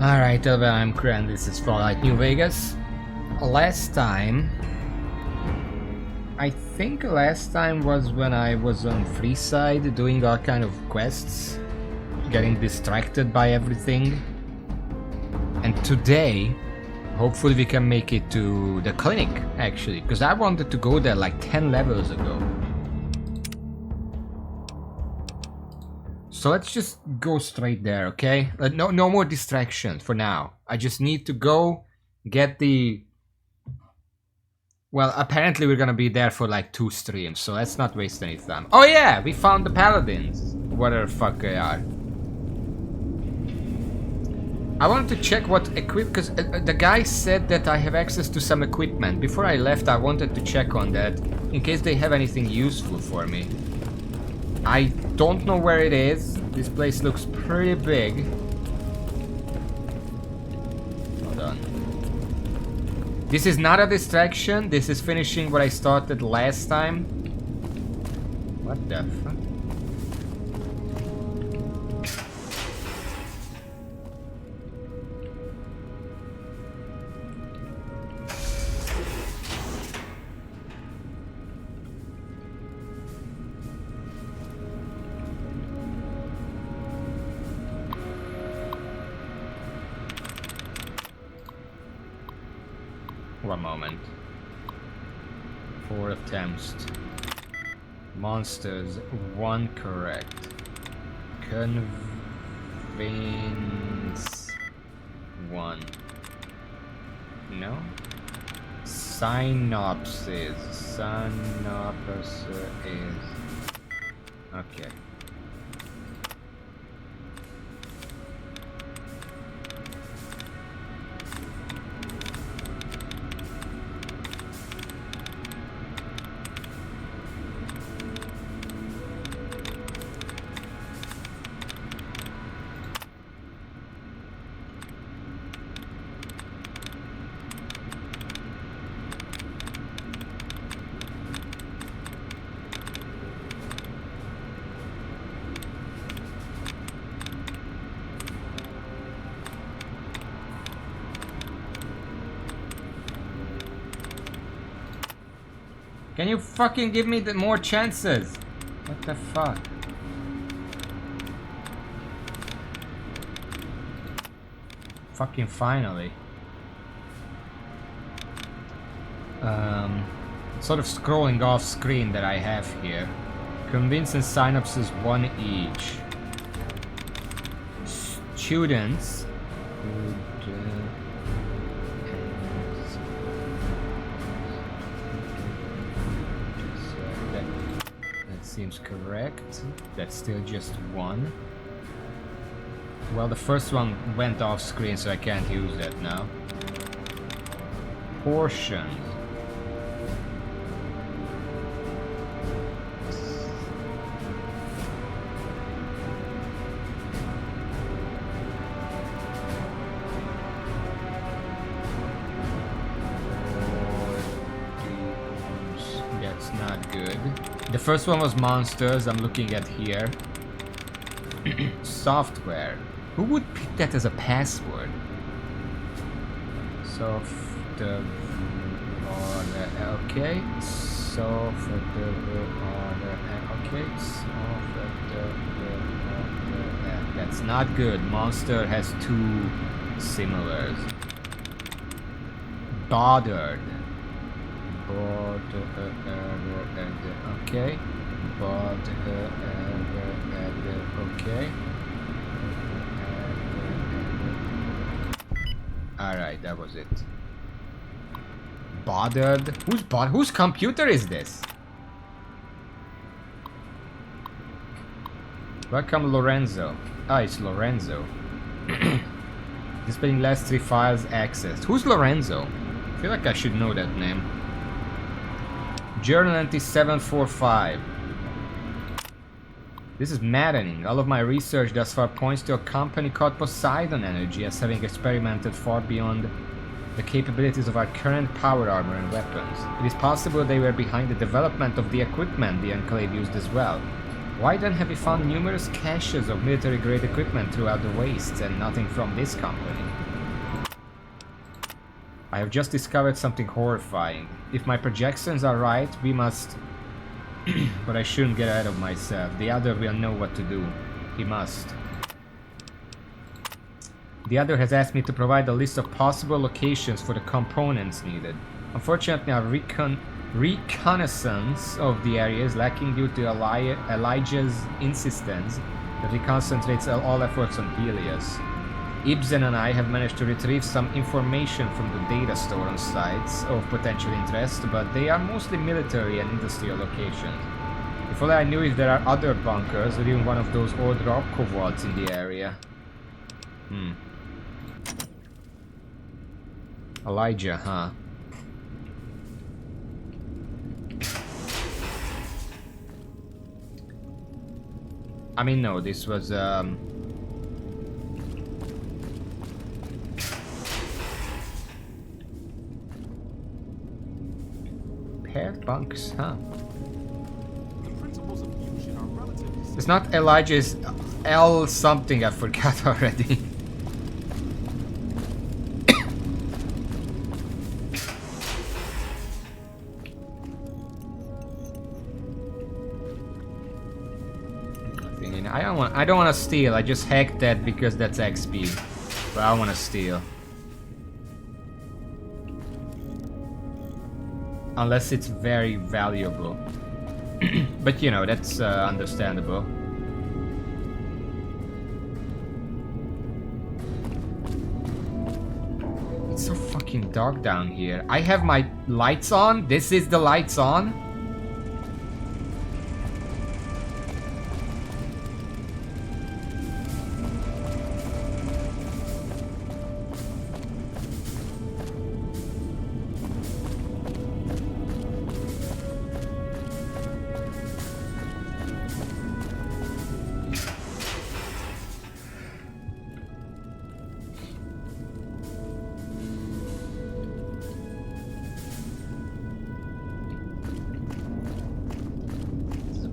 Alright, I'm Kran, this is Fallout New Vegas. Last time was when I was on Freeside doing all kind of quests, getting distracted by everything. And today, hopefully we can make it to the clinic, actually, because I wanted to go there like 10 levels ago. So let's just go straight there, okay? No more distractions for now. I just need to go get the... Well, apparently we're gonna be there for like 2 streams, so let's not waste any time. Oh yeah, we found the paladins. Whatever the fuck they are. I wanted to check what because the guy said that I have access to some equipment. Before I left, I wanted to check on that in case they have anything useful for me. I don't know where it is. This place looks pretty big. Hold on. This is not a distraction. This is finishing what I started last time. What the fuck? One moment. 4 attempts. Monsters, 1 correct. Convince 1. No? Synopsis. Synopsis is... Okay. Can you fucking give me the more chances? What the fuck? Fucking finally. Sort of scrolling off screen that I have here. Convince and synopsis 1 each. Students. Seems correct. That's still just 1. Well, the first one went off screen, so I can't use that now. Portions. That's not good. The first one was monsters, I'm looking at here. Software. Who would pick that as a password? Software. Okay. Software. Okay. Software. That's not good. Monster has 2 similars. Bothered. Okay, okay. Alright, that was it. Bothered? Whose computer is this? Welcome, Lorenzo. Ah, it's Lorenzo. Displaying last 3 files accessed. Who's Lorenzo? I feel like I should know that name. Journal entry 745. This is maddening. All of my research thus far points to a company called Poseidon Energy as having experimented far beyond the capabilities of our current power armor and weapons. It is possible they were behind the development of the equipment the Enclave used as well. Why then have we found numerous caches of military-grade equipment throughout the wastes and nothing from this company? I have just discovered something horrifying. If my projections are right, we must... But I shouldn't get ahead of myself. The other will know what to do. He must. The other has asked me to provide a list of possible locations for the components needed. Unfortunately, our reconnaissance of the area is lacking due to Elijah's insistence that he concentrates all efforts on Helios. Ibsen and I have managed to retrieve some information from the data store on sites of potential interest, but they are mostly military and industrial locations. If only I knew if there are other bunkers or even one of those old rock vaults in the area. Elijah, huh? I mean, no, this was, paired bunks, huh? It's not Elijah, it's L something, I forgot already. I don't want to steal. I just hacked that because that's XP. But I want to steal. Unless it's very valuable. But you know, that's understandable. It's so fucking dark down here. I have my lights on. This is the lights on.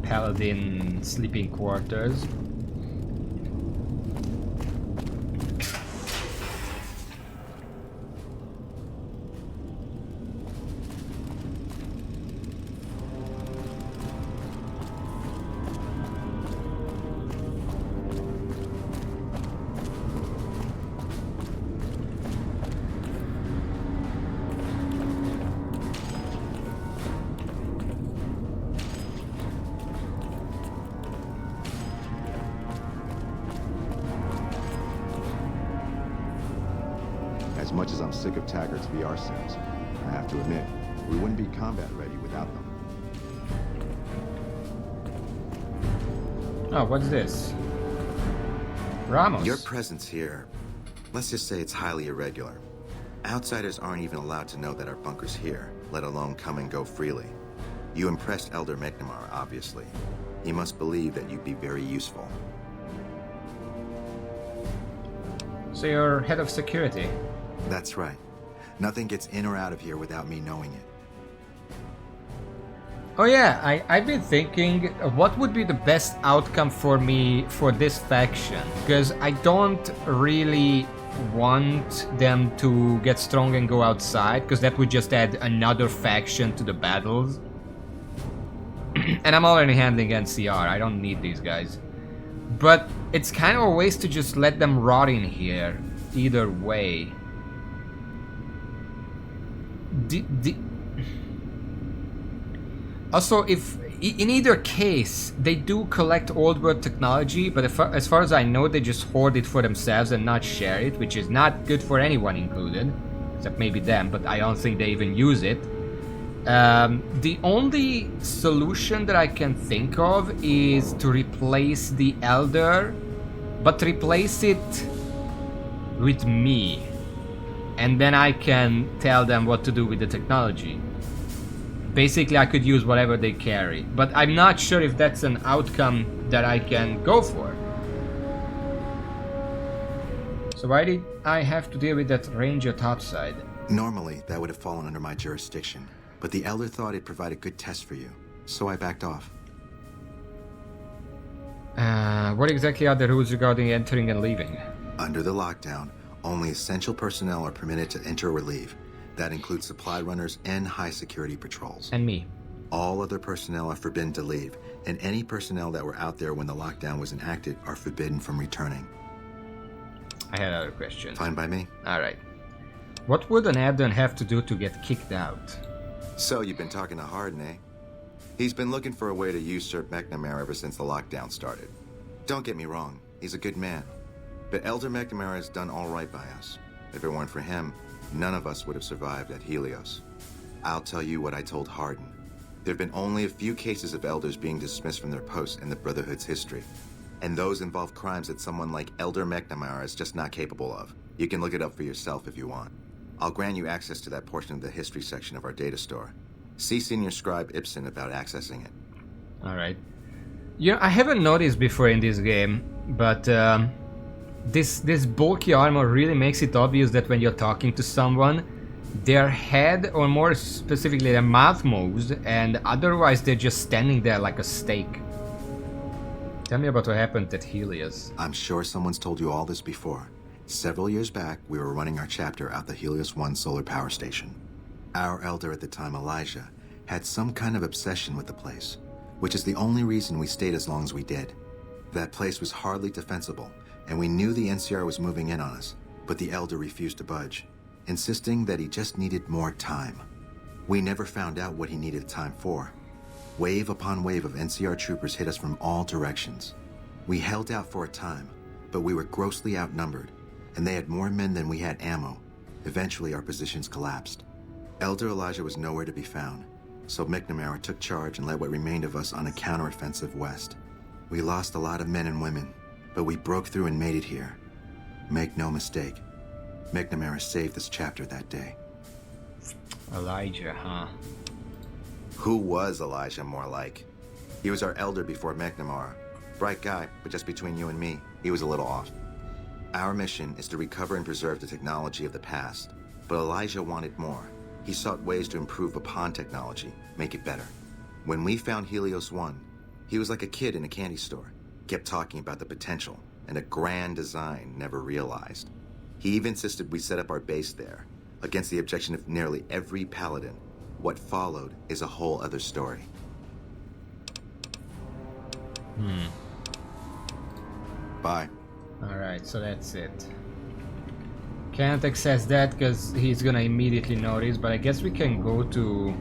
Paladin sleeping quarters. As much as I'm sick of Taggart's VR sims, I have to admit, we wouldn't be combat ready without them. Oh, what's this? Ramos. Your presence here, let's just say it's highly irregular. Outsiders aren't even allowed to know that our bunker's here, let alone come and go freely. You impressed Elder McNamara, obviously. He must believe that you'd be very useful. So you're head of security? That's right. Nothing gets in or out of here without me knowing it. Oh yeah, I've been thinking what would be the best outcome for me for this faction, because I don't really want them to get strong and go outside, because that would just add another faction to the battles. And I'm already handling NCR, I don't need these guys. But it's kind of a waste to just let them rot in here, either way. Also, if in either case they do collect old world technology, but as far as I know, they just hoard it for themselves and not share it, which is not good for anyone included, except maybe them, but I don't think they even use it. The only solution that I can think of is to replace the Elder, but replace it with me. And then I can tell them what to do with the technology. Basically, I could use whatever they carry. But I'm not sure if that's an outcome that I can go for. So why did I have to deal with that ranger topside? Normally, that would have fallen under my jurisdiction. But the Elder thought it'd provide a good test for you. So I backed off. What exactly are the rules regarding entering and leaving? Under the lockdown, only essential personnel are permitted to enter or leave. That includes supply runners and high-security patrols. And me. All other personnel are forbidden to leave, and any personnel that were out there when the lockdown was enacted are forbidden from returning. I had another question. Fine by me. Alright. What would an Abdon have to do to get kicked out? So you've been talking to Harden, eh? He's been looking for a way to usurp McNamara ever since the lockdown started. Don't get me wrong, he's a good man. But Elder McNamara has done all right by us. If it weren't for him, none of us would have survived at Helios. I'll tell you what I told Harden. There have been only a few cases of elders being dismissed from their posts in the Brotherhood's history. And those involve crimes that someone like Elder McNamara is just not capable of. You can look it up for yourself if you want. I'll grant you access to that portion of the history section of our data store. See Senior Scribe Ibsen about accessing it. Alright. You know, I haven't noticed before in this game, but this bulky armor really makes it obvious that when you're talking to someone, their head, or more specifically their mouth moves, and otherwise they're just standing there like a stake. Tell me about what happened at Helios. I'm sure someone's told you all this before. Several years back, we were running our chapter out the Helios 1 solar power station. Our elder at the time, Elijah, had some kind of obsession with the place, which is the only reason we stayed as long as we did. That place was hardly defensible, and we knew the NCR was moving in on us, but the elder refused to budge, insisting that he just needed more time. We never found out what he needed time for. Wave upon wave of NCR troopers hit us from all directions. We held out for a time, but we were grossly outnumbered, and they had more men than we had ammo. Eventually, our positions collapsed. Elder Elijah was nowhere to be found, so McNamara took charge and led what remained of us on a counteroffensive west. We lost a lot of men and women, but we broke through and made it here. Make no mistake, McNamara saved this chapter that day. Elijah, huh? Who was Elijah, more like? He was our elder before McNamara. Bright guy, but just between you and me, he was a little off. Our mission is to recover and preserve the technology of the past, but Elijah wanted more. He sought ways to improve upon technology, make it better. When we found Helios 1, he was like a kid in a candy store, kept talking about the potential and a grand design never realized. He even insisted we set up our base there, against the objection of nearly every paladin. What followed is a whole other story. Bye. Alright, so that's it. Can't access that because he's gonna immediately notice, but I guess we can go to...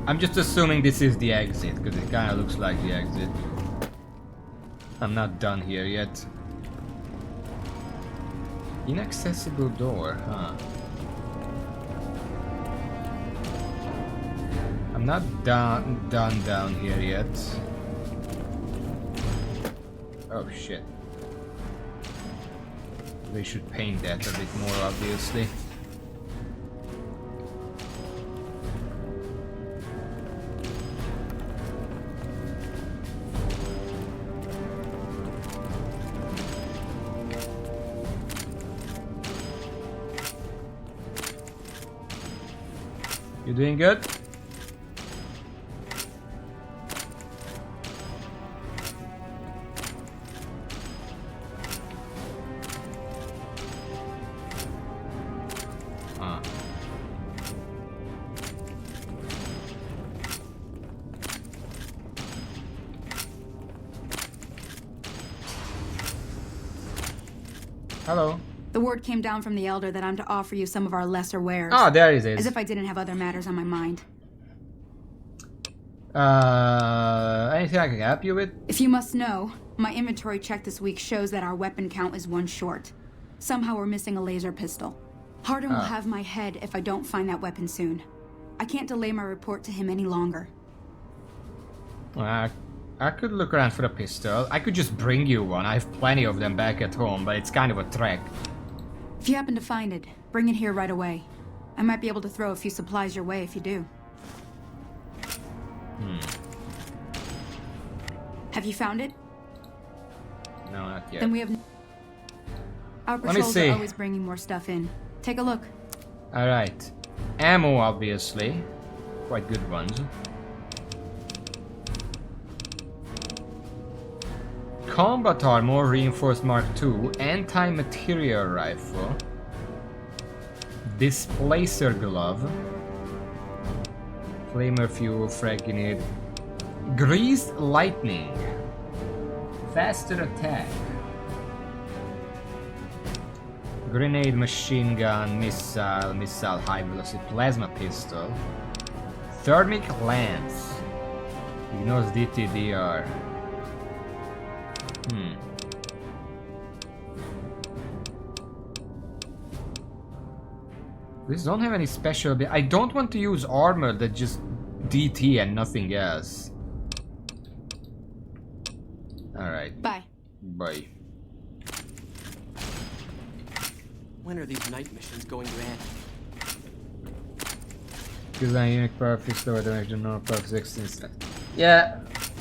I'm just assuming this is the exit, because it kinda looks like the exit. I'm not done here yet. Inaccessible door, huh? I'm not done down here yet. Oh shit. They should paint that a bit more, obviously. You doing good? Hello. The word came down from the Elder that I'm to offer you some of our lesser wares. Oh, there it is. As if I didn't have other matters on my mind. Anything I can help you with? If you must know, my inventory check this week shows that our weapon count is 1 short. Somehow we're missing a laser pistol. Harden will have my head if I don't find that weapon soon. I can't delay my report to him any longer. I could look around for a pistol. I could just bring you one. I have plenty of them back at home, but it's kind of a trek. If you happen to find it, bring it here right away. I might be able to throw a few supplies your way if you do. Have you found it? No, not yet. Then we have... Our Let me patrols see. are always bringing more stuff in. Take a look. Alright. Ammo, obviously. Quite good ones. Combat armor, reinforced Mark II, anti-material rifle, displacer glove, flamer fuel, frag grenade, greased lightning, faster attack, grenade, machine gun, missile, high velocity, plasma pistol, thermic lance, ignores DTDR. These don't have any special. I don't want to use armor that just DT and nothing else. Alright. Bye. Bye. When are these night missions going to end? Design unique power fixed lower damage than normal power 16. Yeah,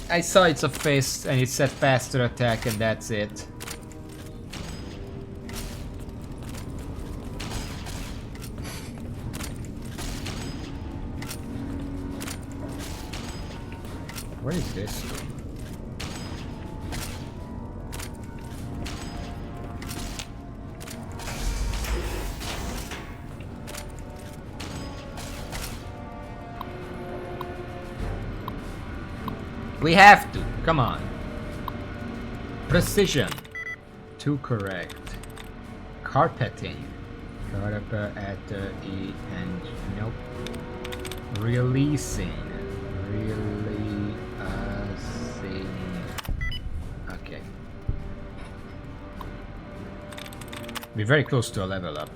I saw it's a fist and it said faster attack and that's it. What is this room? We have to. Come on. Precision. 2 correct. Carpeting. Carpet at E and nope. Releasing. Releasing. Okay. We're very close to a level up.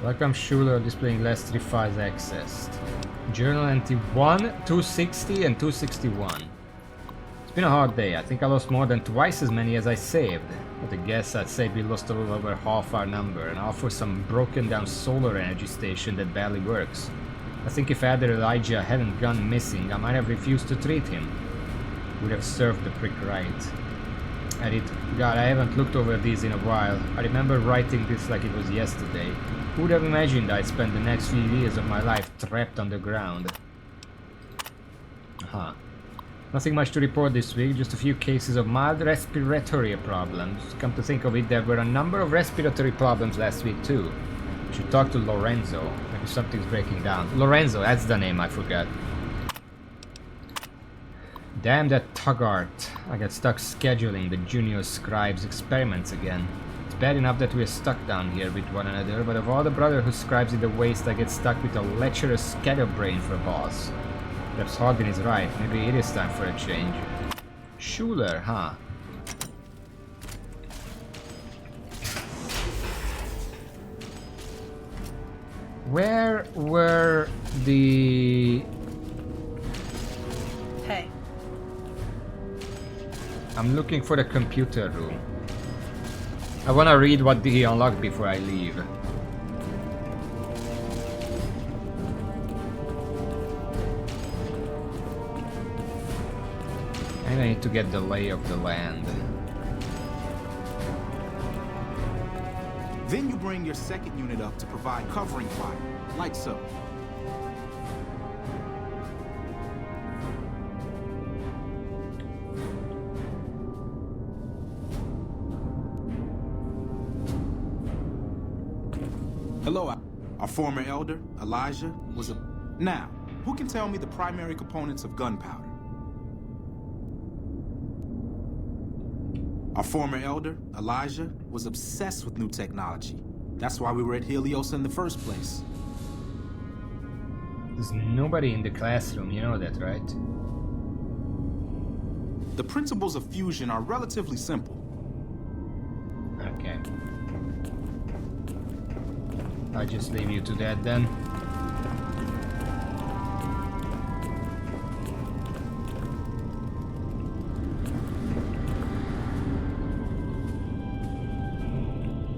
Welcome Schuler, displaying last 3 files accessed. Journal entry 1, 260 and 261. It's been a hard day. I think I lost more than twice as many as I saved. At a guess, I'd say we lost a little over half our number, and all for some broken down solar energy station that barely works. I think if Adder Elijah hadn't gone missing, I might have refused to treat him. Would have served the prick right. God, I haven't looked over these in a while. I remember writing this like it was yesterday. Who would have imagined I'd spend the next few years of my life trapped underground? Huh. Nothing much to report this week, just a few cases of mild respiratory problems. Come to think of it, there were a number of respiratory problems last week too. I should talk to Lorenzo. Maybe something's breaking down. Lorenzo, that's the name I forgot. Damn that Tuggart. I got stuck scheduling the junior scribes' experiments again. It's bad enough that we're stuck down here with one another, but of all the brotherhood scribes in the waste, I get stuck with a lecherous scatterbrain for a boss. Perhaps Hardin is right. Maybe it is time for a change. Schuler, huh? Where were the... Hey. I'm looking for the computer room. I wanna read what he unlocked before I leave. And I need to get the lay of the land. Then you bring your second unit up to provide covering fire, like so. Hello, our former elder, Elijah, was a... Now, who can tell me the primary components of gunpowder? Our former elder, Elijah, was obsessed with new technology. That's why we were at Helios in the first place. There's nobody in the classroom, you know that, right? The principles of fusion are relatively simple. Okay. I'll just leave you to that then.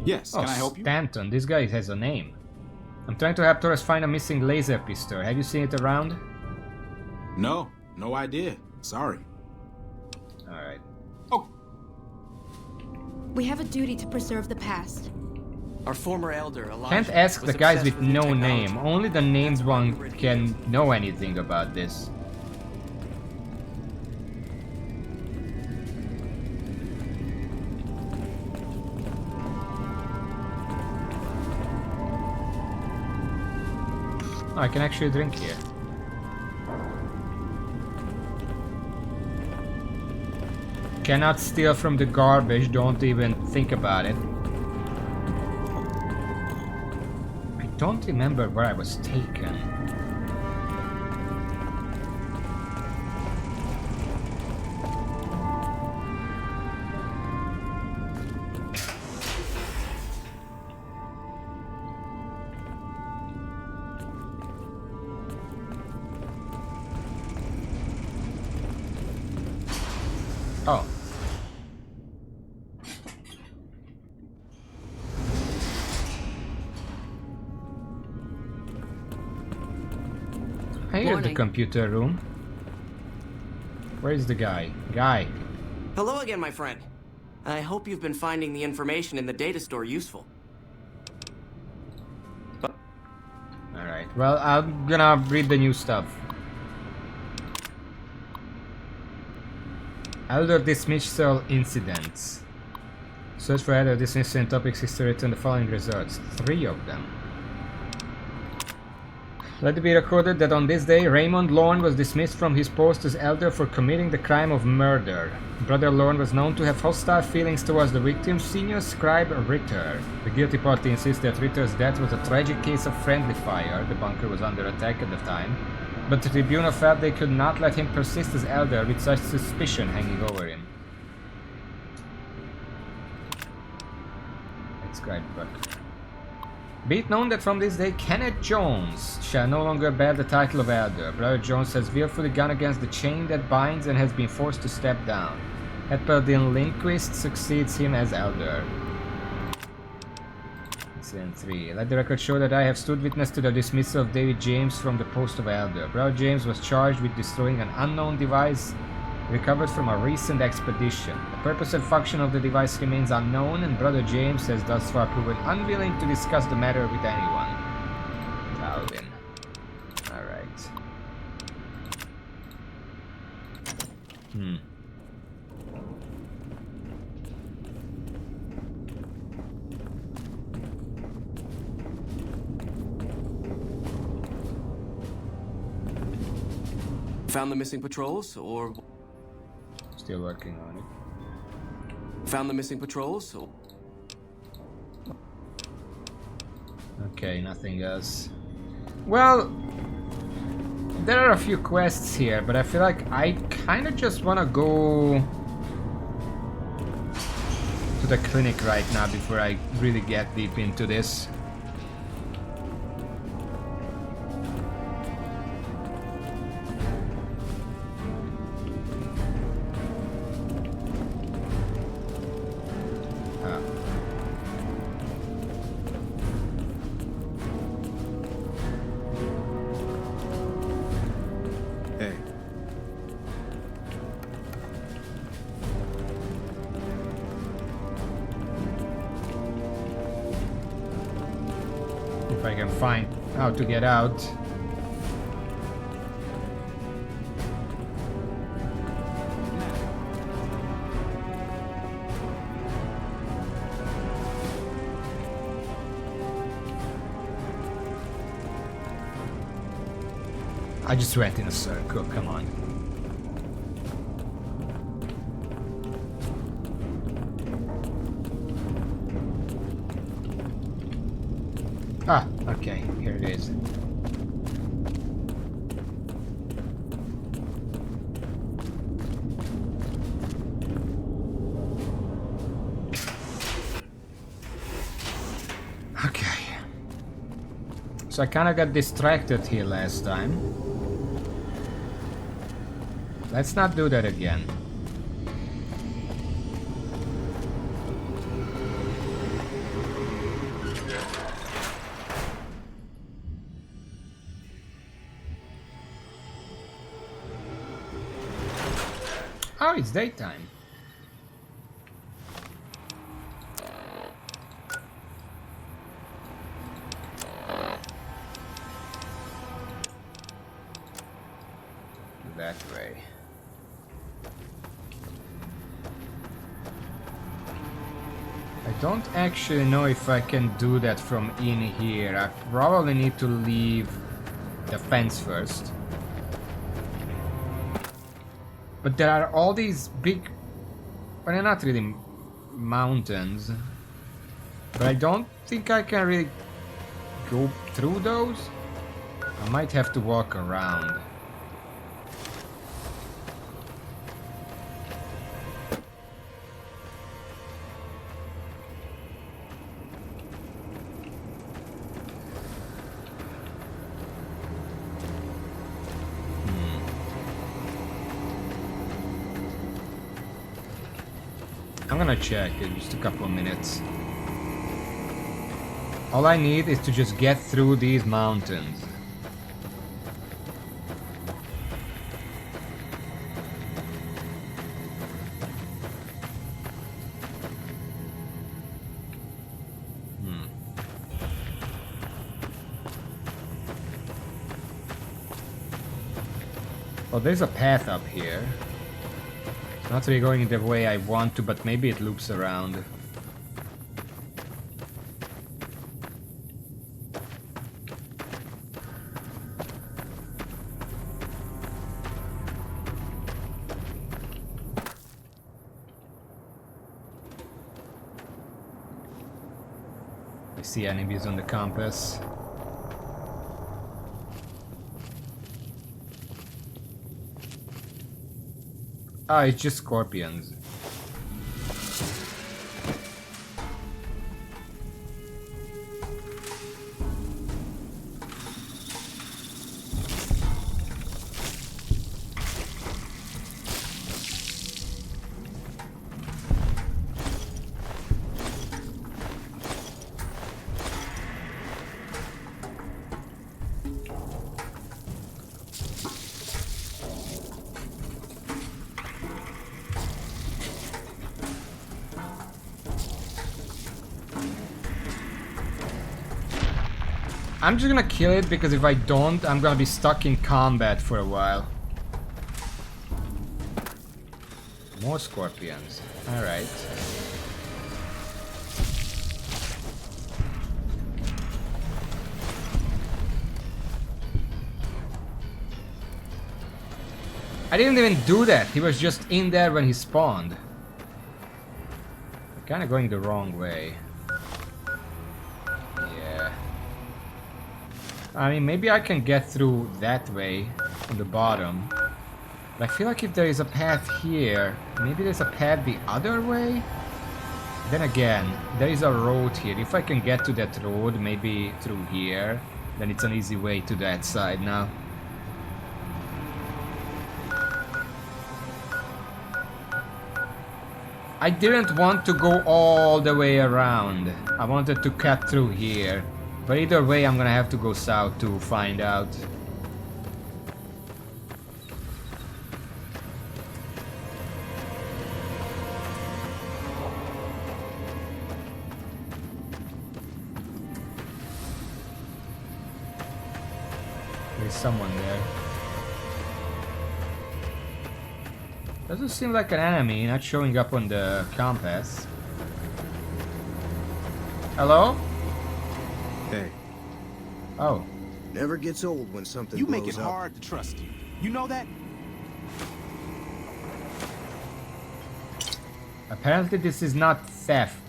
Yes, can I help you? Stanton, this guy has a name. I'm trying to help Torres find a missing laser pistol. Have you seen it around? No, no idea. Sorry. Alright. Oh, We have a duty to preserve the past. Our former elder, Elijah, Can't ask was the guys obsessed with new no technology. name. Only the named one can know anything about this. Oh, I can actually drink here. Cannot steal from the garbage, don't even think about it. I don't remember where I was taken. Oh. I hear the Morning. computer room. Where is the guy? Guy. Hello again, my friend. I hope you've been finding the information in the data store useful. Alright, well, I'm gonna read the new stuff. Elder dismissal incidents. Search for elder dismissal in topics history and the following results. 3 of them. Let it be recorded that on this day, Raymond Lorne was dismissed from his post as elder for committing the crime of murder. Brother Lorne was known to have hostile feelings towards the victim's senior scribe, Ritter. The guilty party insists that Ritter's death was a tragic case of friendly fire. The bunker was under attack at the time, but the tribunal felt they could not let him persist as elder with such suspicion hanging over him. Let's grab the book. Be it known that from this day, Kenneth Jones shall no longer bear the title of elder. Brother Jones has willfully gone against the chain that binds and has been forced to step down. Edperdin Lindquist succeeds him as elder. Incident 3. Let the record show that I have stood witness to the dismissal of David James from the post of elder. Brother James was charged with destroying an unknown device recovered from a recent expedition. The purpose and function of the device remains unknown, and Brother James has thus far proven unwilling to discuss the matter with anyone. Calvin. Alright. Found the missing patrols, or Still working on it. found the missing patrols, or Okay, nothing else. Well, there are a few quests here, but I feel like I kind of just want to go to the clinic right now before I really get deep into this. Hey, If I can find how to get out. I just went in a circle, come on. Ah, okay, here it is. Okay. So I kinda got distracted here last time. Let's not do that again. Oh, it's daytime. that way. I don't actually know if I can do that from in here. I probably need to leave the fence first. But there are all these big... well, they're not really mountains. But I don't think I can really go through those. I might have to walk around. I'm gonna check in just a couple of minutes. All I need is to just get through these mountains. Well, there's a path up here. It's not really going the way I want to, but maybe it loops around. I see enemies on the compass. Ah, it's just scorpions. I'm just gonna kill it because if I don't, I'm gonna be stuck in combat for a while. More scorpions. Alright. I didn't even do that. He was just in there when he spawned. I'm kinda going the wrong way. I mean, maybe I can get through that way on the bottom. But I feel like if there is a path here, maybe there's a path the other way? Then again, there is a road here. If I can get to that road, maybe through here, then it's an easy way to that side now. I didn't want to go all the way around. I wanted to cut through here. But either way, I'm gonna have to go south to find out. There's someone there. Doesn't seem like an enemy, not showing up on the compass. Hello? Hey. Oh. Never gets old when something You make it blows up. hard to trust you. You know that? Apparently this is not theft.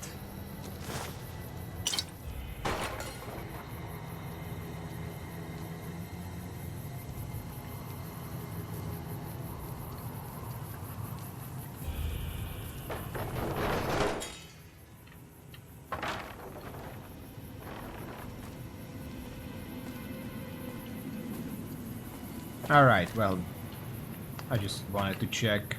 Alright, well, I just wanted to check.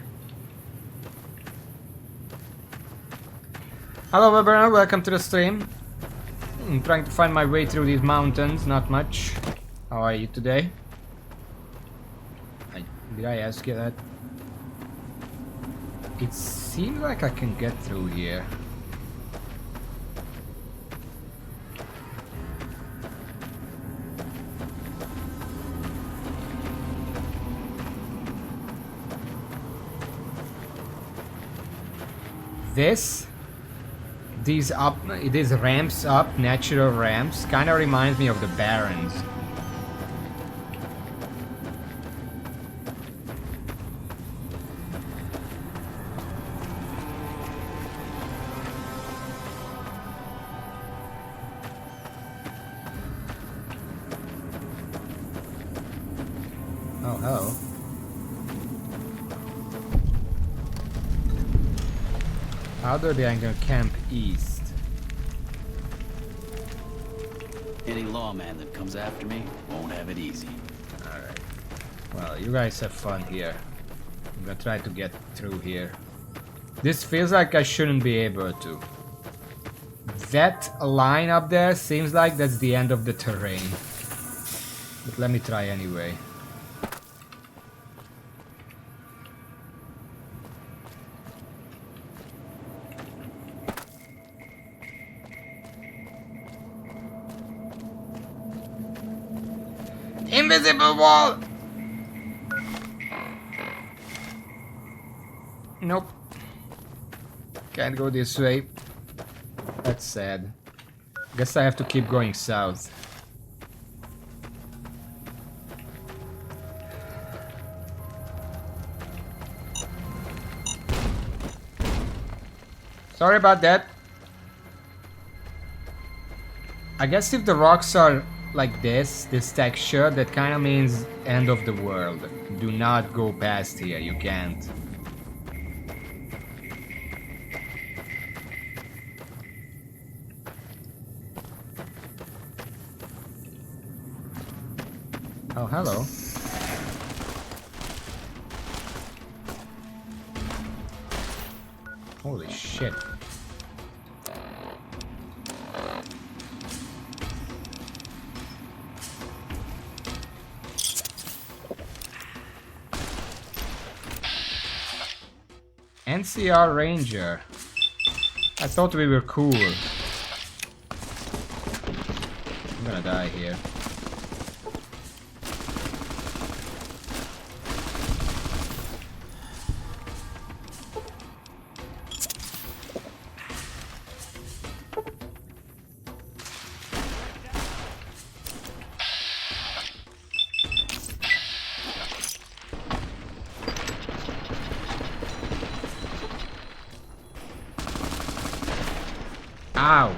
Hello Weber, welcome to the stream. I'm trying to find my way through these mountains, not much. How are you today? Did I ask you that? It seems like I can get through here. these ramps up, natural ramps, kind of reminds me of the Barrens. Oh, hello. Other than gonna camp east. Any lawman that comes after me won't have it easy. Alright. Well, you guys have fun here. I'm gonna try to get through here. This feels like I shouldn't be able to. That line up there seems like that's the end of the terrain. But let me try anyway. Invisible wall! Nope. Can't go this way. That's sad. Guess I have to keep going south. Sorry about that. I guess if the rocks are like this texture, that kind of means end of the world. Do not go past here, you can't. Oh, hello. Holy shit. NCR Ranger. I thought we were cool. I'm gonna die here. Ow.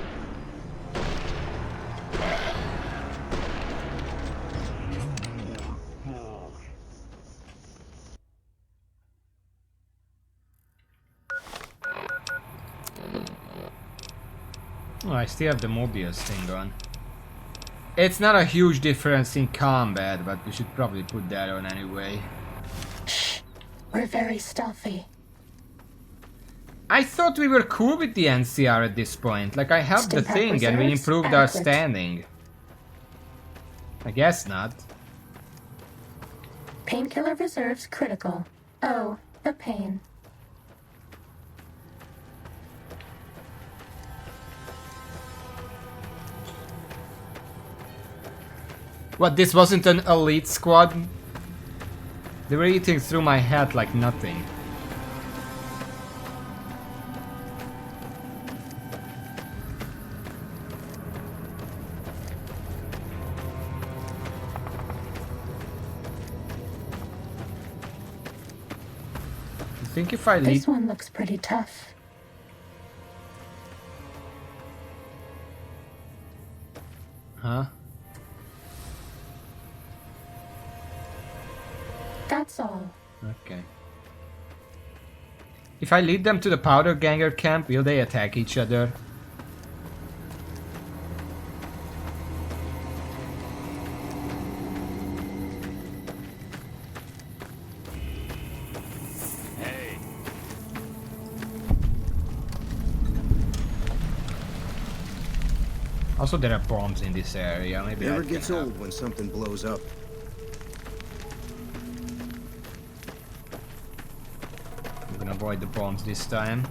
Oh, I still have the Mobius thing on. It's not a huge difference in combat, but we should probably put that on anyway. We're very stealthy. I thought we were cool with the NCR at this point. Like, I helped the Stim pack thing and we reserves improved our adequate. standing. I guess not. Painkiller reserves critical. Oh, the pain. What, this wasn't an elite squad? They were eating through my head like nothing. I think if I lead... This one looks pretty tough. Huh? That's all. Okay. If I lead them to the powder ganger camp, will they attack each other? Hey, Also, there are bombs in this area. Maybe Never that gets can help. old when something blows up. I'm gonna avoid the bombs this time.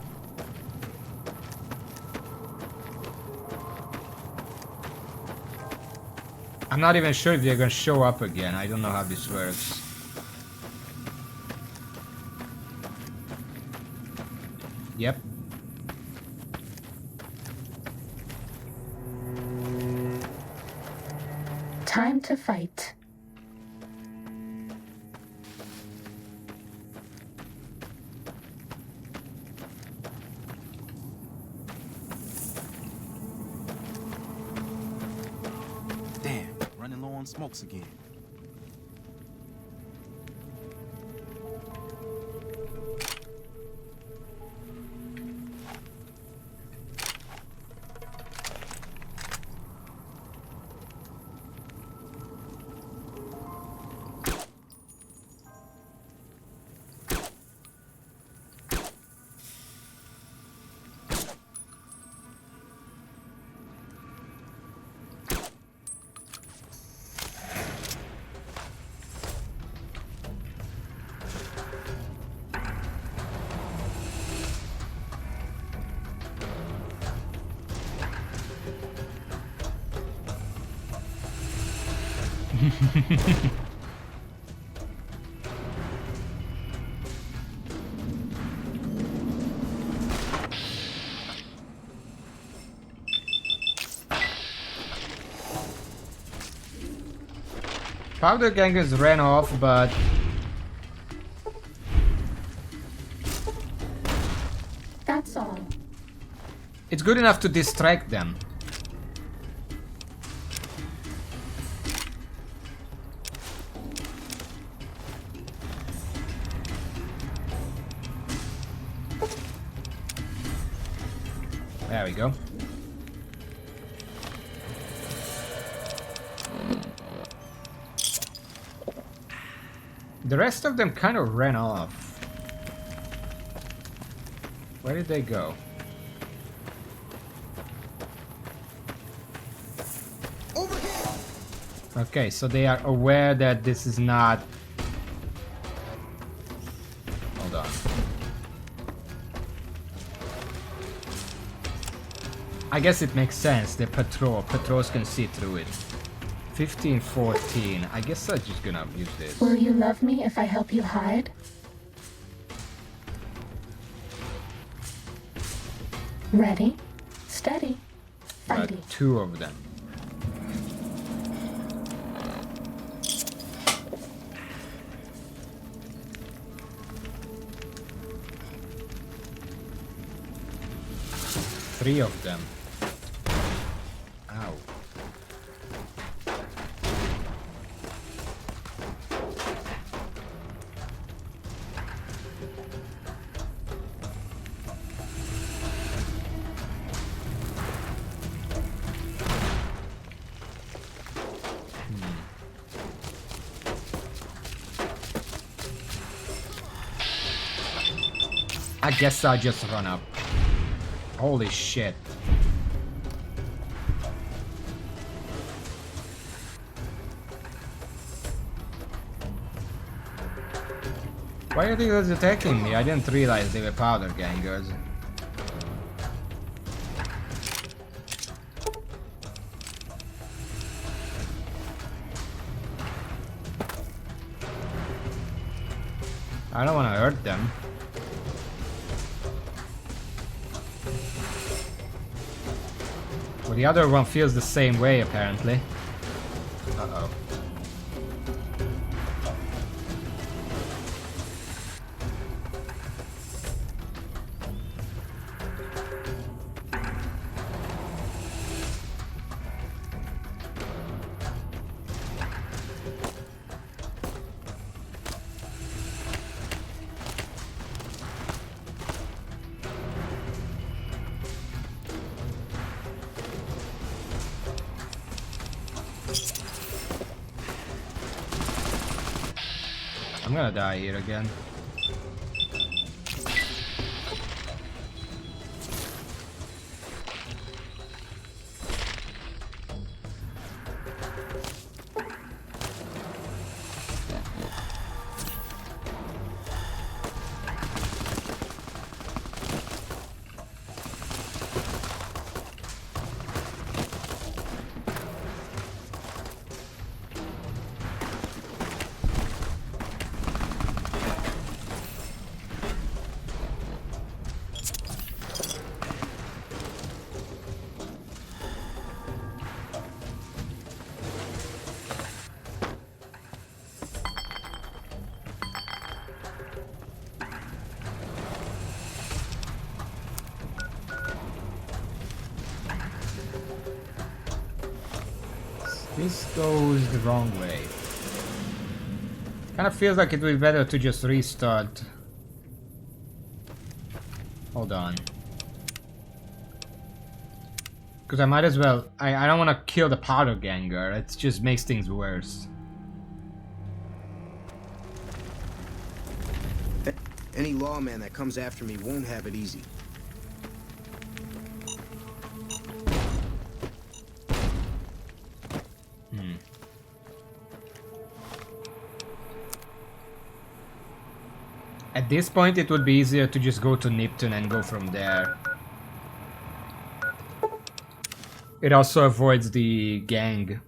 I'm not even sure if they're gonna show up again. I don't know how this works. Yep. Time to fight. Damn, running low on smokes again. Powder gangers ran off, but That's all. it's good enough to distract them. There we go. The rest of them kind of ran off. Where did they go? Over here! Okay, so they are aware that this is not... Hold on. I guess it makes sense. They patrol. Patrols can see through it. 15, 14. I guess I'm just gonna use this. Will you love me if I help you hide? Ready, steady, fighting. Two of them. Three of them. Ow. I guess I'll just run up. Holy shit. Why are they guys attacking me? I didn't realize they were powder gangers. I don't want to hurt them. Well, the other one feels the same way, apparently. Uh-oh. I'm gonna die here again. This goes the wrong way. Kind of feels like it would be better to just restart. Hold on. Because I might as well... I don't want to kill the powder ganger. It just makes things worse. Any lawman that comes after me won't have it easy. At this point, it would be easier to just go to Nipton and go from there. It also avoids the gang.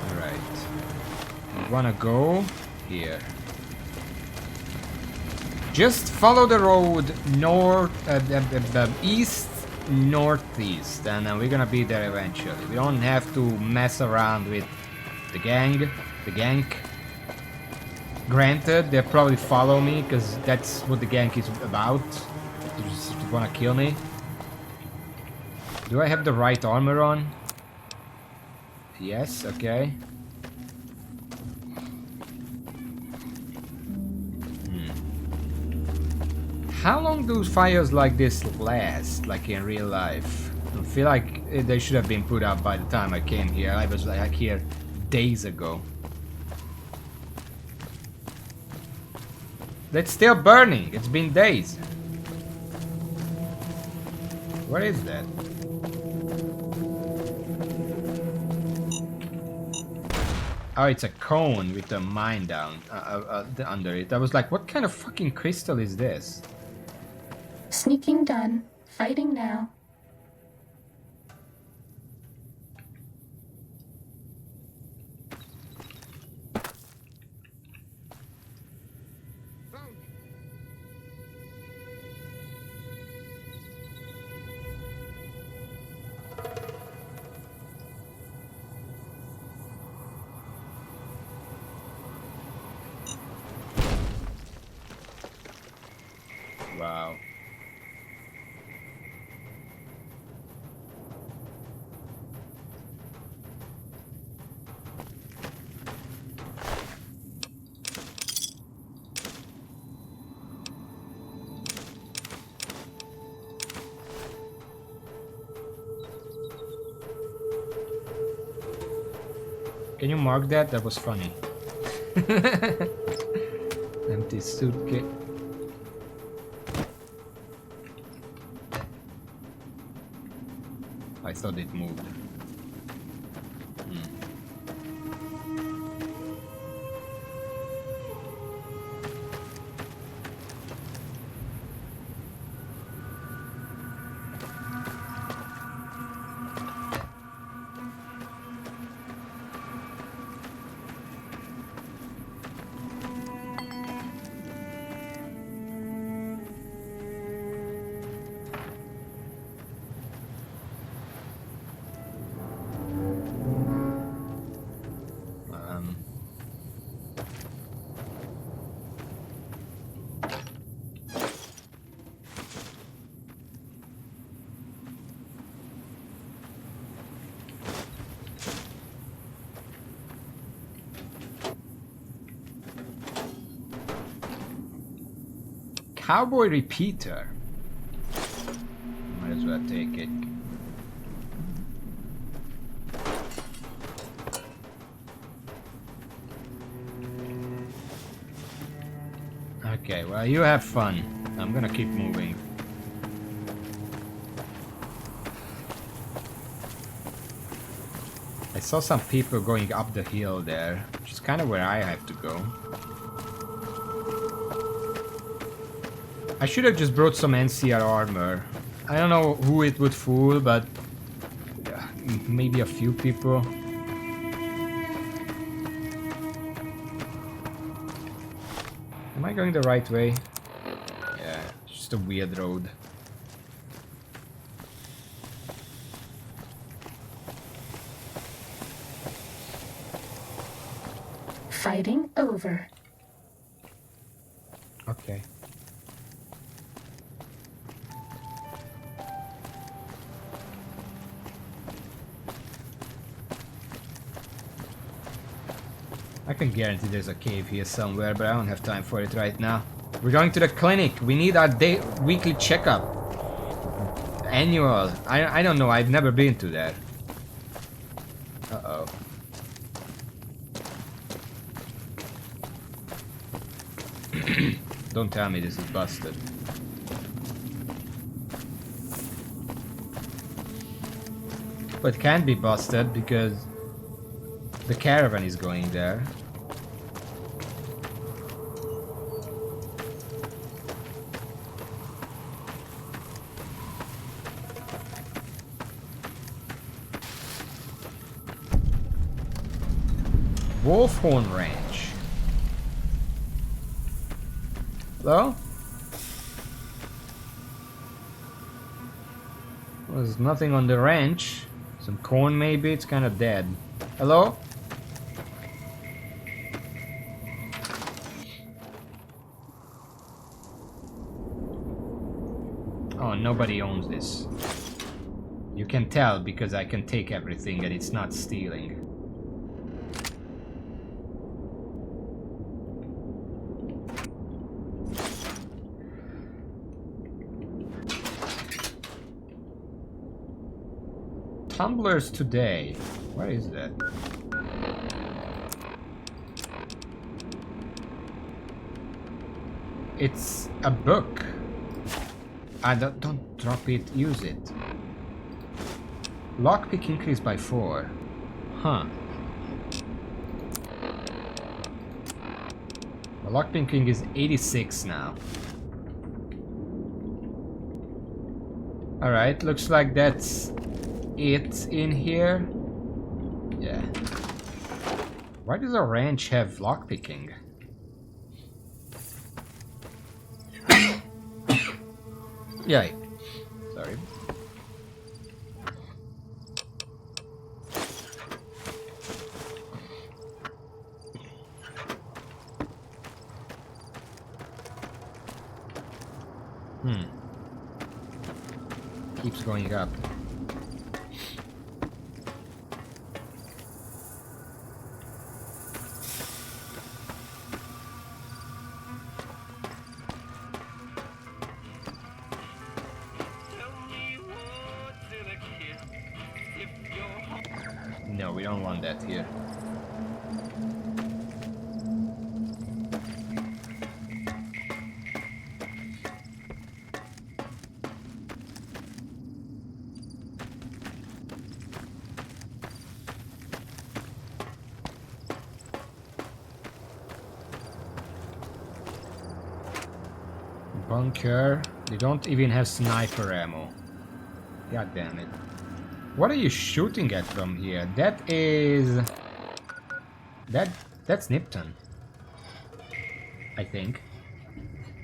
Alright. We wanna go here. Just follow the road north, east, northeast, and we're gonna be there eventually. We don't have to mess around with the gang, the gank. Granted, they'll probably follow me, because that's what the gank is about. They just wanna kill me. Do I have the right armor on? Yes, okay. How long do fires like this last, like in real life? I feel like they should have been put out by the time I came here. I was like here days ago. It's still burning. It's been days. What is that? Oh, it's a cone with a mine down under it. I was like, what kind of fucking crystal is this? Sneaking done. Fighting now. Wow. Can you mark that? That was funny. Empty suitcase. I thought it moved. Cowboy repeater. Might as well take it. Okay, well, you have fun. I'm gonna keep moving. I saw some people going up the hill there, which is kind of where I have to go. I should have just brought some NCR armor. I don't know who it would fool, but maybe a few people. Am I going the right way? Yeah, just a weird road. Fighting over. Okay. I can guarantee there's a cave here somewhere, but I don't have time for it right now. We're going to the clinic. We need our weekly checkup. Annual. I don't know. I've never been to that. Uh-oh. Don't tell me this is busted. But it can't be busted because the caravan is going there. Wolfhorn Ranch. Hello? Well, there's nothing on the ranch. Some corn maybe, it's kind of dead. Hello? Oh, nobody owns this. You can tell because I can take everything and it's not stealing. Tumblers today. Where is that? It's a book. Don't drop it, use it. Lockpick increased by 4. Huh. The lockpicking is 86 now. Alright, looks like that's it in here. Yeah. Why does a ranch have lockpicking? Yay. Sorry. Keeps going up. No, we don't want that here. Bunker. They don't even have sniper ammo. God damn it. What are you shooting at from here? That is... That's Nipton. I think.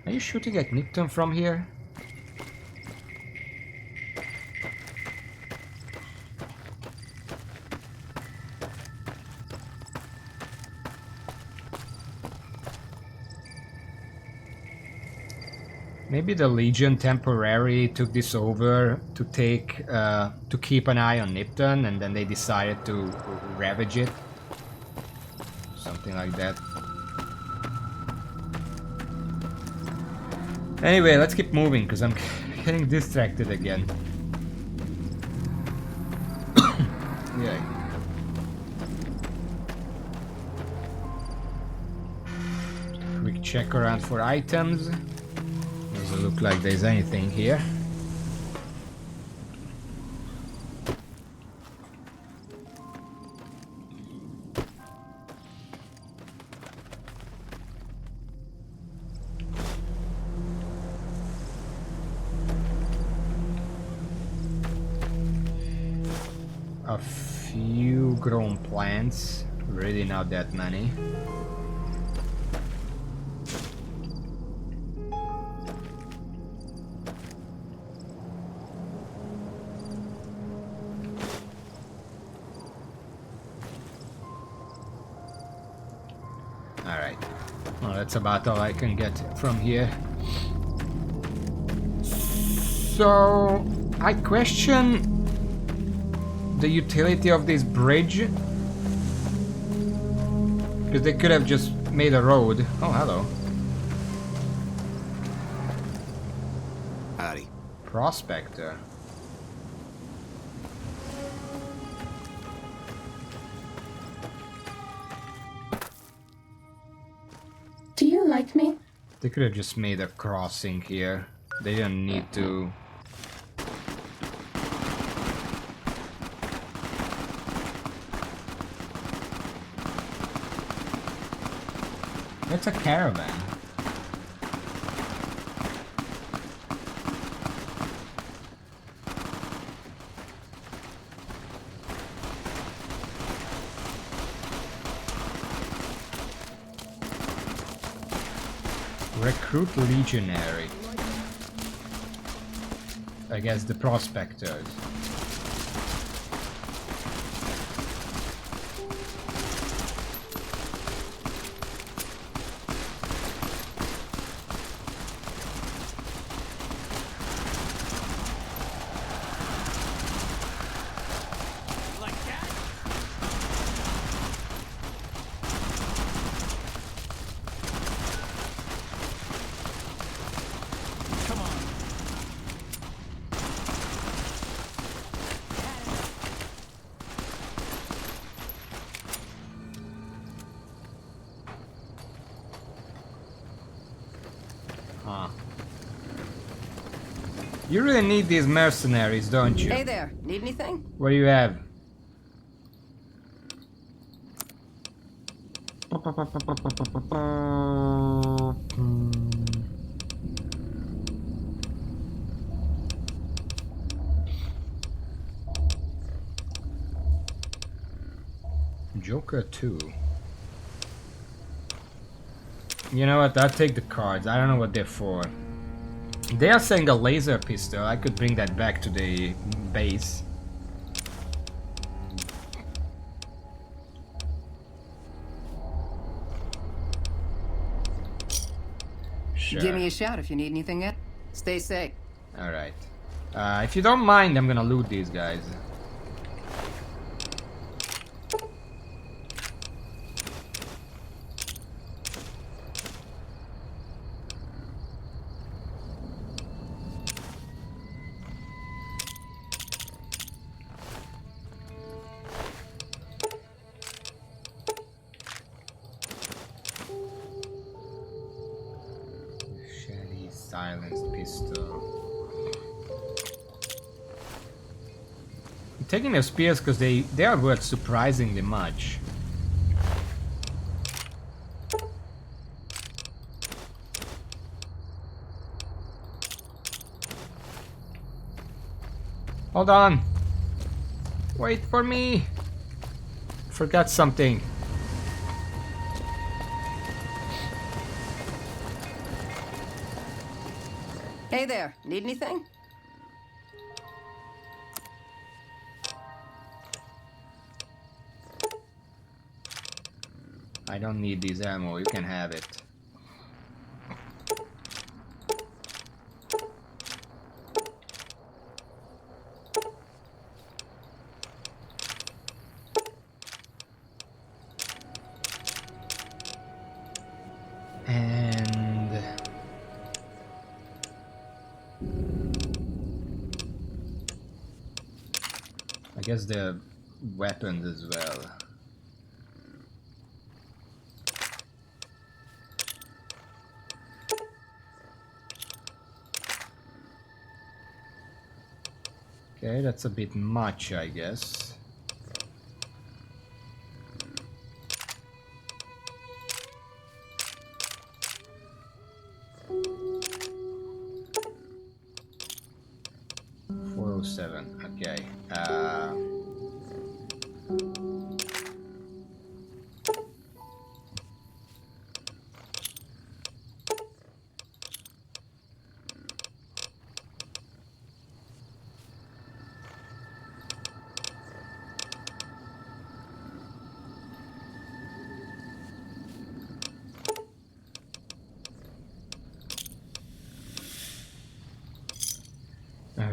Are you shooting at Nipton from here? Maybe the Legion temporarily took this over to keep an eye on Nipton, and then they decided to ravage it. Something like that. Anyway, let's keep moving, because I'm getting distracted again. Yeah. Quick check around for items. Doesn't look like there's anything here. A few grown plants, really not that many. Alright. Well, that's about all I can get from here. So, I question the utility of this bridge. Because they could have just made a road. Oh, hello. Howdy. Prospector. Do you like me? They could have just made a crossing here. They didn't need to. It's a caravan. Recruit legionary. I guess the prospectors. You really need these mercenaries, don't you? Hey there, need anything? What do you have? Joker 2. You know what? I'll take the cards. I don't know what they're for. They are saying a laser pistol. I could bring that back to the base. Sure. Give me a shout if you need anything yet. Stay safe. Alright. If you don't mind, I'm gonna loot these guys. Silenced pistol. I'm taking their spears because they are worth surprisingly much. Hold on. Wait for me. Forgot something. Hey there, need anything? I don't need these ammo, you can have it. And I guess the weapons as well. Okay, that's a bit much, I guess. Okay.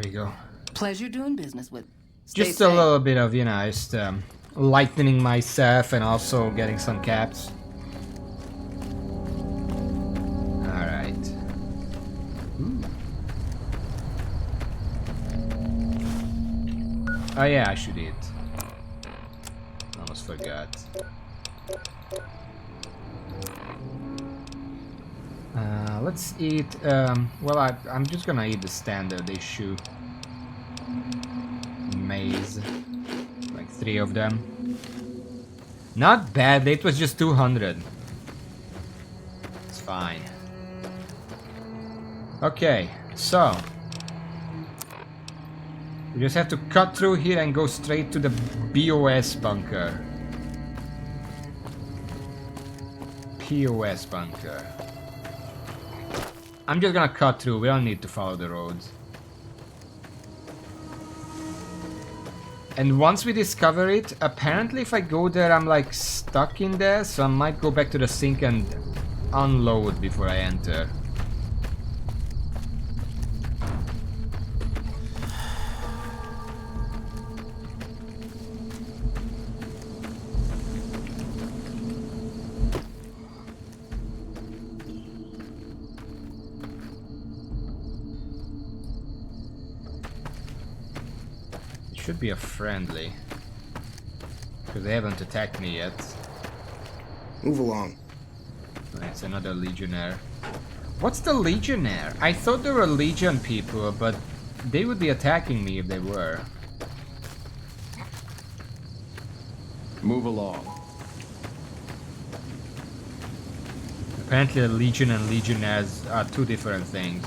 There we go. Pleasure doing business with. Stay Just safe. a little bit of, you know, just lightening myself and also getting some caps. Alright. Oh yeah, I should eat. Almost forgot. Let's eat, well, I'm just gonna eat the standard issue. Maize. Like 3 of them. Not bad, it was just 200. It's fine. Okay, so. We just have to cut through here and go straight to the BOS bunker. POS bunker. I'm just gonna cut through, we don't need to follow the roads. And once we discover it, apparently if I go there I'm like stuck in there, so I might go back to the sink and unload before I enter. Should be a friendly, because they haven't attacked me yet. Move along. It's another legionnaire. What's the legionnaire? I thought they were legion people, but they would be attacking me if they were. Move along. Apparently the legion and legionnaires are 2 different things.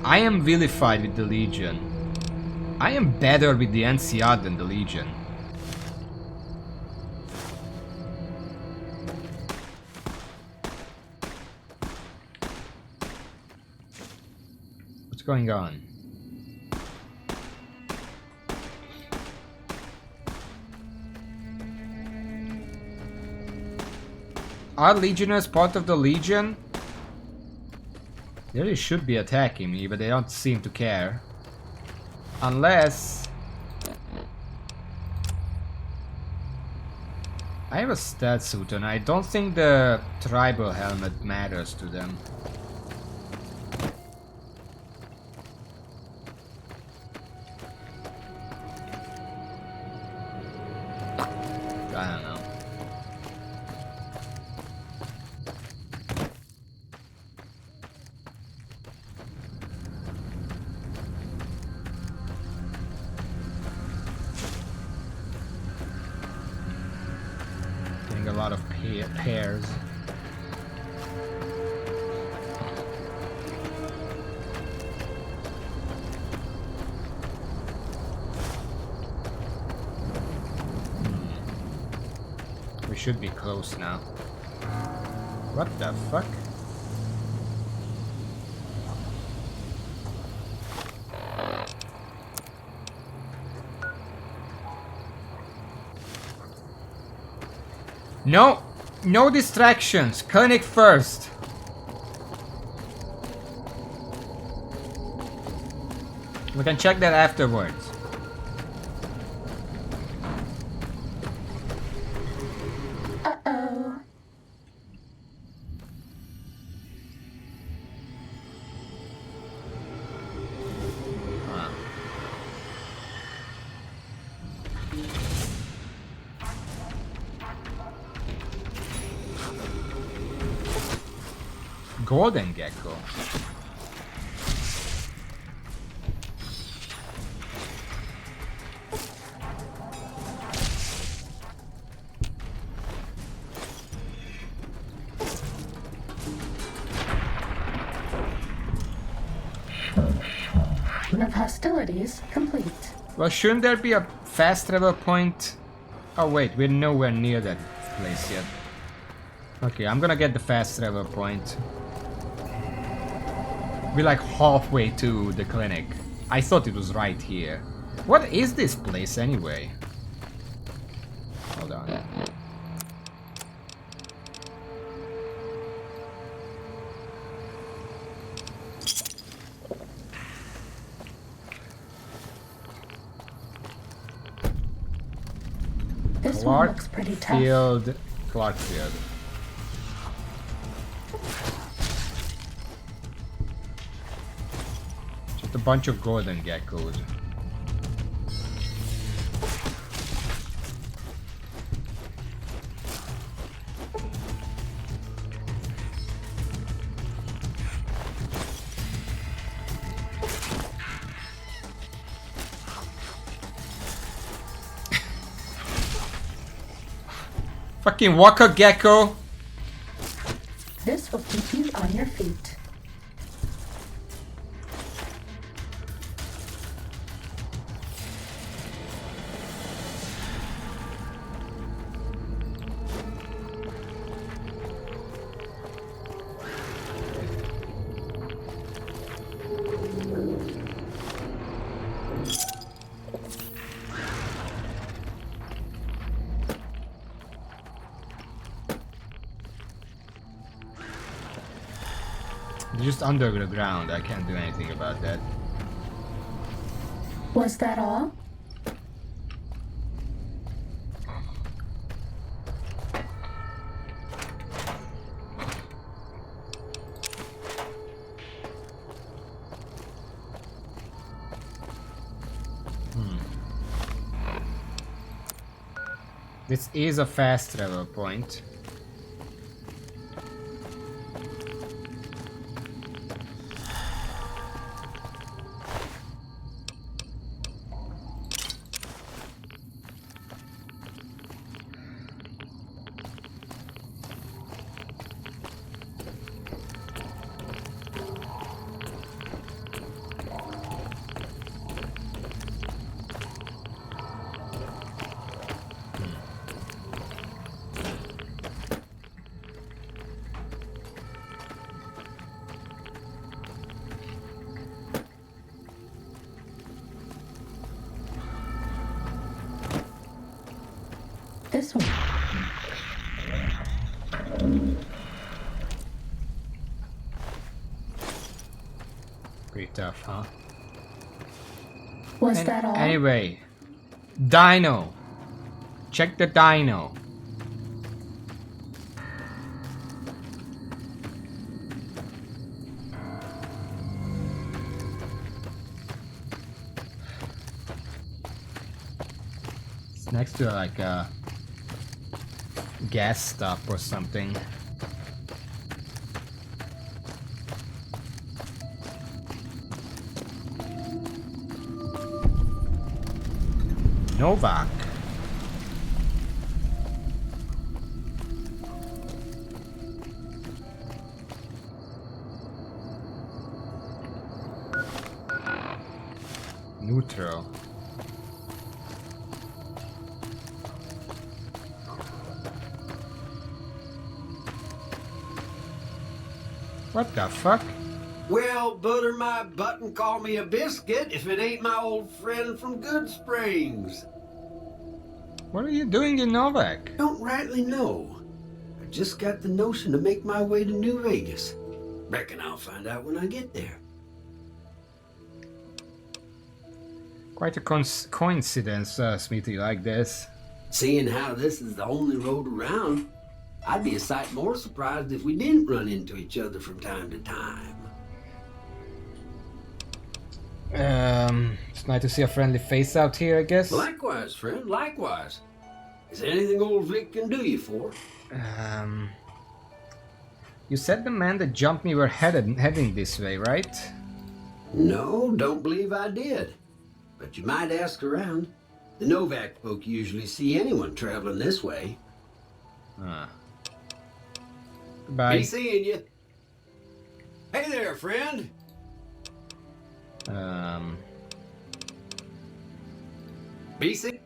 I am vilified with the Legion. I am better with the NCR than the Legion. What's going on? Are Legionnaires part of the Legion? They really should be attacking me, but they don't seem to care. Unless... I have a stat suit and I don't think the tribal helmet matters to them. I don't know. A lot of pairs. We should be close now. What the fuck? No! No distractions! Clinic first! We can check that afterwards. Uh-oh. Golden Gecko. Of hostilities complete. Well, shouldn't there be a fast travel point? Oh wait, we're nowhere near that place yet. Okay, I'm gonna get the fast travel point. We're like halfway to the clinic. I thought it was right here. What is this place anyway? Hold on. This one looks pretty tough. Clarkfield. Just a bunch of golden geckos. Fucking Waka Gecko! This will keep you on your feet. Just under the ground, I can't do anything about that. Was that all? This is a fast travel point. This one. Pretty tough, huh? Was that all? Anyway, Dino. Check the Dino. It's next to like a gas stop or something. Novak. Neutral. What the fuck? Well, butter my butt and call me a biscuit if it ain't my old friend from Good Springs. What are you doing in Novak? Don't rightly know. I just got the notion to make my way to New Vegas. Reckon I'll find out when I get there. Quite a coincidence, Smithy, like this. Seeing how this is the only road around, I'd be a sight more surprised if we didn't run into each other from time to time. It's nice to see a friendly face out here, I guess. Likewise, friend, likewise. Is there anything old Vic can do you for? You said the man that jumped me were heading this way, right? No, don't believe I did. But you might ask around. The Novak folk usually see anyone traveling this way. Goodbye. Be seeing you. Hey there, friend. Be seeing.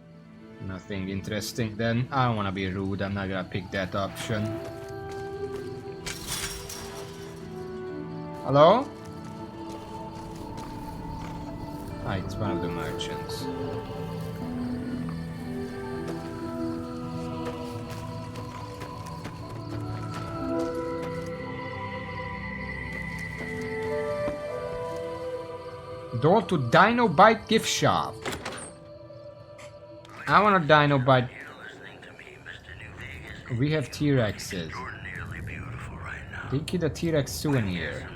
Nothing interesting then. I don't want to be rude. I'm not gonna pick that option. Hello? Ah, it's one of the merchants. Door to Dino Bite gift shop. I want a Dino Bite. We have T-Rexes. They get a T-Rex souvenir.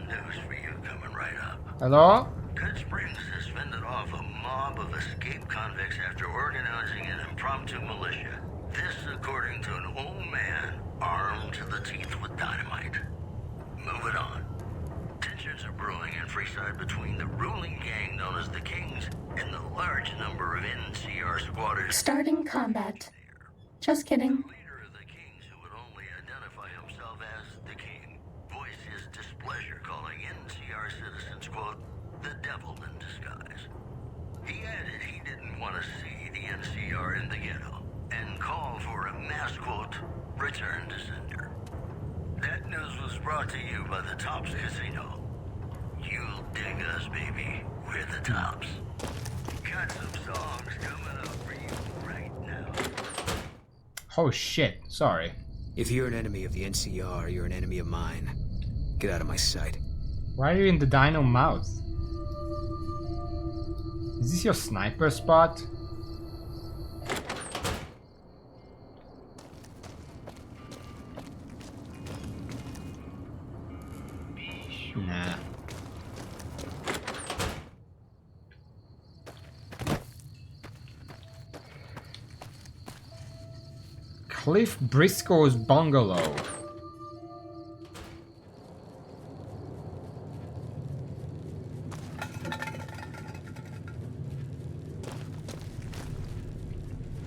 Hello? Cut Springs has fended off a mob of escaped convicts after organizing an impromptu militia. This according to an old man armed to the teeth with dynamite. Moving on. Tensions are brewing in Freeside between the ruling gang known as the Kings and the large number of NCR squatters. Starting combat. Just kidding. The leader of the Kings, who would only identify himself as the King, voiced his displeasure, calling NCR citizens, quote, the devil in disguise. He added he didn't want to see the NCR in the ghetto and called for a mass, quote, return to sender. That news was brought to you by the Tops Casino. You'll dig us, baby. We're the Tops. Got some songs coming up for you right now. Oh shit, sorry. If you're an enemy of the NCR, you're an enemy of mine. Get out of my sight. Why are you in the dino mouth? Is this your sniper spot? Nah. Cliff Briscoe's bungalow.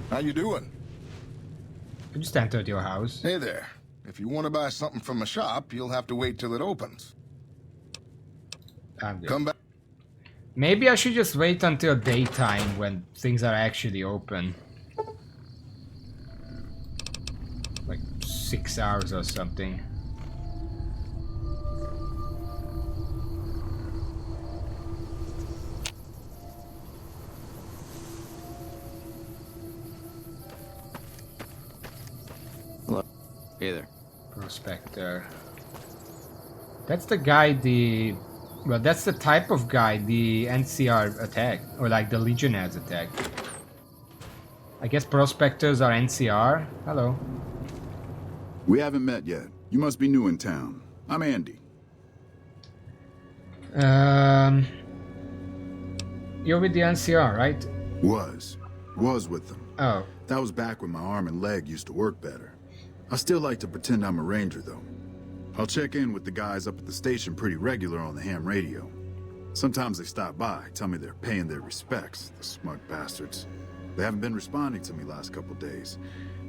How you doing? I just entered your house. Hey there. If you want to buy something from a shop, you'll have to wait till it opens. Come back. Maybe I should just wait until daytime when things are actually open. Like 6 hours or something. Hello. Hey there. Prospector. That's the guy, well, that's the type of guy the NCR attacked, or like the Legionnaires attacked. I guess prospectors are NCR. Hello. We haven't met yet. You must be new in town. I'm Andy. You're with the NCR, right? Was with them. Oh. That was back when my arm and leg used to work better. I still like to pretend I'm a ranger, though. I'll check in with the guys up at the station pretty regular on the ham radio. Sometimes they stop by, tell me they're paying their respects, the smug bastards. They haven't been responding to me last couple days.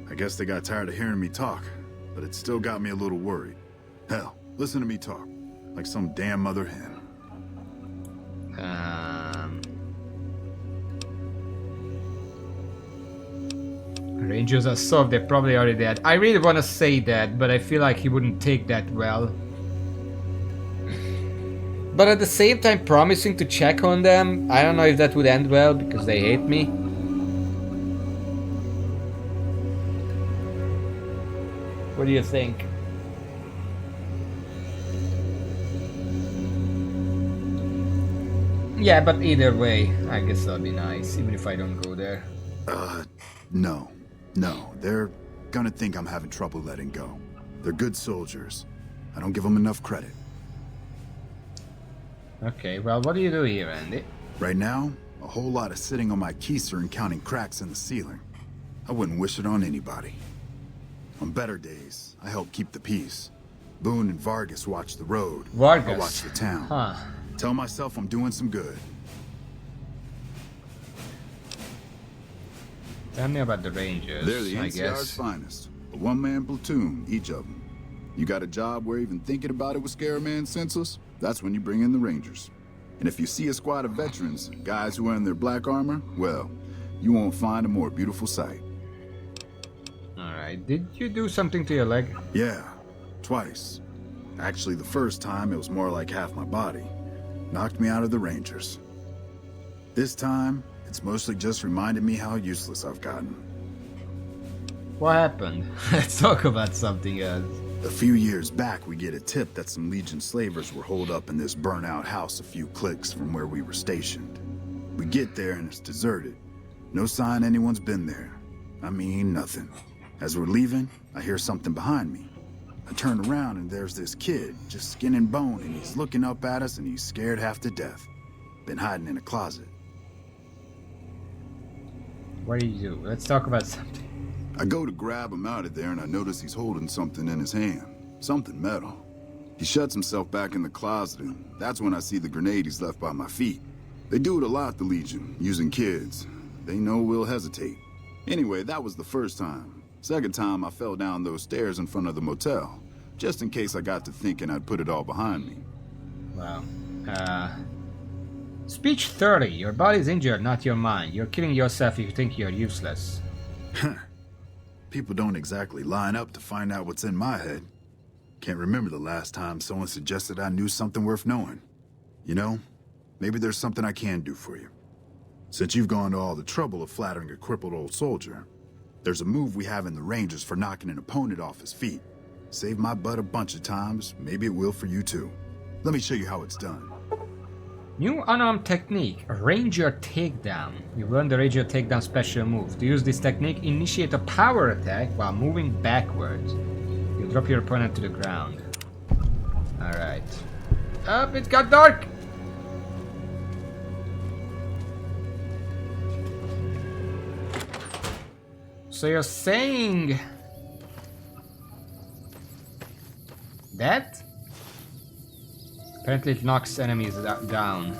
I guess they got tired of hearing me talk, but it still got me a little worried. Hell, listen to me talk, like some damn mother hen. Rangers are soft, they're probably already dead. I really want to say that, but I feel like he wouldn't take that well. But at the same time, promising to check on them, I don't know if that would end well, because they hate me. What do you think? Yeah, but either way, I guess that'll be nice, even if I don't go there. No, they're gonna think I'm having trouble letting go. They're good soldiers. I don't give them enough credit. Okay, well, what do you do here, Andy? Right now, a whole lot of sitting on my keister and counting cracks in the ceiling. I wouldn't wish it on anybody. On better days, I help keep the peace. Boone and Vargas watch the road. Vargas? I watch the town. Huh. Tell myself I'm doing some good. Tell me about the Rangers, They're the I NCR's guess. finest. A one-man platoon, each of them. You got a job where even thinking about it would scare a man senseless? That's when you bring in the Rangers. And if you see a squad of veterans, guys who are in their black armor, well, you won't find a more beautiful sight. Alright, did you do something to your leg? Yeah, twice. Actually, the first time it was more like half my body. Knocked me out of the Rangers. This time, it's mostly just reminded me how useless I've gotten. What happened? Let's talk about something else. A few years back, we get a tip that some Legion slavers were holed up in this burnt-out house a few clicks from where we were stationed. We get there and it's deserted. No sign anyone's been there. I mean, nothing. As we're leaving, I hear something behind me. I turn around and there's this kid, just skin and bone, and he's looking up at us and he's scared half to death. Been hiding in a closet. What do you do? Let's talk about something. I go to grab him out of there and I notice he's holding something in his hand. Something metal. He shuts himself back in the closet and that's when I see the grenade he's left by my feet. They do it a lot, the Legion, using kids. They know we'll hesitate. Anyway, that was the first time. Second time, I fell down those stairs in front of the motel, just in case I got to thinking I'd put it all behind me. Wow. Speech 30. Your body's injured, not your mind. You're killing yourself if you think you're useless. People don't exactly line up to find out what's in my head. Can't remember the last time someone suggested I knew something worth knowing. You know, maybe there's something I can do for you. Since you've gone to all the trouble of flattering a crippled old soldier, there's a move we have in the Rangers for knocking an opponent off his feet. Saved my butt a bunch of times, maybe it will for you too. Let me show you how it's done. New unarmed technique, Ranger Takedown. You learn the Ranger Takedown special move. To use this technique, initiate a power attack while moving backwards. You drop your opponent to the ground. Alright. Up, it got dark! So you're saying that? Apparently it knocks enemies down.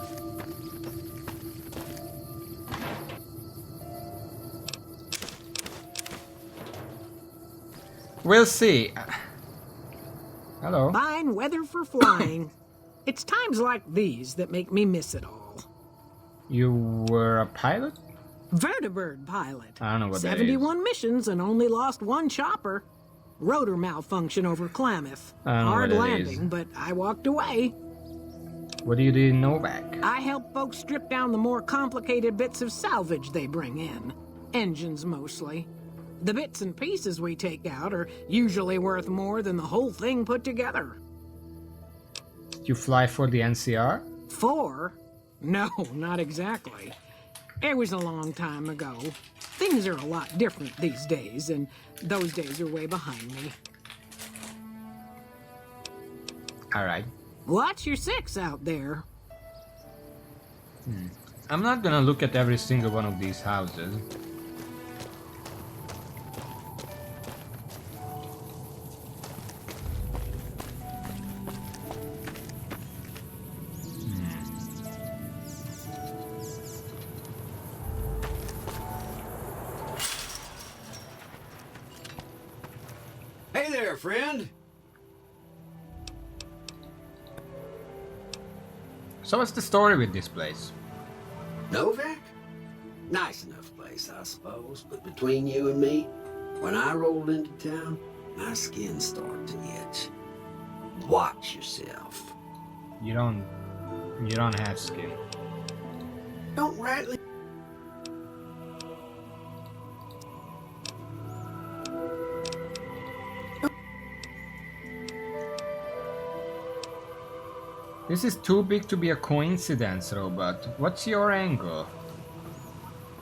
We'll see. Hello. Fine weather for flying. It's times like these that make me miss it all. You were a pilot? Vertibird pilot. I don't know what 71 missions and only lost one chopper. Rotor malfunction over Klamath. I don't know Hard what it landing, is. but I walked away. What do you do in Novak? I help folks strip down the more complicated bits of salvage they bring in. Engines mostly. The bits and pieces we take out are usually worth more than the whole thing put together. Did you fly for the NCR? 4? No, not exactly. It was a long time ago. Things are a lot different these days, and those days are way behind me. Alright. Watch your 6 out there. I'm not gonna look at every single one of these houses. Hey there, friend. So what's the story with this place? Novak? Nice enough place, I suppose. But between you and me, when I rolled into town, my skin started to itch. Watch yourself. You don't have skin. Don't rightly. This is too big to be a coincidence, Robot. What's your angle?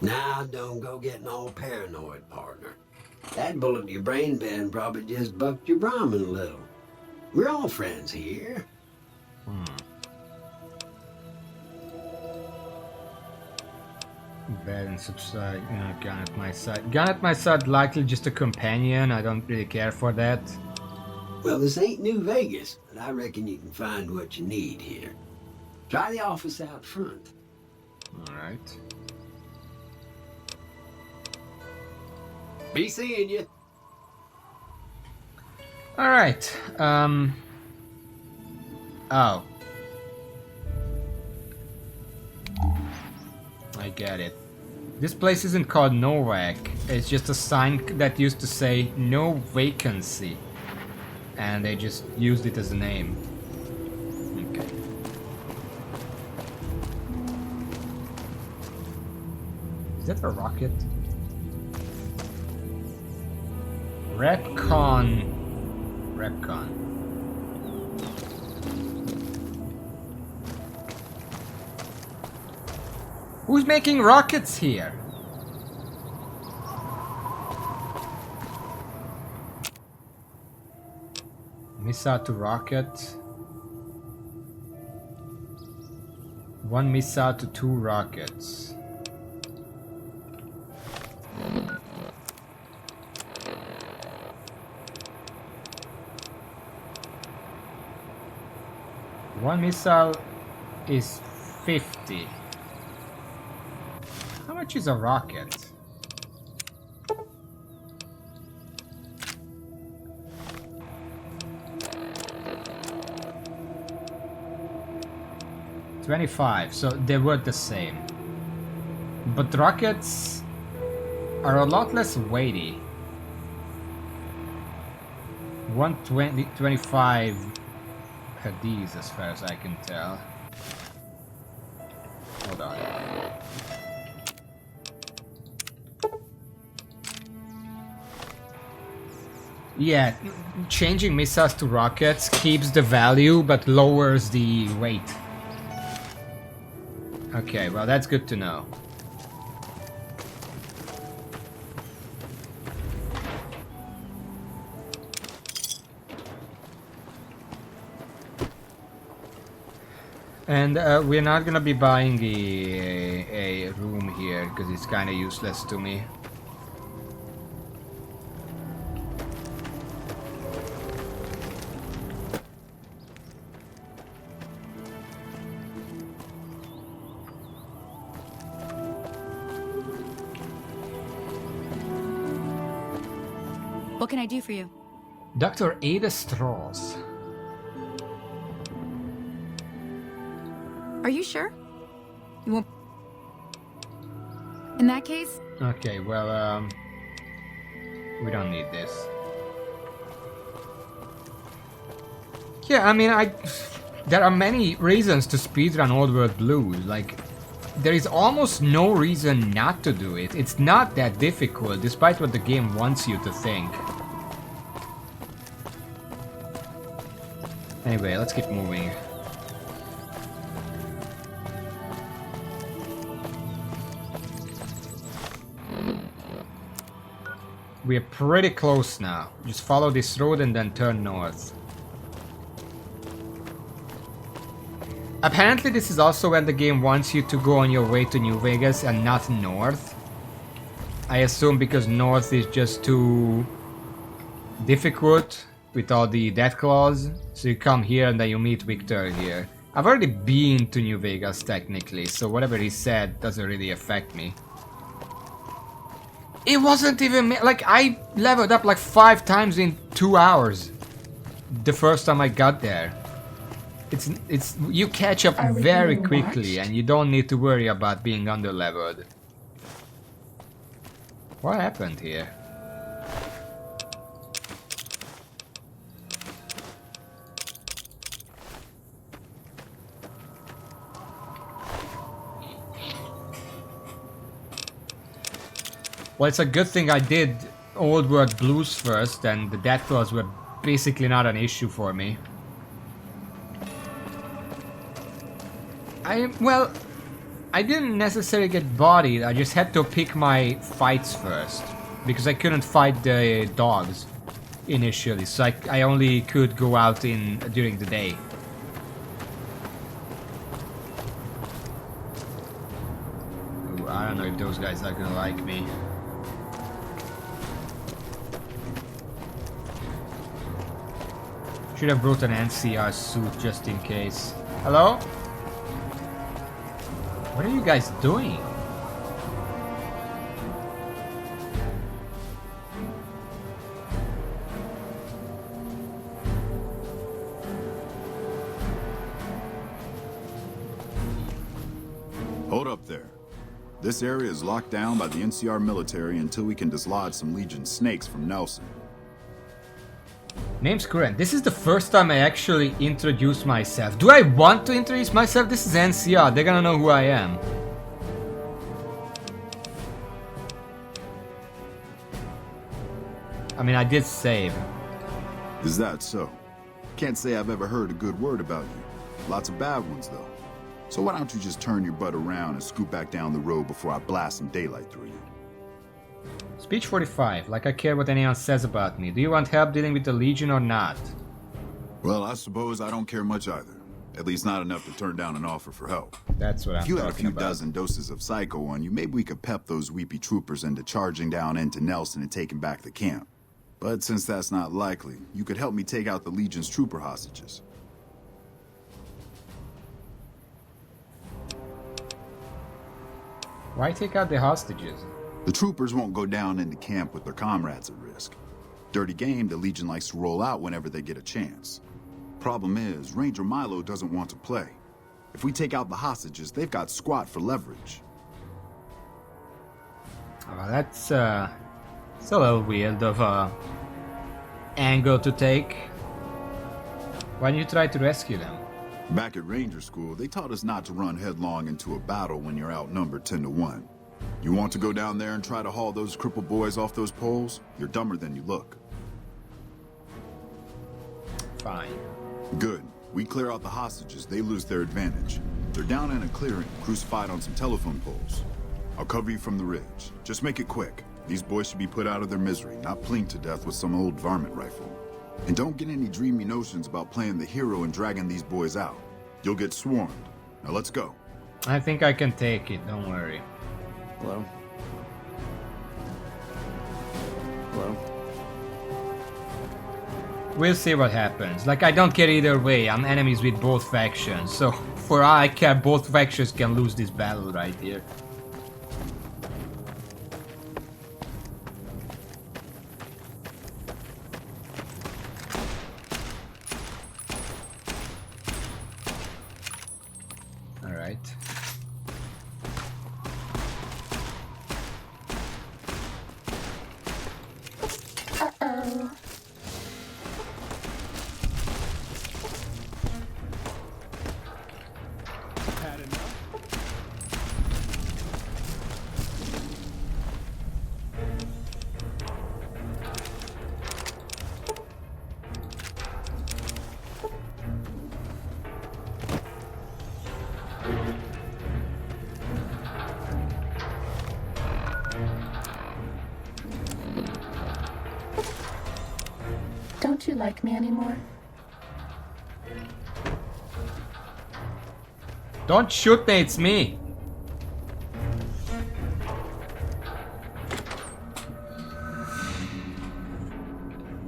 Now don't go getting all paranoid, partner. That bullet to your brain band probably just bucked your Brahmin a little. We're all friends here. Bad and subside, gun at my side. Gun at my side, likely just a companion. I don't really care for that. Well, this ain't New Vegas, but I reckon you can find what you need here. Try the office out front. Alright. Be seeing you. Alright, oh. I get it. This place isn't called Novak. It's just a sign that used to say no vacancy. And they just used it as a name. Okay. Is that a rocket? Repcon. Repcon. Who's making rockets here? Missile to rocket. One missile to 2 rockets. One missile is 50. How much is a rocket? $25, so they were the same. But rockets are a lot less weighty. 125 Hadiths as far as I can tell. Hold on. Yeah, changing missiles to rockets keeps the value but lowers the weight. Okay, well that's good to know. And we're not gonna be buying a room here because it's kind of useless to me. What can I do for you? Dr. Ada Strauss. Are you sure? You won't... In that case... Okay, well, we don't need this. Yeah, I mean, there are many reasons to speedrun Old World Blues. Like, there is almost no reason not to do it. It's not that difficult, despite what the game wants you to think. Anyway, let's keep moving. We are pretty close now. Just follow this road and then turn north. Apparently this is also when the game wants you to go on your way to New Vegas and not north. I assume because north is just too difficult with all the death claws. So you come here and then you meet Victor here. I've already been to New Vegas technically, so whatever he said doesn't really affect me. It wasn't even like I leveled up like 5 times in 2 hours. The first time I got there. It's you catch up very quickly and you don't need to worry about being underleveled. What happened here? Well, it's a good thing I did Old World Blues first, and the death claws were basically not an issue for me. Well, I didn't necessarily get bodied, I just had to pick my fights first. Because I couldn't fight the dogs initially, so I only could go out during the day. Ooh, I don't know if those guys are gonna like me. Should have brought an NCR suit just in case. Hello? What are you guys doing? Hold up there. This area is locked down by the NCR military until we can dislodge some Legion snakes from Nelson. Name's current. This is the first time I actually introduce myself. Do I want to introduce myself? This is NCR. They're gonna know who I am. I mean, I did save. Is that so? Can't say I've ever heard a good word about you. Lots of bad ones, though. So why don't you just turn your butt around and scoot back down the road before I blast some daylight through you? Speech 45. Like I care what anyone says about me. Do you want help dealing with the Legion or not? Well, I suppose I don't care much either. At least not enough to turn down an offer for help. That's what I'm talking about. If you had a few dozen doses of Psycho on you, maybe we could pep those weepy troopers into charging down into Nelson and taking back the camp. But since that's not likely, you could help me take out the Legion's trooper hostages. Why take out the hostages? The troopers won't go down into camp with their comrades at risk. Dirty game the Legion likes to roll out whenever they get a chance. Problem is, Ranger Milo doesn't want to play. If we take out the hostages, they've got squat for leverage. Oh, that's it's a little weird of a angle to take. Why don't you try to rescue them? Back at Ranger School, they taught us not to run headlong into a battle when you're outnumbered 10 to 1. You want to go down there and try to haul those crippled boys off those poles? You're dumber than you look. Fine. Good. We clear out the hostages, they lose their advantage. They're down in a clearing, crucified on some telephone poles. I'll cover you from the ridge. Just make it quick. These boys should be put out of their misery, not plinked to death with some old varmint rifle. And don't get any dreamy notions about playing the hero and dragging these boys out. You'll get swarmed. Now let's go. I think I can take it, don't worry. Hello? Hello? We'll see what happens. Like, I don't care either way. I'm enemies with both factions. So, for all I care, both factions can lose this battle right here. Alright. Uh-oh. Don't you like me anymore? Don't shoot me, it's me!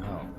Oh.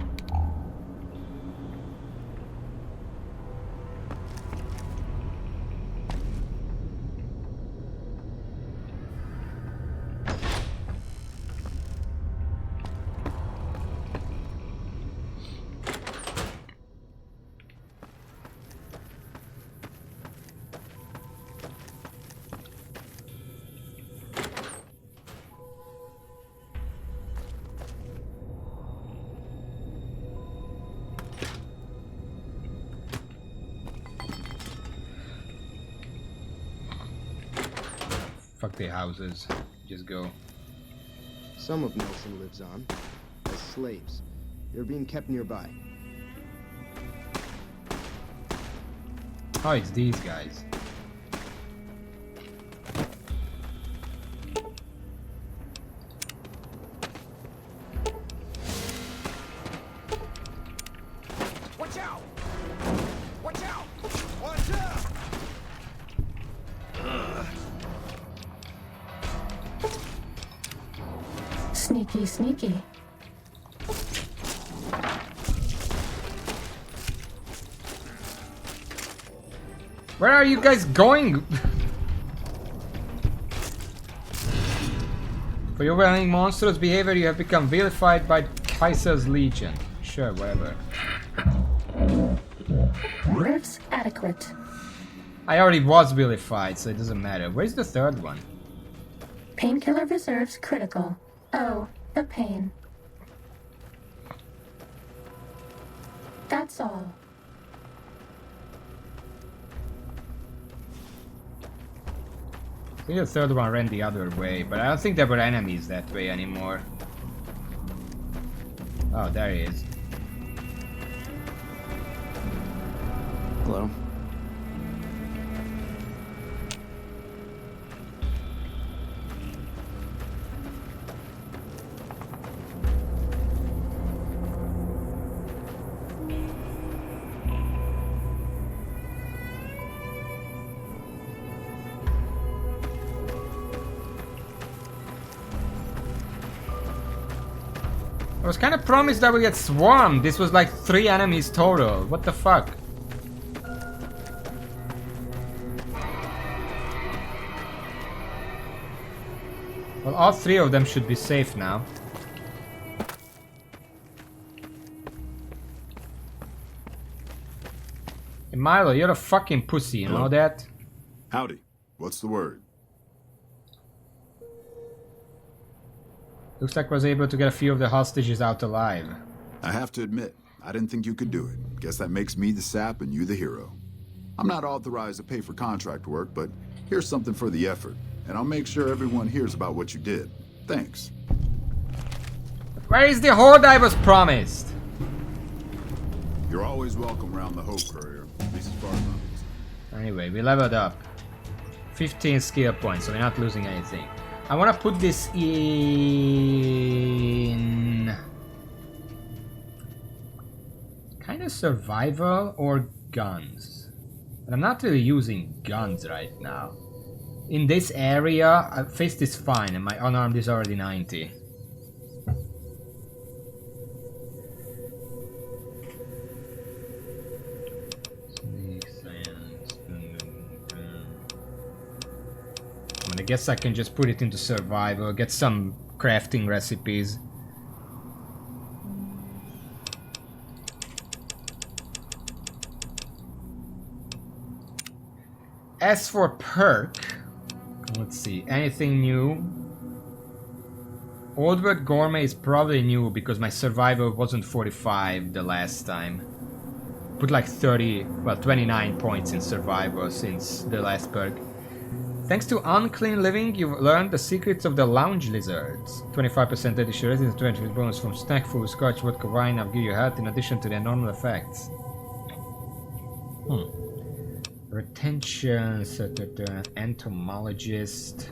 Fuck the houses. Just go. Some of Nelson lives on as slaves. They're being kept nearby. Oh, it's these guys. Watch out! Watch out! Watch out! Sneaky, sneaky. Where are you guys going? For your well-being monstrous behavior, you have become vilified by Kaiser's Legion. Sure, whatever. Roofs adequate. I already was vilified, so it doesn't matter. Where's the third one? Painkiller reserves critical. Oh, the pain. That's all. I think the third one ran the other way, but I don't think there were enemies that way anymore. Oh, there he is. Hello? I was kind of promised that we get swarmed. This was like 3 enemies total. What the fuck? Well, all 3 of them should be safe now. Hey, Milo, you're a fucking pussy, you know that? Howdy. What's the word? Looks like I was able to get a few of the hostages out alive. I have to admit, I didn't think you could do it. Guess that makes me the sap and you the hero. I'm not authorized to pay for contract work, but here's something for the effort. And I'll make sure everyone hears about what you did. Thanks. Where is the horde I was promised? You're always welcome around the Hope Courier, at least as far as I'm concerned. Anyway, we leveled up. 15 skill points, so we're not losing anything. I want to put this in... kind of survival or guns. But I'm not really using guns right now. In this area, fist is fine and my unarmed is already 90. I guess I can just put it into survival, get some crafting recipes. As for perk, let's see, anything new? Oldwood Gourmet is probably new because my survival wasn't 45 the last time. Put like 29 points in survival since the last perk. Thanks to Unclean Living, you've learned the secrets of the lounge lizards. 25% additional resistance, 20 bonus from snack food, scotch, vodka, wine, I'll give you health in addition to their normal effects. Retention, entomologist.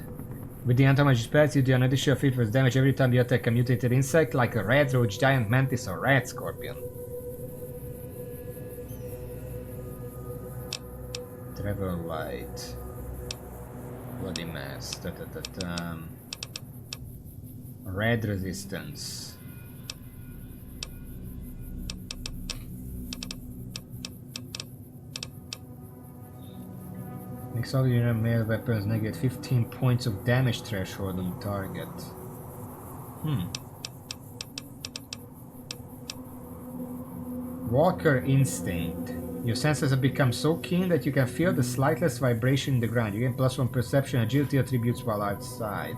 With the entomologist spells, you do an additional 50% damage every time you attack a mutated insect like a red roach, giant mantis, or rat scorpion. Travel light. Bloody mass. Red resistance. Makes all your melee weapons negate 15 points of damage threshold on target. Walker Instinct. Your senses have become so keen that you can feel the slightest vibration in the ground. You gain +1 perception and agility attributes while outside.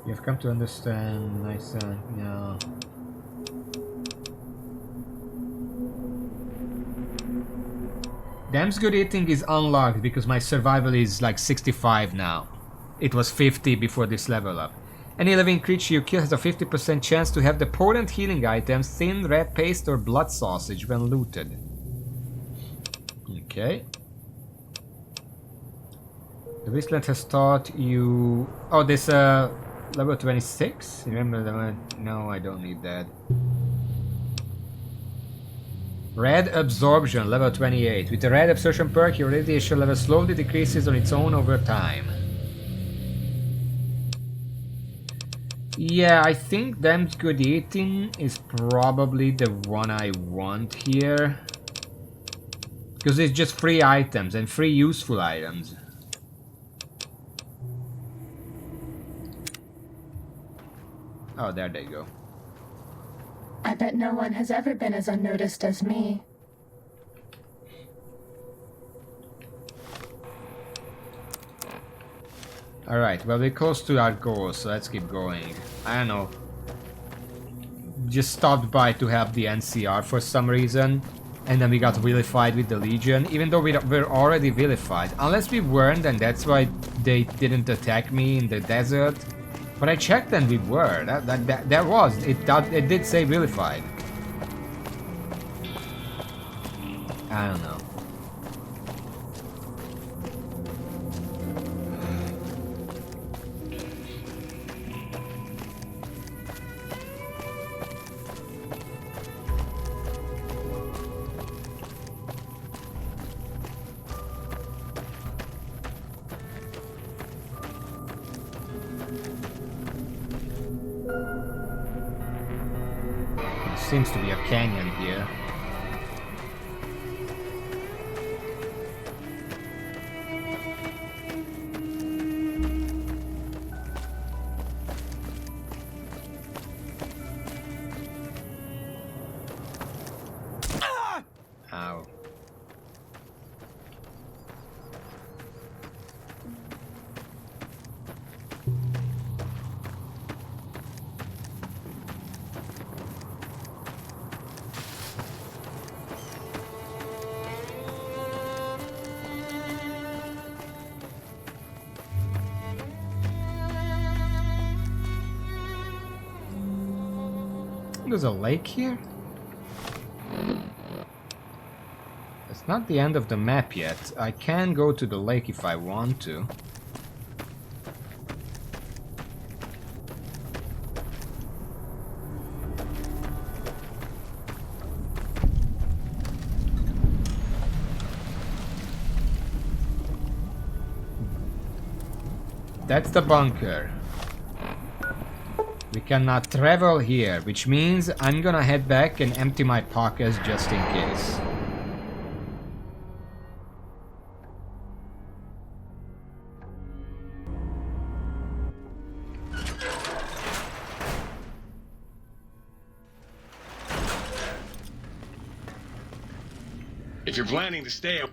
You have come to understand, my son. No. Damn Good Eating is unlocked because my survival is like 65 now. It was 50 before this level up. Any living creature you kill has a 50% chance to have the potent healing items, thin red paste or blood sausage when looted. Okay. The Wasteland has taught you... Oh, this level 26? Remember the one? No, I don't need that. Red Absorption, level 28. With the Red Absorption perk, your radiation level slowly decreases on its own over time. Yeah, I think Damn Good Eating is probably the one I want here. Because it's just free items and free useful items. Oh, there they go. I bet no one has ever been as unnoticed as me. Alright, well, we're close to our goal, so let's keep going. I don't know. Just stopped by to help the NCR for some reason. and then we got vilified with the Legion, even though we're already vilified. Unless we weren't, and that's why they didn't attack me in the desert. But I checked and we were. That was. It did say vilified. I don't know. Seems to be a canyon here. Ow. There's a lake here? It's not the end of the map yet. I can go to the lake if I want to. That's the bunker. We cannot travel here, which means I'm gonna head back and empty my pockets just in case. If you're planning to stay...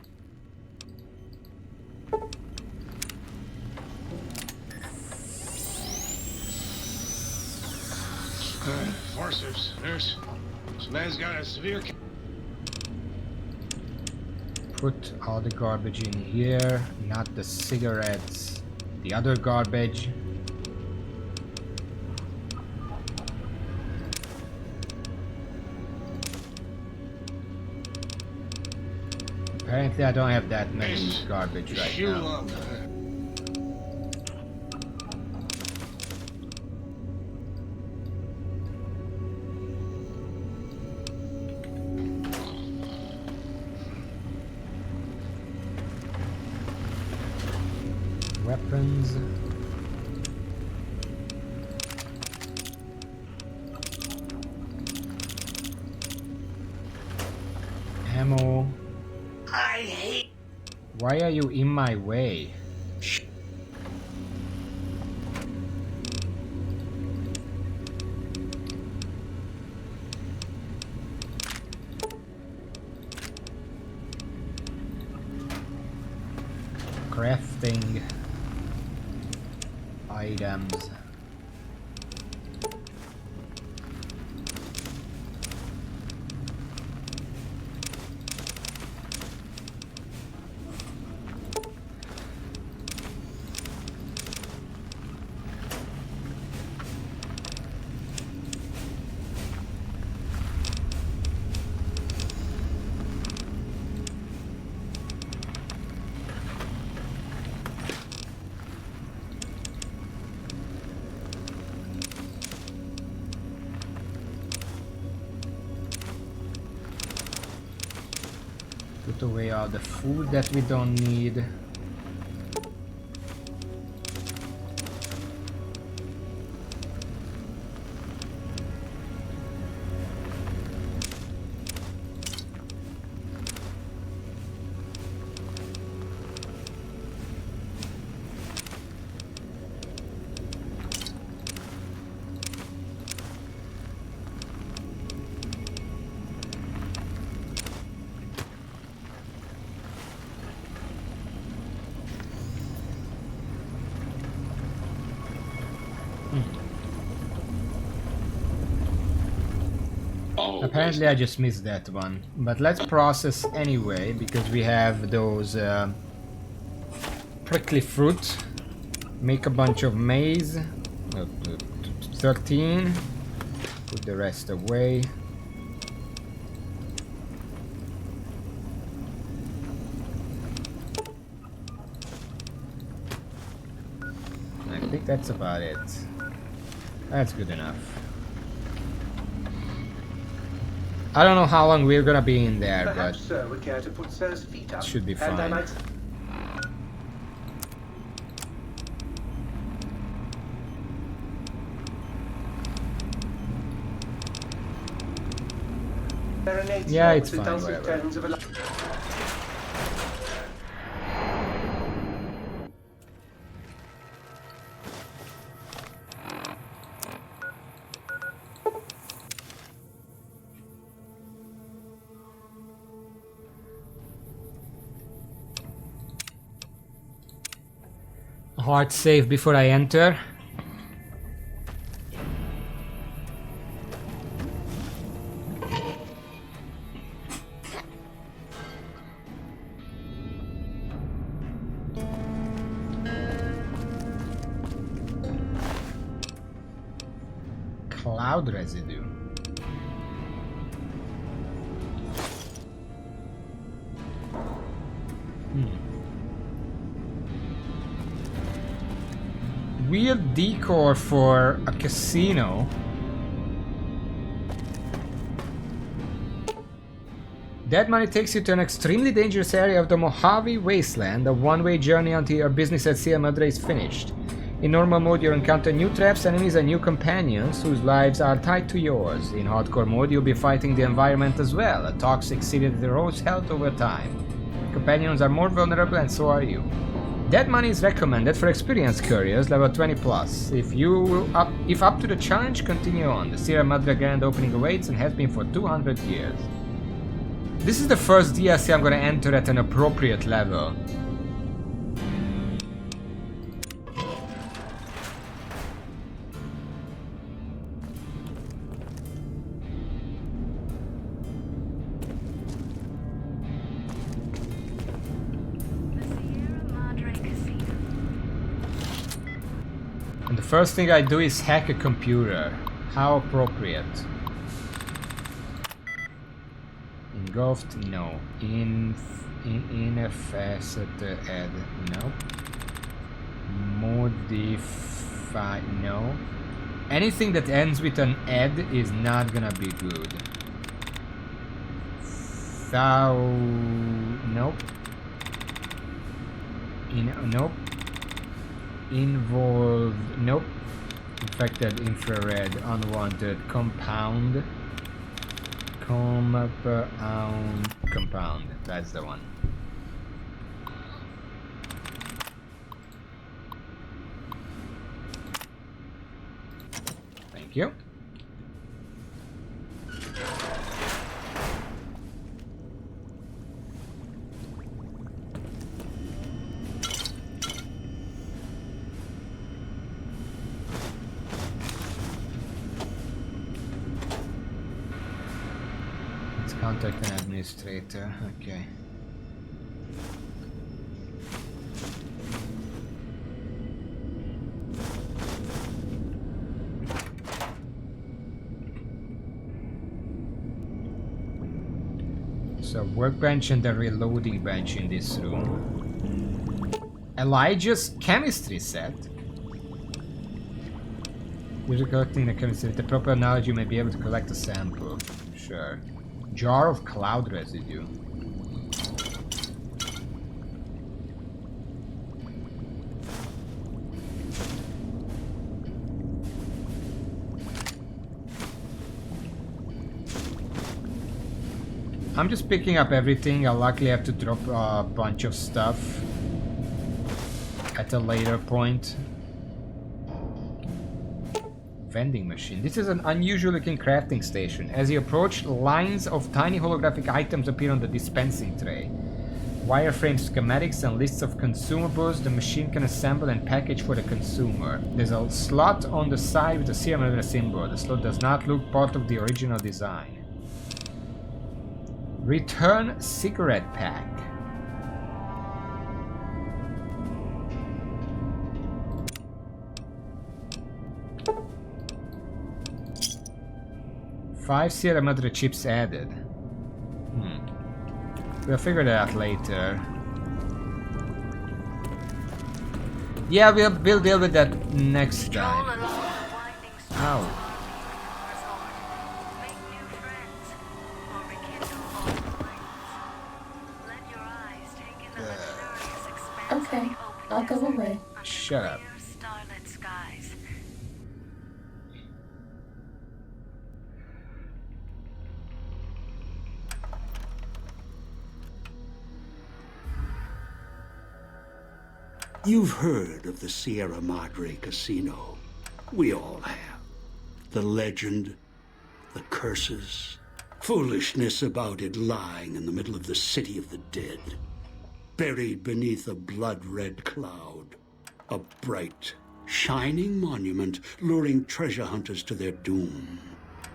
forceps, nurse. This man's got a severe... Put all the garbage in here, not the cigarettes, the other garbage. Apparently I don't have that many garbage right now. Weapons. Ammo. I hate... Why are you in my way? Crafting items. Put away all the food that we don't need. Apparently I just missed that one. But let's process anyway, because we have those prickly fruit. Make a bunch of maize. 13. Put the rest away. I think that's about it. That's good enough. I don't know how long we're gonna be in there, Perhaps but Sir would care to put Sir's feet up. it should be And I fine. might... Serenades Yeah, notes it's and fine, dulcet whatever. tones of a... Hard save before I enter. Cloud residue. Weird decor for a casino. That money takes you to an extremely dangerous area of the Mojave Wasteland, a one-way journey until your business at Sierra Madre is finished. In normal mode, you'll encounter new traps, enemies, and new companions whose lives are tied to yours. In hardcore mode, you'll be fighting the environment as well, a toxic city that erodes health over time. Companions are more vulnerable, and so are you. That money is recommended for experienced couriers, level 20+. If up to the challenge, continue on. The Sierra Madre Grand Opening awaits and has been for 200 years. This is the first DLC I'm gonna enter at an appropriate level. And the first thing I do is hack a computer. How appropriate. Engulfed? No. In a facet add? No. Modify? No. Anything that ends with an add is not gonna be good. Nope. Nope. Involved? Nope. Infected, infrared, unwanted, compound. Compound. That's the one. Thank you. Contact an administrator, okay. So workbench and the reloading bench in this room. Elijah's chemistry set. Usually collecting the chemistry with the proper knowledge you may be able to collect a sample. Sure. Jar of cloud residue. I'm just picking up everything. I'll likely have to drop a bunch of stuff at a later point. Vending machine. This is an unusual looking crafting station. As you approach, lines of tiny holographic items appear on the dispensing tray. Wireframe schematics and lists of consumables the machine can assemble and package for the consumer. There's a slot on the side with a Sierra Madre symbol. The slot does not look part of the original design. Return cigarette pack. Five Sierra Madre chips added. We'll figure that out later. Yeah, we'll deal with that next time. Ow. Okay, I'll go away. Shut up. You've heard of the Sierra Madre Casino. We all have. The legend, the curses, foolishness about it lying in the middle of the city of the dead. Buried beneath a blood-red cloud. A bright, shining monument luring treasure hunters to their doom.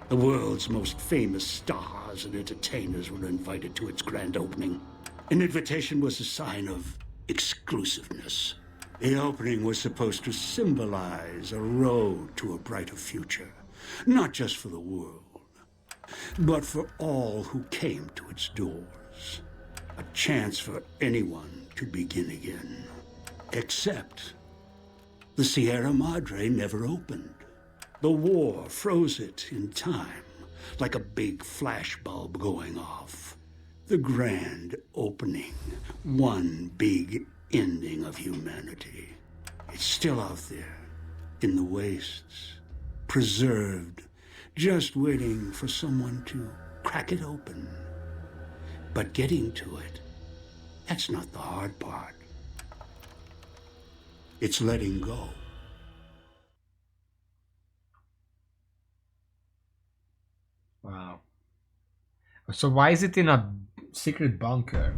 The world's most famous stars and entertainers were invited to its grand opening. An invitation was a sign of exclusiveness. The opening was supposed to symbolize a road to a brighter future, not just for the world, but for all who came to its doors. A chance for anyone to begin again. Except the Sierra Madre never opened. The war froze it in time, like a big flashbulb going off. The grand opening, one big ending of humanity. It's still out there, in the wastes, preserved, just waiting for someone to crack it open. But getting to it, that's not the hard part. It's letting go. Wow. So why is it in a secret bunker?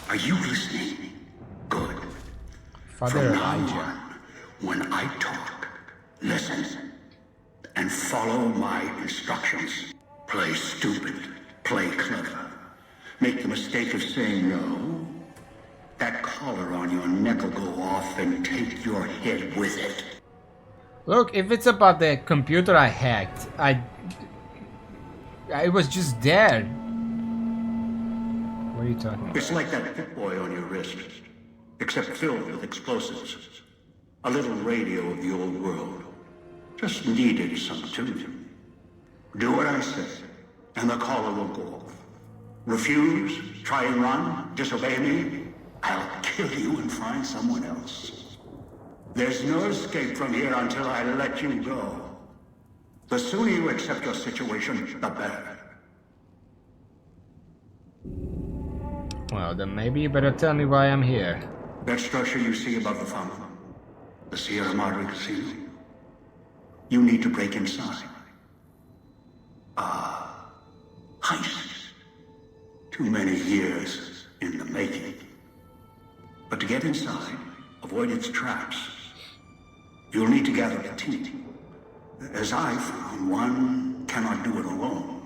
Are you listening? Good. Father From Elijah. now on, when I talk, listen and follow my instructions. Play stupid, play clever. Make the mistake of saying no. That collar on your neck will go off and take your head with it. Look, if it's about the computer I hacked, it was just there. What are you talking about? It's like that Pip Boy on your wrist, except filled with explosives. A little radio of the old world. Just needed some tuning. Do what I say, and the collar will go off. Refuse, try and run, disobey me, I'll kill you and find someone else. There's no escape from here until I let you go. The sooner you accept your situation, the better. Well, then maybe you better tell me why I'm here. That structure you see above the fountain, the Sierra Madre Casino, you need to break inside. Heist. Too many years in the making. But to get inside, avoid its traps, you'll need to gather a team. As I found, one cannot do it alone.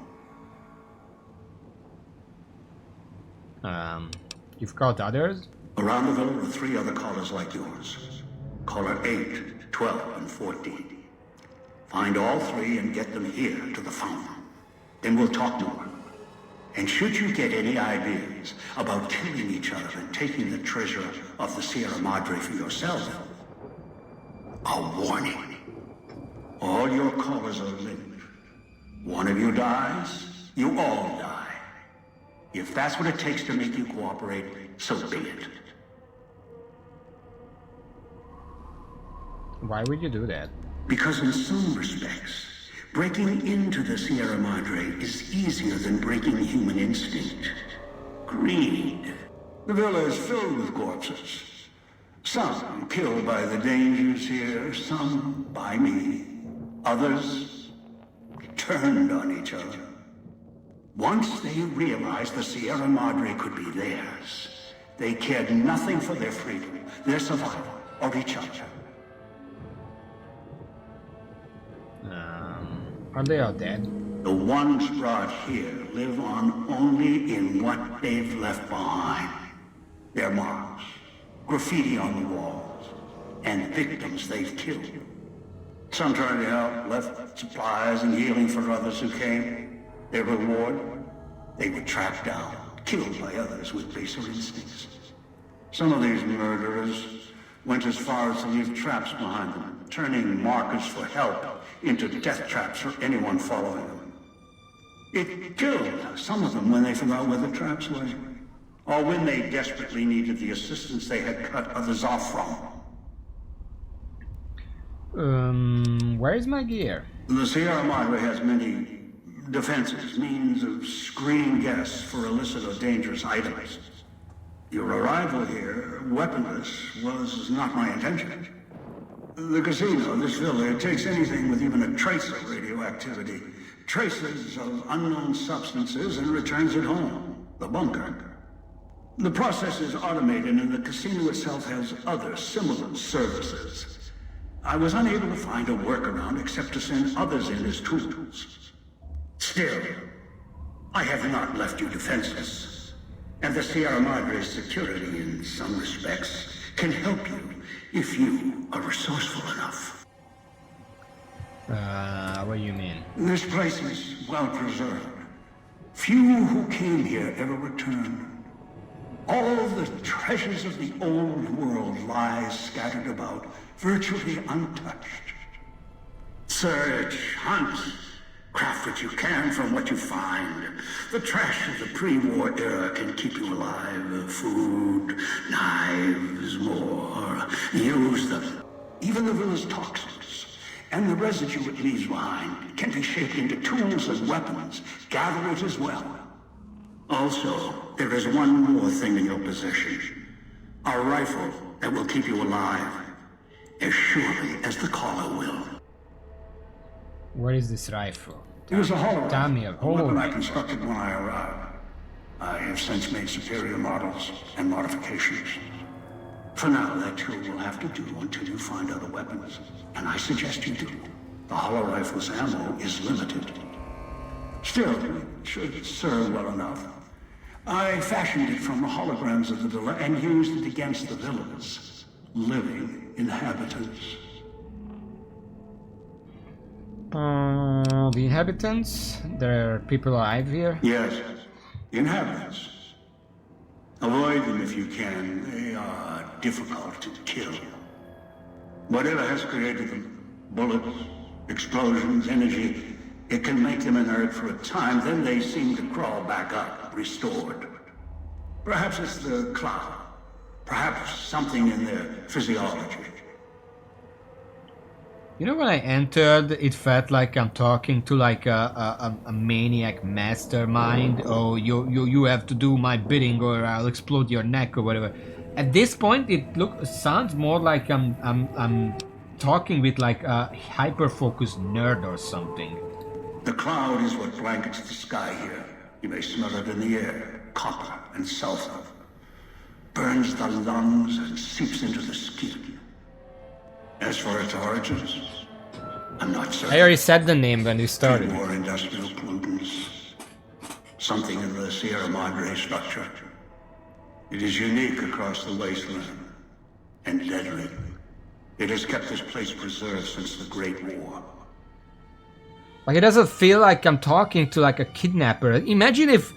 You've got others? Around the villa are 3 other callers like yours. Caller 8, 12, and 14. Find all 3 and get them here to the fountain. Then we'll talk more. And should you get any ideas about killing each other and taking the treasure of the Sierra Madre for yourself, a warning. All your callers are linked. One of you dies, you all die. If that's what it takes to make you cooperate, so be it. Why would you do that? Because in some respects, breaking into the Sierra Madre is easier than breaking human instinct. Greed. The villa is filled with corpses. Some killed by the dangers here, some by me. Others turned on each other. Once they realized the Sierra Madre could be theirs, they cared nothing for their freedom, their survival, or each other. Are they all dead? The ones brought here live on only in what they've left behind. Their marks, graffiti on the walls, and victims they've killed. Some tried to help, left supplies and healing for others who came. Their reward? They were tracked down, killed by others with baser instincts. Some of these murderers went as far as to leave traps behind them, turning markers for help into death traps for anyone following them. It killed some of them when they forgot where the traps were, or when they desperately needed the assistance they had cut others off from. Where is my gear? The Sierra Madre has many defenses, means of screening guests for illicit or dangerous items. Your arrival here, weaponless, was not my intention. The casino, this villa, it takes anything with even a trace of radioactivity, traces of unknown substances, and returns it home, the bunker. The process is automated, and the casino itself has other similar services. I was unable to find a workaround except to send others in as tools. Still, I have not left you defenseless, and the Sierra Madre's security, in some respects, can help you if you are resourceful enough. What do you mean? This place is well preserved. Few who came here ever returned. All the treasures of the old world lie scattered about, virtually untouched. Search, hunt, craft what you can from what you find. The trash of the pre-war era can keep you alive. Food, knives, more. Use them. Even the villa's toxins and the residue it leaves behind can be shaped into tools and weapons. Gather it as well. Also, there is one more thing in your possession. A rifle that will keep you alive, as surely as the caller will. What is this rifle? It was a hollow rifle, weapon I constructed when I arrived. I have since made superior models and modifications. For now, that tool will have to do until you find other weapons. And I suggest you do. The hollow rifle's ammo is limited. Still, it should serve well enough. I fashioned it from the holograms of the villa and used it against the villa's living inhabitants. The inhabitants? There are people alive here? Yes, inhabitants. Avoid them if you can. They are difficult to kill. Whatever has created them, bullets, explosions, energy, it can make them inert for a time, then they seem to crawl back up, restored. Perhaps it's the cloud. Perhaps something in their physiology. You know, when I entered, it felt like I'm talking to like a maniac mastermind. Oh, you have to do my bidding or I'll explode your neck or whatever. At this point, it sounds more like I'm talking with like a hyper-focused nerd or something. The cloud is what blankets the sky here. You may smell it in the air. Copper and sulfur. Burns the lungs and seeps into the skin. As for its origins, I'm not certain. I already said the name when you started. More industrial pollutants. Something in the Sierra Madre structure. It is unique across the wasteland. And deadly. It has kept this place preserved since the Great War. Like, it doesn't feel like I'm talking to like a kidnapper. Imagine if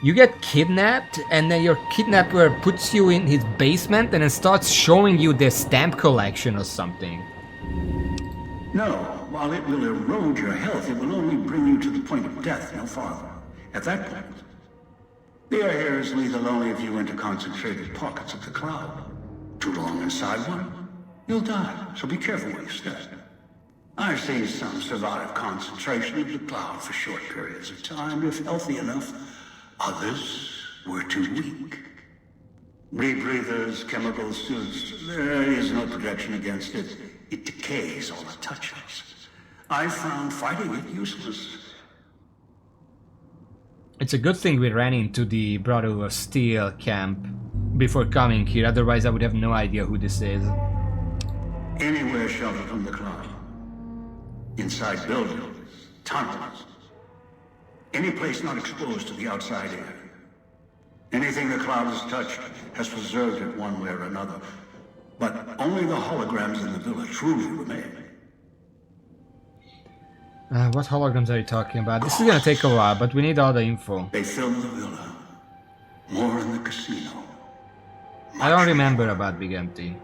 you get kidnapped and then your kidnapper puts you in his basement and then starts showing you their stamp collection or something. No, while it will erode your health, it will only bring you to the point of death, no farther. At that point, the air here is lethal only if you enter concentrated pockets of the cloud. Too long inside one, you'll die, so be careful where you step. I've seen some survive concentration of the cloud for short periods of time, if healthy enough. Others were too weak. Rebreathers, chemical suits, there is no protection against it. It decays all it touches. I found fighting it useless. It's a good thing we ran into the Brotherhood of Steel camp before coming here, otherwise I would have no idea who this is. Anywhere sheltered from the cloud. Inside buildings, tunnels. Any place not exposed to the outside air. Anything the cloud has touched has preserved it one way or another. But only the holograms in the villa truly remain. What holograms are you talking about? This is gonna take a while, but we need all the info. They fill the villa. More in the casino. I don't remember about Big Empty.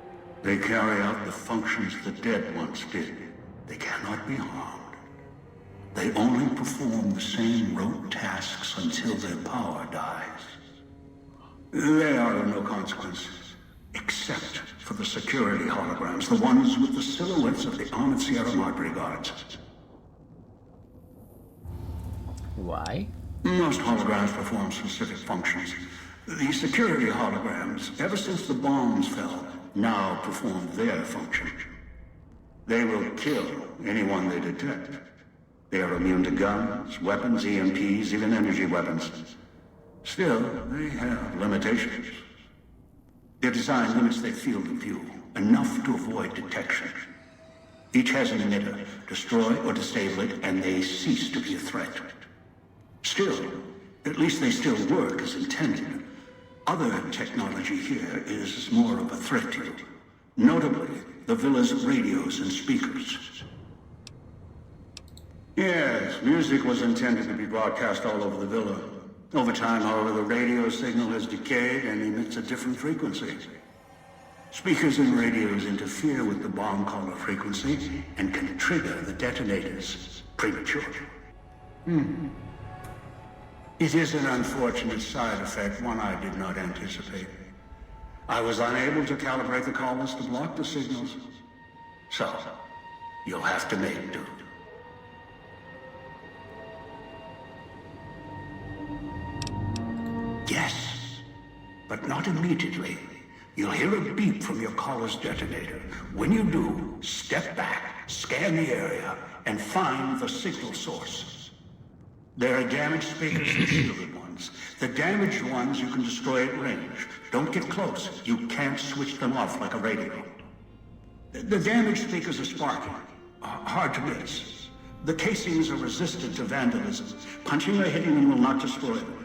They carry out the functions the dead once did. They cannot be harmed. They only perform the same rote tasks until their power dies. They are of no consequence, except for the security holograms, the ones with the silhouettes of the armored Sierra Madre guards. Why? Most holograms perform specific functions. The security holograms, ever since the bombs fell, now perform their function. They will kill anyone they detect. They are immune to guns, weapons, EMPs, even energy weapons. Still, they have limitations. Their design limits their field of view, enough to avoid detection. Each has an emitter. Destroy or disable it, and they cease to be a threat. Still, at least they still work as intended. Other technology here is more of a threat to you. Notably, the villa's radios and speakers. Yes, music was intended to be broadcast all over the villa. Over time, however, the radio signal has decayed and emits a different frequency. Speakers and radios interfere with the bomb caller frequency and can trigger the detonators prematurely. It is an unfortunate side effect, one I did not anticipate. I was unable to calibrate the callers to block the signals. So, you'll have to make do. Yes, but not immediately. You'll hear a beep from your caller's detonator. When you do, step back, scan the area, and find the signal source. There are damaged speakers and shielded ones. The damaged ones you can destroy at range. Don't get close. You can't switch them off like a radio. The damaged speakers are sparking. Hard to miss. The casings are resistant to vandalism. Punching or hitting them will not destroy them.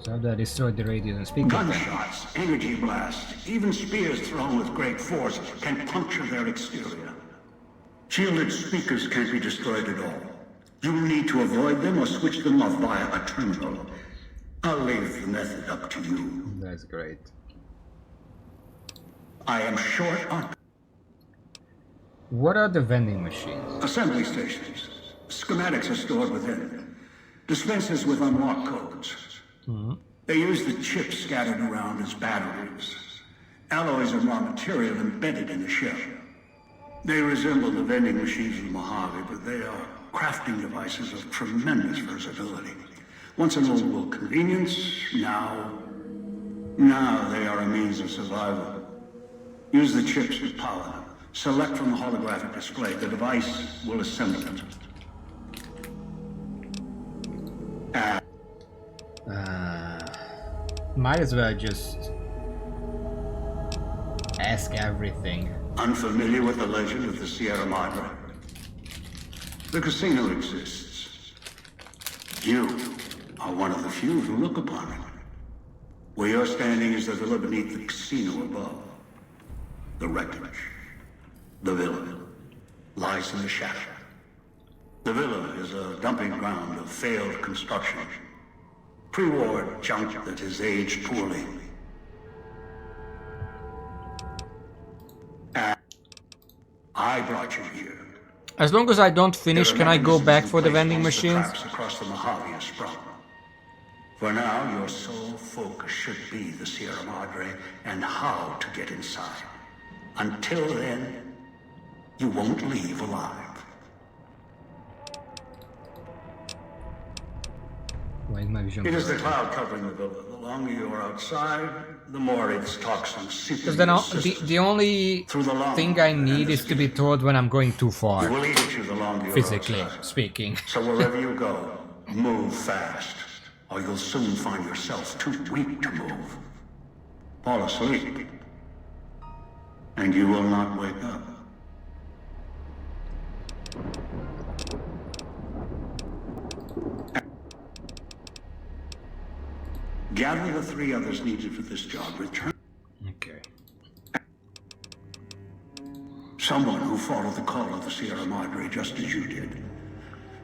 So that destroyed the radio and speakers. Gunshots, energy blasts, even spears thrown with great force can puncture their exterior. Shielded speakers can't be destroyed at all. You'll need to avoid them or switch them off via a terminal. I'll leave the method up to you. That's great. I am short on... What are the vending machines? Assembly stations. Schematics are stored within. Dispensers with unlock codes. They use the chips scattered around as batteries. Alloys are raw material embedded in the shell. They resemble the vending machines of Mojave, but they are crafting devices of tremendous versatility. Once an old world convenience, now they are a means of survival. Use the chips to power them. Select from the holographic display. The device will assemble it. Might as well just ask everything. Unfamiliar with the legend of the Sierra Madre? The casino exists. You are one of the few who look upon it. Where you're standing is the villa beneath the casino above. The wreckage. The villa lies in the shadow. The villa is a dumping ground of failed construction. Pre-war junk that has aged poorly. I brought you here. As long as I don't finish, can I go back for the vending machines? Across the Mojave are sprung. For now, your sole focus should be the Sierra Madre and how to get inside. Until then, you won't leave alive. Why is my vision It is the blurry? cloud covering the villa. The longer you are outside, the more its toxins seep Because into then your the system. only thing I need is to be told when I'm going too far. It will eat at you the longer you're Physically outside. speaking. So wherever you go, move fast, or you'll soon find yourself too weak to move. Fall asleep, and you will not wake up. Gather the 3 others needed for this job. Return. Okay. Someone who followed the call of the Sierra Madre just as you did.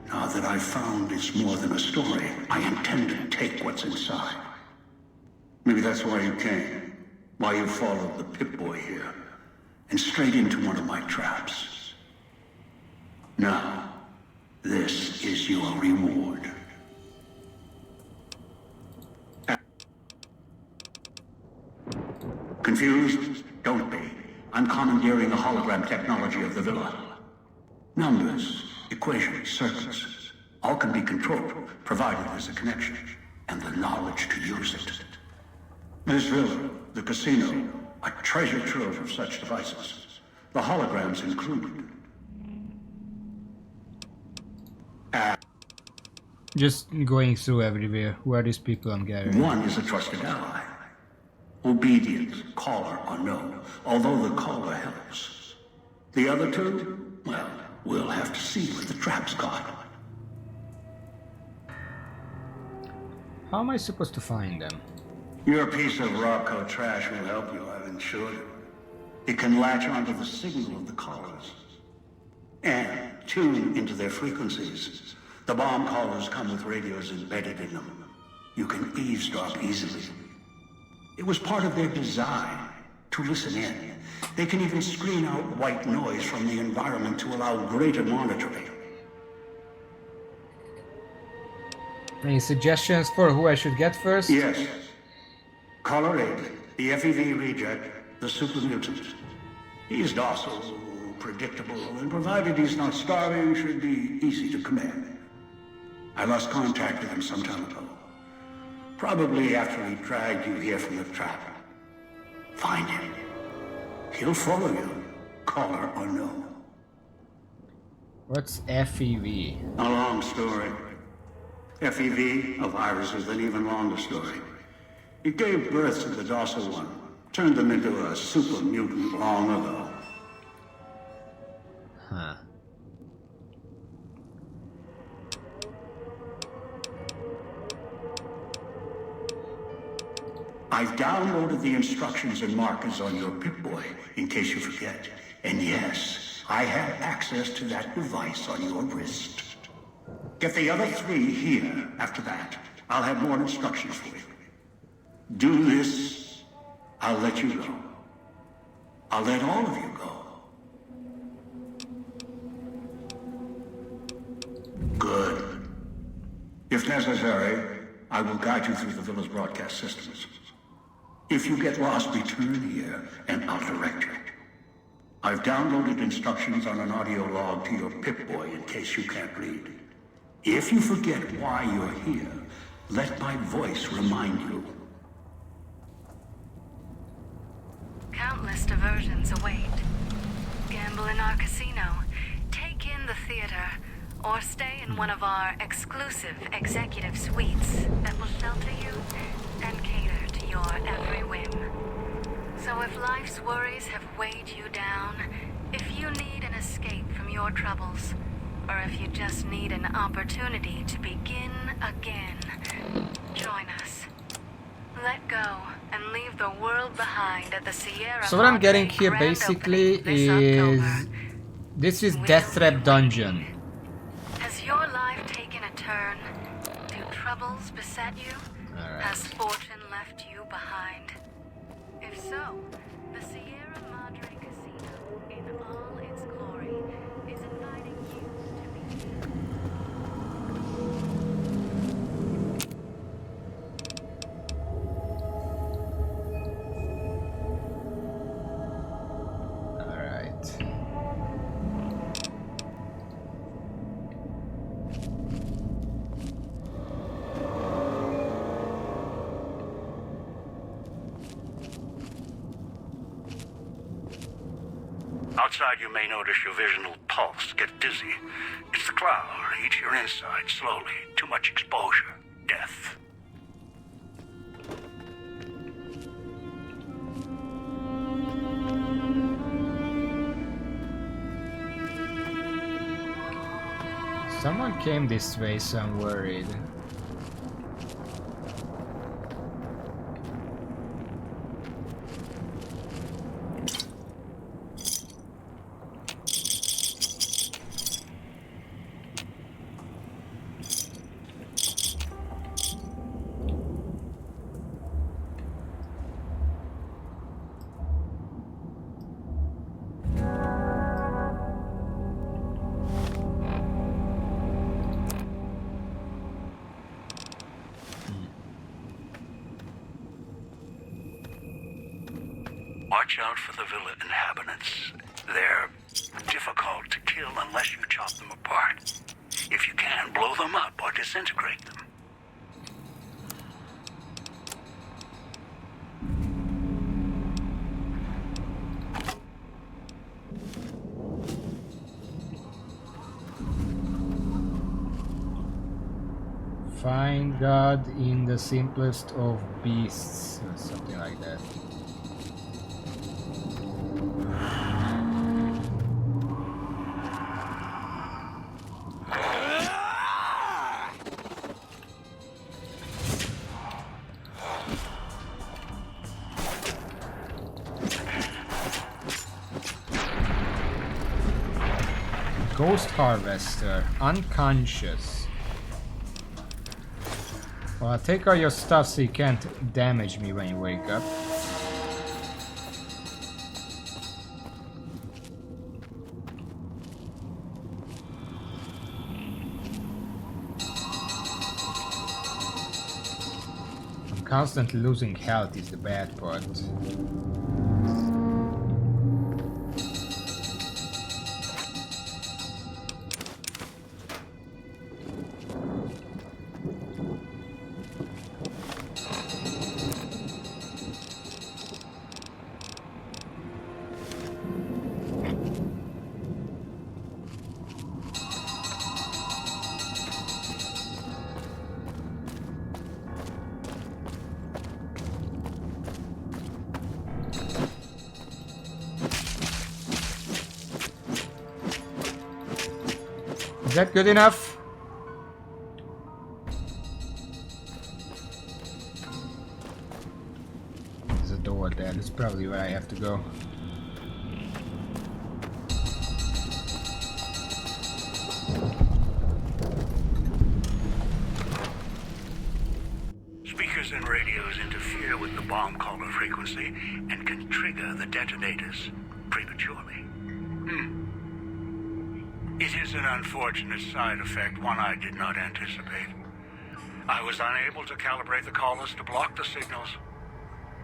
Now that I've found it's more than a story, I intend to take what's inside. Maybe that's why you came. Why you followed the Pip-Boy here. And straight into one of my traps. Now, this is your reward. Confused? Don't be. I'm commandeering the hologram technology of the villa. Numbers, equations, circuits, all can be controlled, provided there's a connection, and the knowledge to use it. This villa, the casino, a treasure trove of such devices. The holograms included. Just going through everywhere. Who are these people I'm gathering? One is a trusted ally. Obedient, caller unknown, although the caller helps. The other 2, well, we'll have to see what the trap's got. How am I supposed to find them? Your piece of Rocco trash will help you, I've insured it. It can latch onto the signal of the callers and tune into their frequencies. The bomb callers come with radios embedded in them. You can eavesdrop easily. It was part of their design to listen in. They can even screen out white noise from the environment to allow greater monitoring. Any suggestions for who I should get first? Yes. Caller 8, the FEV reject, the super mutant. He is docile, predictable, and provided he's not starving, should be easy to command. I lost contact with him some time ago. Probably after he dragged you here from the trap. Find him. He'll follow you. Caller unknown. What's FEV? A long story. FEV, a virus is an even longer story. It gave birth to the docile one. Turned them into a super mutant long ago. Huh. I've downloaded the instructions and markers on your Pip-Boy, in case you forget. And yes, I have access to that device on your wrist. Get the other 3 here. After that, I'll have more instructions for you. Do this, I'll let you go. I'll let all of you go. Good. If necessary, I will guide you through the villa's broadcast systems. If you get lost, return here, and I'll direct you. I've downloaded instructions on an audio log to your Pip-Boy in case you can't read. If you forget why you're here, let my voice remind you. Countless diversions await. Gamble in our casino, take in the theater, or stay in one of our exclusive executive suites that will shelter you and cater to your every whim. So if life's worries have weighed you down, if you need an escape from your troubles, or if you just need an opportunity to begin again, join us. Let go and leave the world behind at the Sierra. So what I'm getting here basically is this is Death Trap Dungeon. Has your life taken a turn? Do troubles beset you? Has fortune left you behind? If so, the Sierra Madre Casino, in all its glory, is inviting you to be. Outside, you may notice your vision will pulse, get dizzy. It's the cloud, eats your inside slowly. Too much exposure. Death. Someone came this way, so I'm worried. Watch out for the villa inhabitants. They're difficult to kill unless you chop them apart. If you can, blow them up or disintegrate them. Find God in the simplest of beasts, or something like that. Ghost Harvester, unconscious. Well, I'll take all your stuff so you can't damage me when you wake up. I'm constantly losing health is the bad part. Is that good enough? There's a door there. That's probably where I have to go. Speakers and radios interfere with the bomb caller frequency and can trigger the detonators prematurely. It is an unfortunate side effect, one I did not anticipate. I was unable to calibrate the callers to block the signals,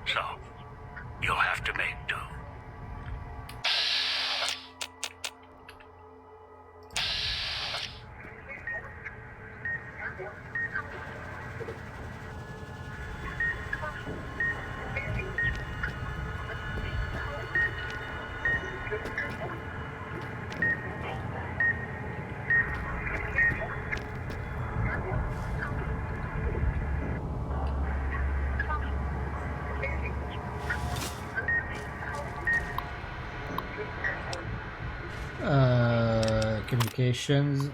so you'll have to make do. Communications.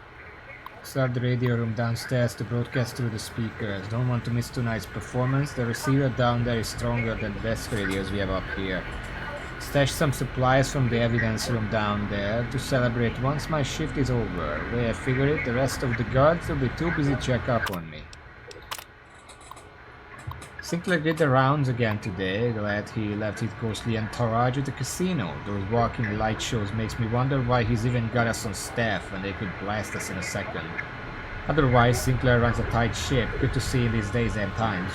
Start the radio room downstairs to broadcast through the speakers. Don't want to miss tonight's performance. The receiver down there is stronger than the desk radios we have up here. Stash some supplies from the evidence room down there to celebrate once my shift is over. The way I figure it, the rest of the guards will be too busy to check up on me. Sinclair did the rounds again today. Glad he left his ghostly entourage at the casino. Those walking light shows makes me wonder why he's even got us on staff when they could blast us in a second. Otherwise, Sinclair runs a tight ship. Good to see in these days and times.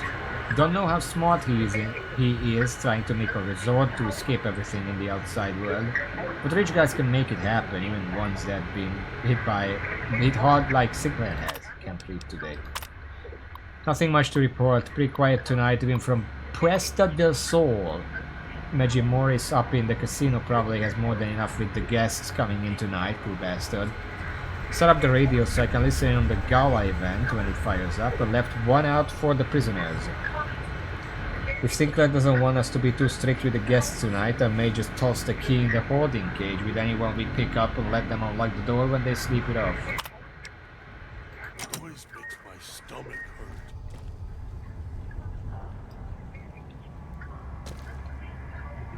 Don't know how smart he is trying to make a resort to escape everything in the outside world. But rich guys can make it happen, even ones that have been hit hard like Sinclair has. Can't read today. Nothing much to report. Pretty quiet tonight, even from Puesta del Sol. Imagine Morris up in the casino probably has more than enough with the guests coming in tonight, poor bastard. Set up the radio so I can listen in on the gala event when it fires up, but left one out for the prisoners. If Sinclair doesn't want us to be too strict with the guests tonight, I may just toss the key in the hoarding cage with anyone we pick up and let them unlock the door when they sleep it off. Noise makes my stomach hurt.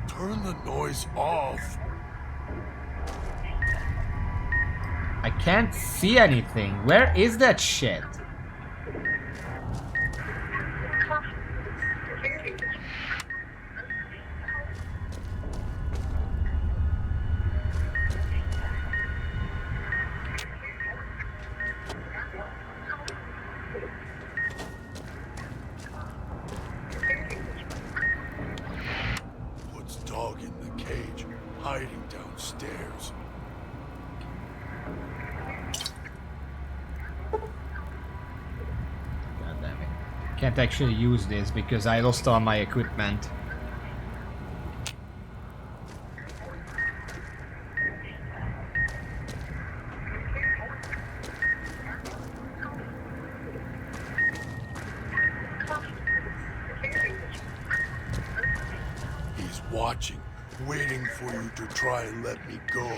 Turn the noise off. I can't see anything. Where is that shit? What's dog stairs. God damn it. Can't actually use this because I lost all my equipment. He's watching, waiting for you to try and let me go.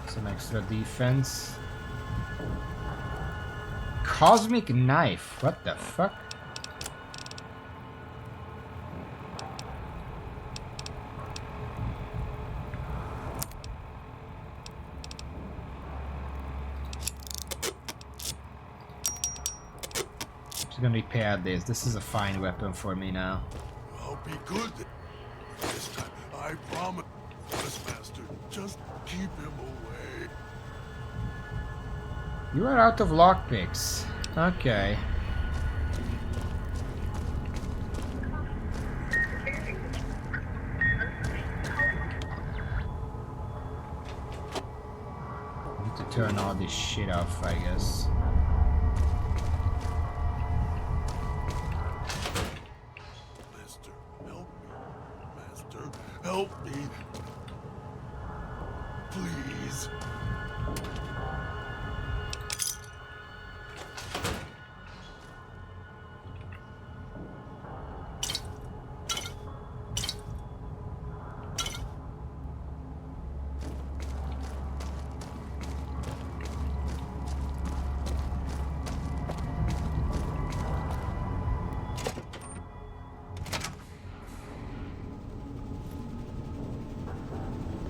Some extra defense. Cosmic knife. What the fuck? Just gonna repair this. This is a fine weapon for me now. I'll be good this time. I promise, Master. Just keep him away. You are out of lockpicks. Okay. Need to turn all this shit off, I guess. Master, help me. Master, help me. Please.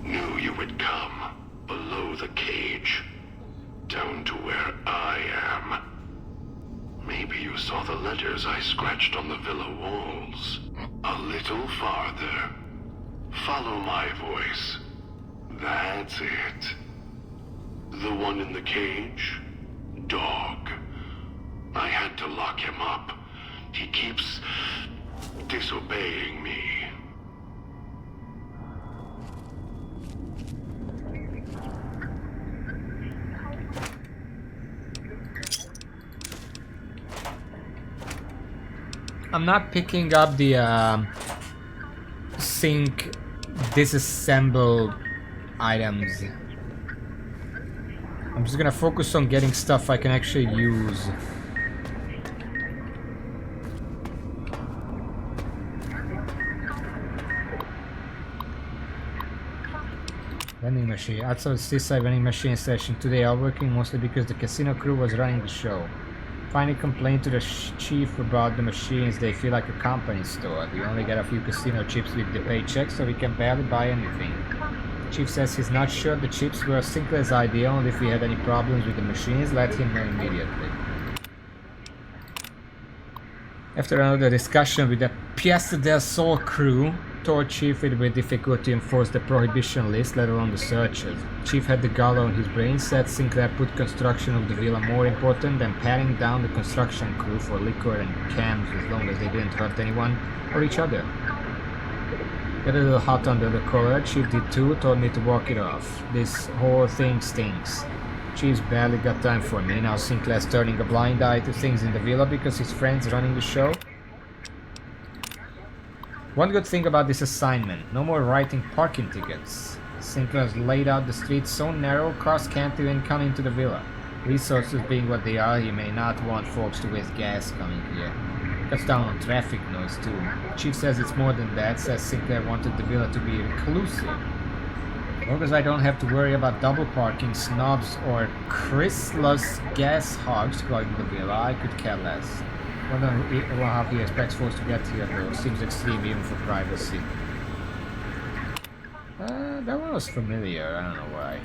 Knew you would come. Below the cage. Down to where I am. Maybe you saw the letters I scratched on the villa walls. A little farther. Follow my voice. That's it. The one in the cage? Dog. I had to lock him up. He keeps disobeying me. I'm not picking up the sync disassembled items. I'm just gonna focus on getting stuff I can actually use. Vending machine. Outside the seaside vending machine station today are working mostly because the casino crew was running the show. Finally complained to the chief about the machines. They feel like a company store. We only get a few casino chips with the paycheck, so we can barely buy anything. The chief says he's not sure the chips were Sinclair's idea, only if we had any problems with the machines, let him know immediately. After another discussion with the Piazza del Sol crew, told Chief it would be difficult to enforce the prohibition list, let alone the searches. Chief had the gall on his brain, said Sinclair put construction of the villa more important than patting down the construction crew for liquor and cams as long as they didn't hurt anyone or each other. Got a little hot under the collar. Chief did too, told me to walk it off. This whole thing stinks. Chief's barely got time for me. Now Sinclair's turning a blind eye to things in the villa because his friend's running the show. One good thing about this assignment, no more writing parking tickets. Sinclair's laid out the streets so narrow, cars can't even come into the villa. Resources being what they are, he may not want folks to waste gas coming here. Cuts down on traffic noise too. Chief says it's more than that, says Sinclair wanted the villa to be reclusive. As long as I don't have to worry about double parking, snobs, or Christless gas hogs clogging the villa, I could care less. Wonder how he expects folks to get here though. Seems extreme even for privacy. That one was familiar, I don't know why.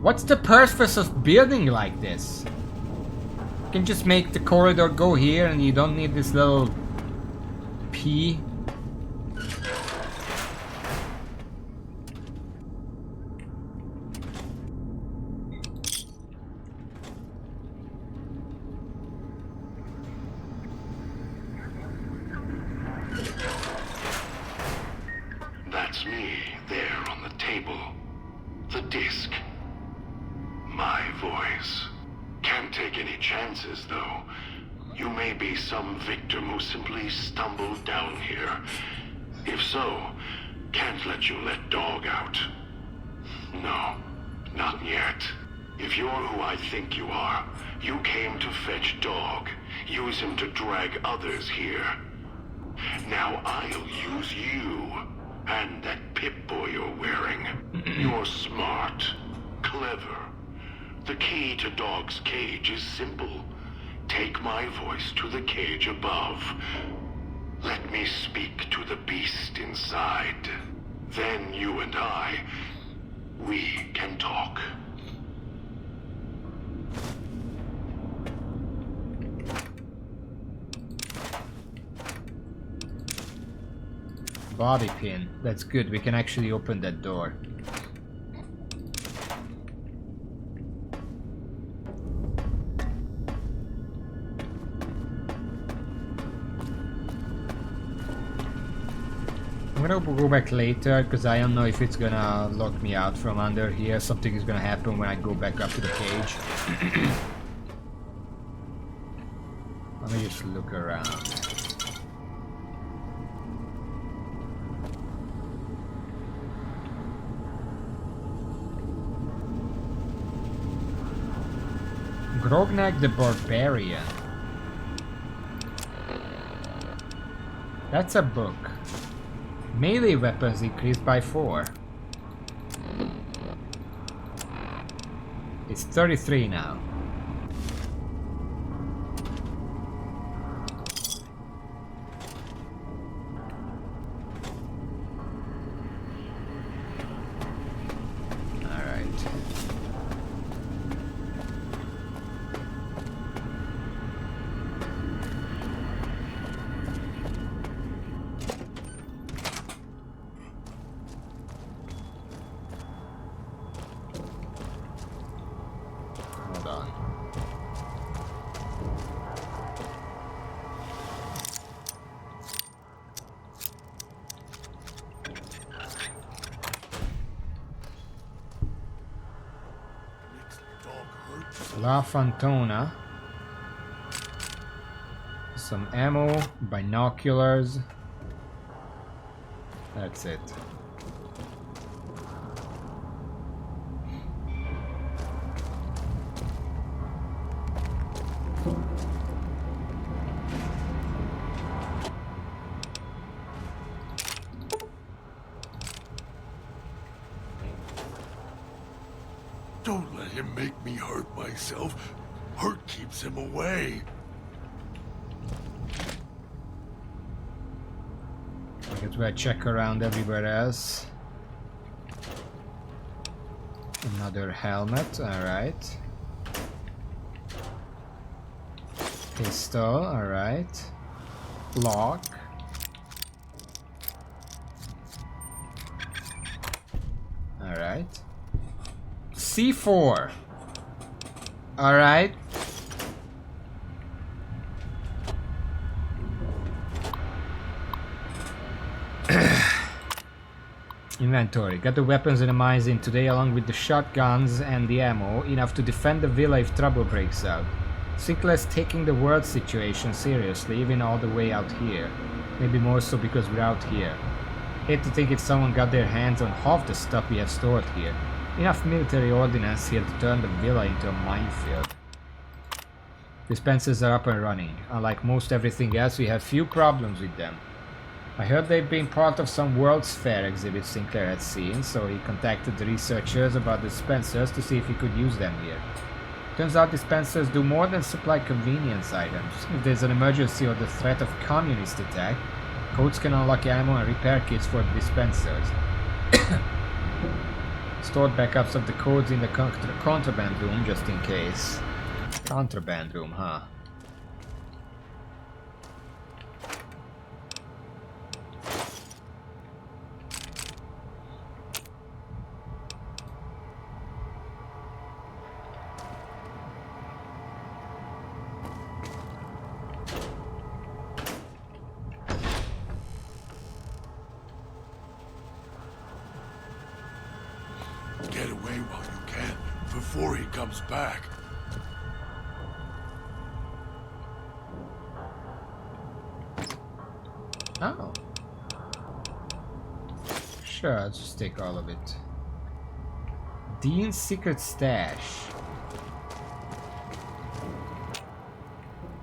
What's the purpose of building like this? You can just make the corridor go here and you don't need this little P. That's me, there on the table. The disc. My voice. Can't take any chances, though. You may be some victim who simply stumbled down here. If so, can't let you let Dog out. No, not yet. If you're who I think you are, you came to fetch Dog. Use him to drag others here. Now I'll use you. And that Pip-Boy you're wearing. You're smart. Clever. The key to Dog's cage is simple. Take my voice to the cage above. Let me speak to the beast inside. Then you and I, we can talk. Body pin. That's good. We can actually open that door. I'm gonna go back later because I don't know if it's gonna lock me out from under here. Something is gonna happen when I go back up to the cage. Let me just look around. Grognak the Barbarian. That's a book. Melee weapons increased by 4. It's 33 now. La Fantona. Some ammo, binoculars. That's it. Don't let him make me hurt myself. Hurt keeps him away. I guess we'll check around everywhere else. Another helmet, alright. Pistol, alright. Lock. Alright. C4. Alright. Inventory. Got the weapons and the mines in today along with the shotguns and the ammo, enough to defend the villa if trouble breaks out. Sinclair's taking the world situation seriously, even all the way out here. Maybe more so because we're out here. Hate to think if someone got their hands on half the stuff we have stored here. Enough military ordnance here to turn the villa into a minefield. Dispensers are up and running. Unlike most everything else, we have few problems with them. I heard they've been part of some World's Fair exhibit Sinclair had seen, so he contacted the researchers about the dispensers to see if he could use them here. Turns out dispensers do more than supply convenience items. If there's an emergency or the threat of communist attack, codes can unlock ammo and repair kits for the dispensers. Stored backups of the codes in the contraband room just in case. Contraband room, huh? Get away while you can, before he comes back. Oh. Sure, I'll just take all of it. Dean's secret stash.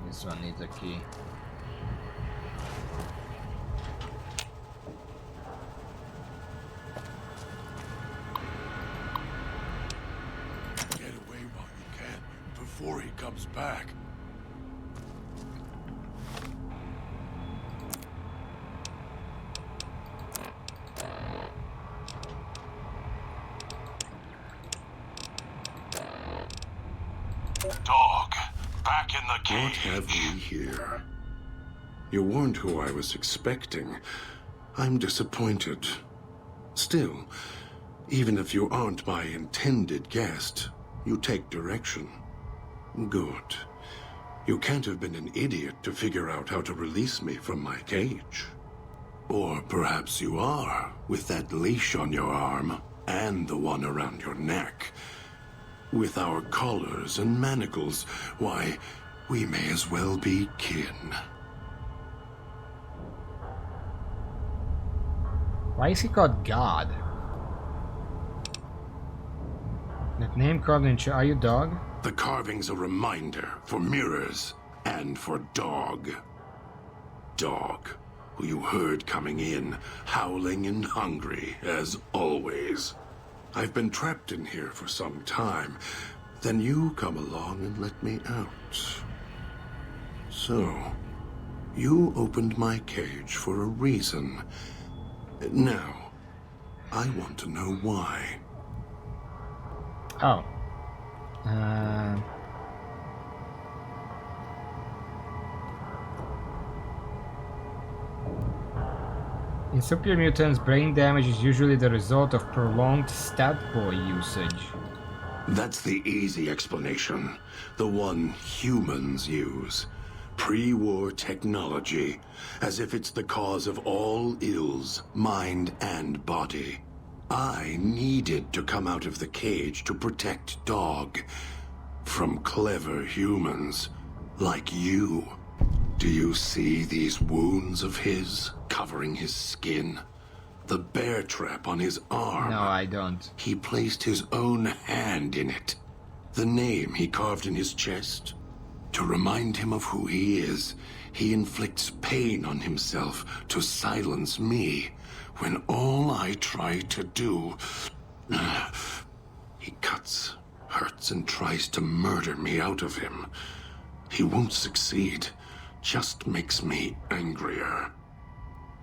This one needs a key. Get away while you can, before he comes back. Dog, back in the cage. What have we here? You weren't who I was expecting. I'm disappointed. Still, even if you aren't my intended guest, you take direction. Good. You can't have been an idiot to figure out how to release me from my cage. Or perhaps you are, with that leash on your arm, and the one around your neck. With our collars and manacles, why, we may as well be kin. Why is he called God? That name carved in are you dog? The carving's a reminder for mirrors and for dog. Dog, who you heard coming in, howling and hungry, as always. I've been trapped in here for some time. Then you come along and let me out. So, you opened my cage for a reason. Now, I want to know why. Oh. In superior mutants, brain damage is usually the result of prolonged stat boy usage. That's the easy explanation. The one humans use. Pre-war technology. As if it's the cause of all ills, mind and body. I needed to come out of the cage to protect Dog. From clever humans. Like you. Do you see these wounds of his, covering his skin? The bear trap on his arm. No, I don't. He placed his own hand in it. The name he carved in his chest. To remind him of who he is, he inflicts pain on himself to silence me, when all I try to do... He cuts, hurts, and tries to murder me out of him. He won't succeed. Just makes me angrier.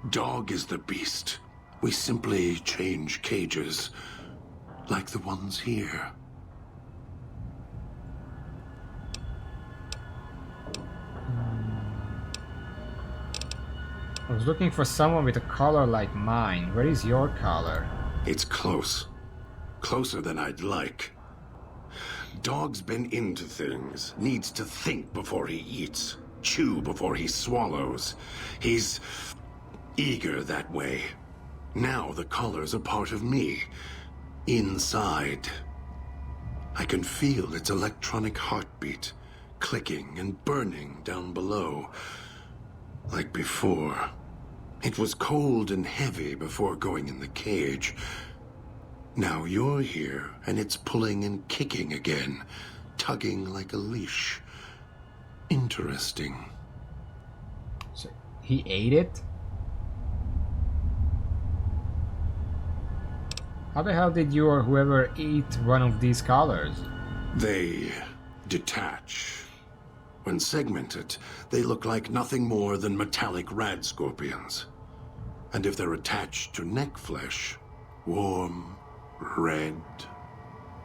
Dog is the beast. We simply change cages, like the ones here. I was looking for someone with a collar like mine. Where is your collar? It's close. Closer than I'd like. Dog's been into things. Needs to think before he eats. Chew before he swallows. He's eager that way. Now the colors are part of me. Inside. I can feel its electronic heartbeat, clicking and burning down below. Like before. It was cold and heavy before going in the cage. Now you're here, and it's pulling and kicking again, tugging like a leash. Interesting. So he ate it? How the hell did you or whoever eat one of these collars? They detach. When segmented, they look like nothing more than metallic rad scorpions. And if they're attached to neck flesh, warm, red.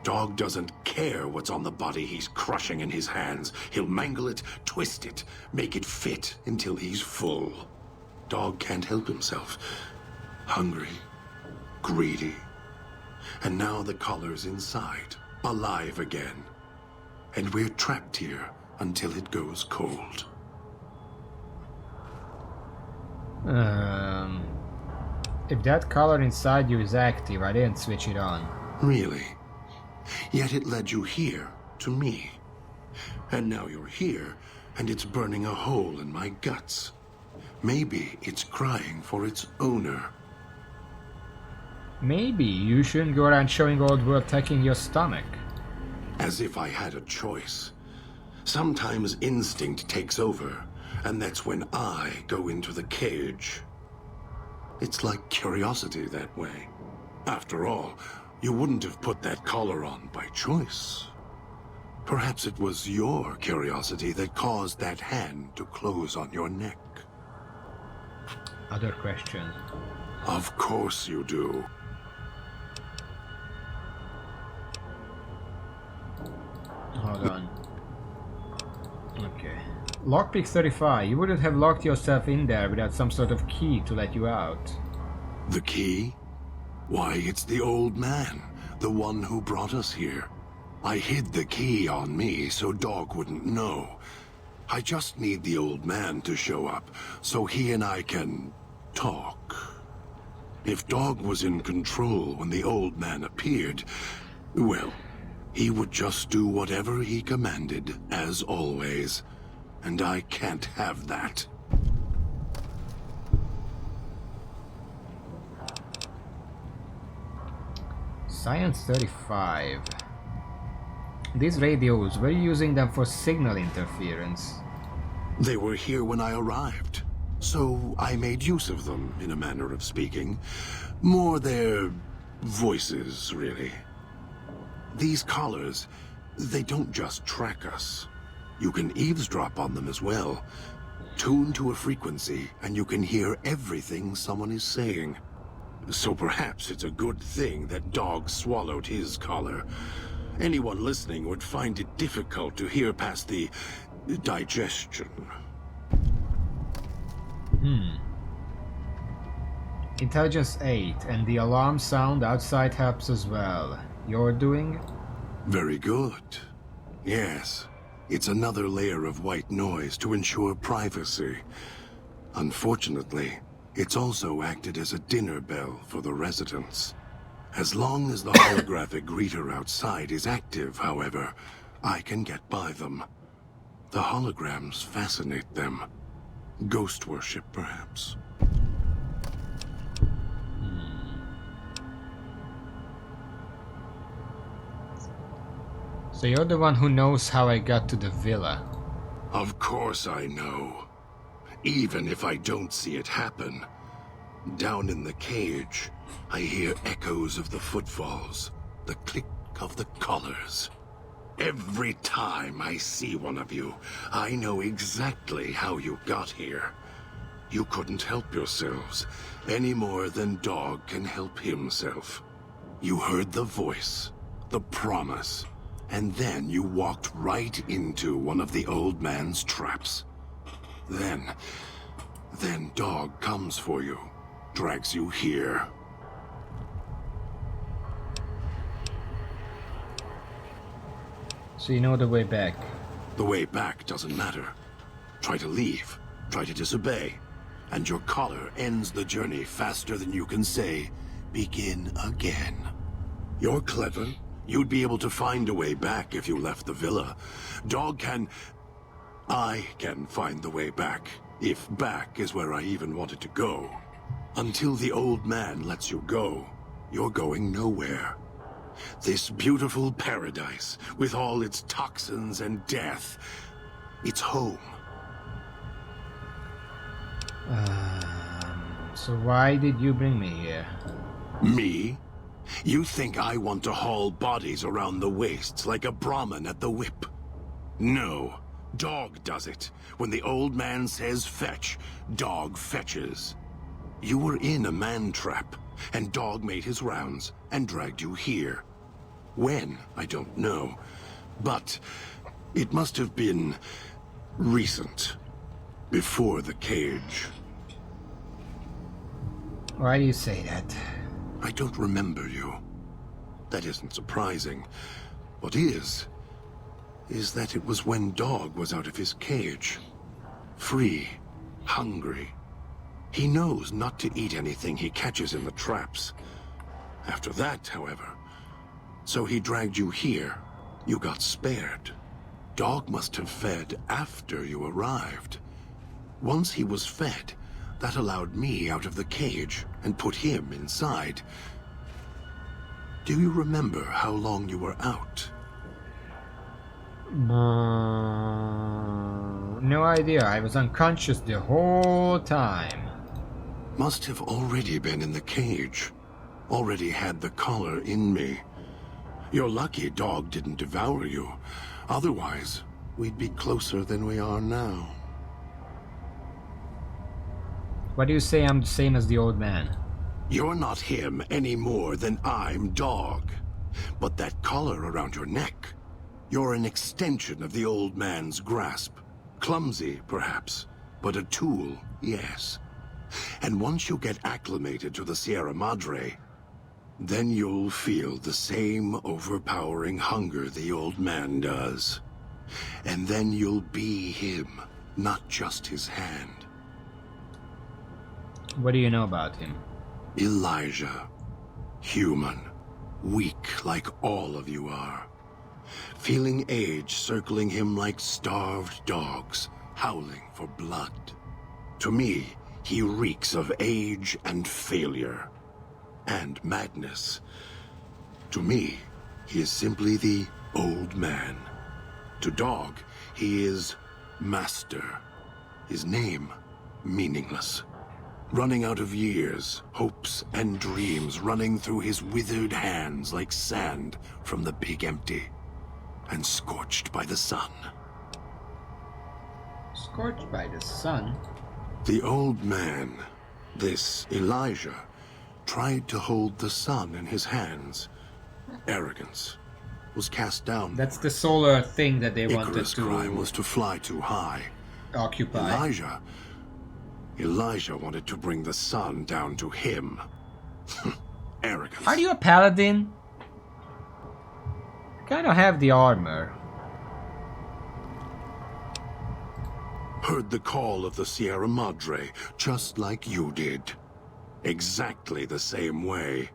Dog doesn't care what's on the body he's crushing in his hands. He'll mangle it, twist it, make it fit until he's full. Dog can't help himself. Hungry, greedy. And now the collar's inside, alive again. And we're trapped here until it goes cold. If that collar inside you is active, I didn't switch it on. Really? Yet it led you here, to me. And now you're here, and it's burning a hole in my guts. Maybe it's crying for its owner. Maybe you shouldn't go around showing old world attacking your stomach. As if I had a choice. Sometimes instinct takes over, and that's when I go into the cage. It's like curiosity that way. After all, you wouldn't have put that collar on by choice. Perhaps it was your curiosity that caused that hand to close on your neck. Other questions? Of course you do. Hold on. Okay. Lockpick 35. You wouldn't have locked yourself in there without some sort of key to let you out. The key? Why, it's the old man, the one who brought us here. I hid the key on me so Dog wouldn't know. I just need the old man to show up so he and I can talk. If Dog was in control when the old man appeared, well, he would just do whatever he commanded, as always. And I can't have that. Science 35. These radios, were you using them for signal interference? They were here when I arrived, so I made use of them, in a manner of speaking. More their voices, really. These collars, they don't just track us. You can eavesdrop on them as well. Tune to a frequency, and you can hear everything someone is saying. So perhaps it's a good thing that Dog swallowed his collar. Anyone listening would find it difficult to hear past the digestion. Intelligence 8, and the alarm sound outside helps as well. You're doing? Very good. Yes. It's another layer of white noise to ensure privacy. Unfortunately, it's also acted as a dinner bell for the residents. As long as the holographic greeter outside is active, however, I can get by them. The holograms fascinate them. Ghost worship, perhaps. So you're the one who knows how I got to the villa. Of course I know. Even if I don't see it happen. Down in the cage, I hear echoes of the footfalls, the click of the collars. Every time I see one of you, I know exactly how you got here. You couldn't help yourselves, any more than Dog can help himself. You heard the voice, the promise, and then you walked right into one of the old man's traps. Then Dog comes for you, drags you here. So you know the way back? The way back doesn't matter. Try to leave, try to disobey. and your collar ends the journey faster than you can say, "Begin again." You're clever. You'd be able to find a way back if you left the villa. I can find the way back, if back is where I even wanted to go. Until the old man lets you go, you're going nowhere. This beautiful paradise, with all its toxins and death, it's home. So why did you bring me here? Me? You think I want to haul bodies around the wastes like a Brahmin at the whip? No. Dog does it. When the old man says fetch, Dog fetches. You were in a man trap, and Dog made his rounds and dragged you here. When, I don't know. But it must have been recent. Before the cage. Why do you say that? I don't remember you. That isn't surprising. What is that it was when Dog was out of his cage. Free. Hungry. He knows not to eat anything he catches in the traps. After that, however, so he dragged you here. You got spared. Dog must have fed after you arrived. Once he was fed, that allowed me out of the cage and put him inside. Do you remember how long you were out? No idea. I was unconscious the whole time. Must have already been in the cage. Already had the collar in me. You're lucky Dog didn't devour you. Otherwise, we'd be closer than we are now. Why do you say I'm the same as the old man? You're not him any more than I'm Dog. But that collar around your neck, you're an extension of the old man's grasp. Clumsy, perhaps, but a tool, yes. And once you get acclimated to the Sierra Madre, then you'll feel the same overpowering hunger the old man does. And then you'll be him, not just his hand. What do you know about him? Elijah. Human. Weak like all of you are. Feeling age circling him like starved dogs, howling for blood. To me, he reeks of age and failure. And madness. To me, he is simply the old man. To Dog, he is Master. His name, meaningless. Running out of years, hopes and dreams running through his withered hands like sand from the big empty. And scorched by the sun. Scorched by the sun? The old man, this Elijah, tried to hold the sun in his hands. Arrogance was cast down. That's the solar thing that they wanted Icarus' to crime was to fly too high. Occupy. Elijah wanted to bring the sun down to him. Arrogance. Are you a paladin? Kind of have the armor. Heard the call of the Sierra Madre, just like you did. Exactly the same way.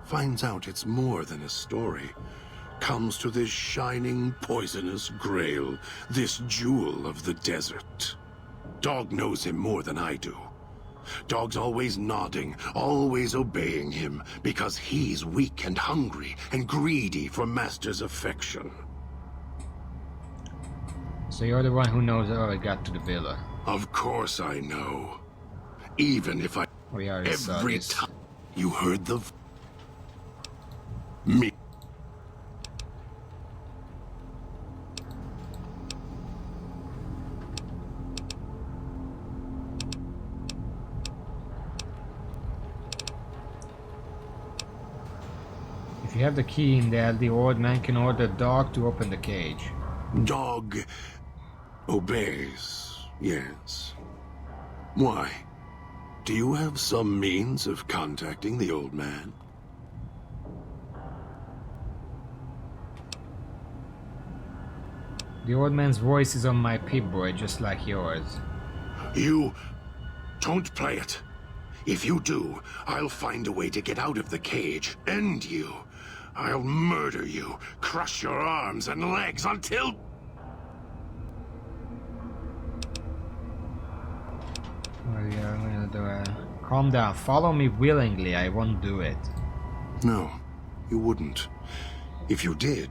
Finds out it's more than a story. Comes to this shining, poisonous grail, this jewel of the desert. Dog knows him more than I do. Dog's always nodding, always obeying him, because he's weak and hungry and greedy for Master's affection. So you're the one who knows how I got to the villa. Of course I know. Even if I... We already saw every this. time you heard the... Me. If you have the key in there, the old man can order Dog to open the cage. Dog obeys, yes. Why? Do you have some means of contacting the old man? The old man's voice is on my Pip-Boy, just like yours. You Don't play it. If you do, I'll find a way to get out of the cage. End you. I'll murder you, crush your arms and legs until... Calm down. Follow me willingly. I won't do it. No, you wouldn't. If you did,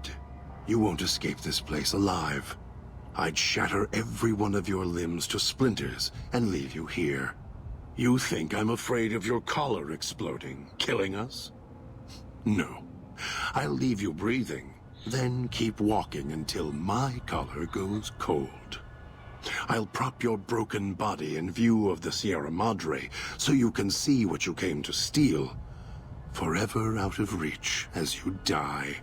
you won't escape this place alive. I'd shatter every one of your limbs to splinters and leave you here. You think I'm afraid of your collar exploding, killing us? No. I'll leave you breathing, then keep walking until my collar goes cold. I'll prop your broken body in view of the Sierra Madre so you can see what you came to steal, forever out of reach as you die.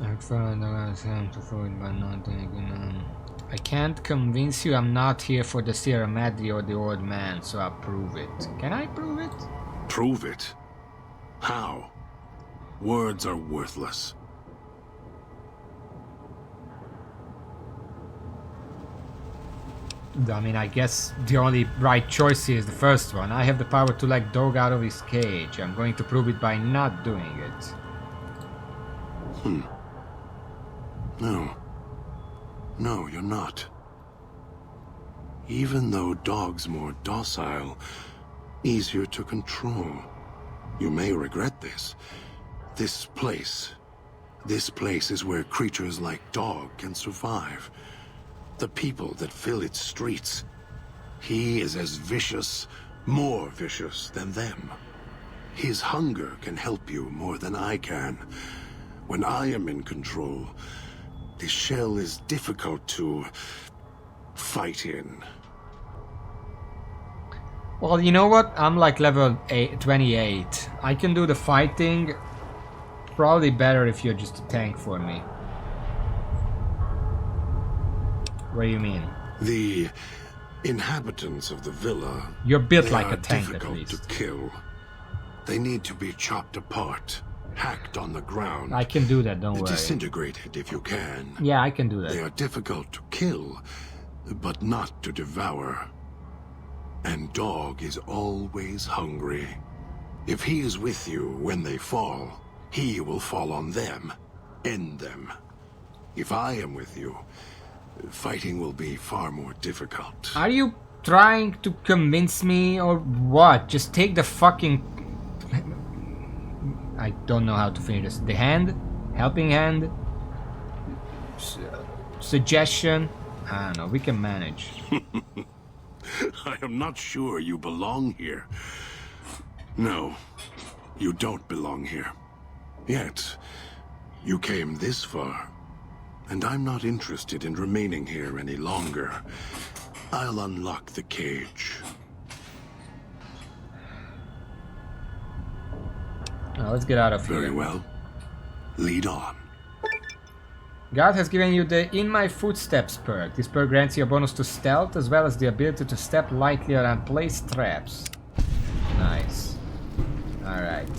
I can't convince you I'm not here for the Sierra Madre or the old man, so I'll prove it. Can I prove it? Prove it? How? Words are worthless. I mean, I guess the only right choice here is the first one. I have the power to let Dog out of his cage. I'm going to prove it by not doing it. No. No, you're not. Even though Dog's more docile, easier to control. You may regret this. This place is where creatures like Dog can survive. The people that fill its streets. He is as vicious, more vicious than them. His hunger can help you more than I can. When I am in control, this shell is difficult to fight in. Well, you know what? I'm like level 28. I can do the fighting. Probably better if you're just a tank for me. What do you mean? The inhabitants of the villa... You're built like a tank, at difficult least. to kill. They need to be chopped apart, hacked on the ground. I can do that, don't worry. Disintegrated if you can. Yeah, I can do that. They are difficult to kill, but not to devour. And Dog is always hungry. If he is with you when they fall, he will fall on them, end them. If I am with you, fighting will be far more difficult. Are you trying to convince me or what? Just take the fucking... I don't know how to finish this. The hand? Helping hand? Suggestion? I don't know, we can manage. I am not sure you belong here. No, you don't belong here. Yet, you came this far. And I'm not interested in remaining here any longer. I'll unlock the cage. Now let's get out of here. Very well. Lead on. God has given you the In My Footsteps perk. This perk grants you a bonus to stealth as well as the ability to step lightly and place traps. Nice. Alright.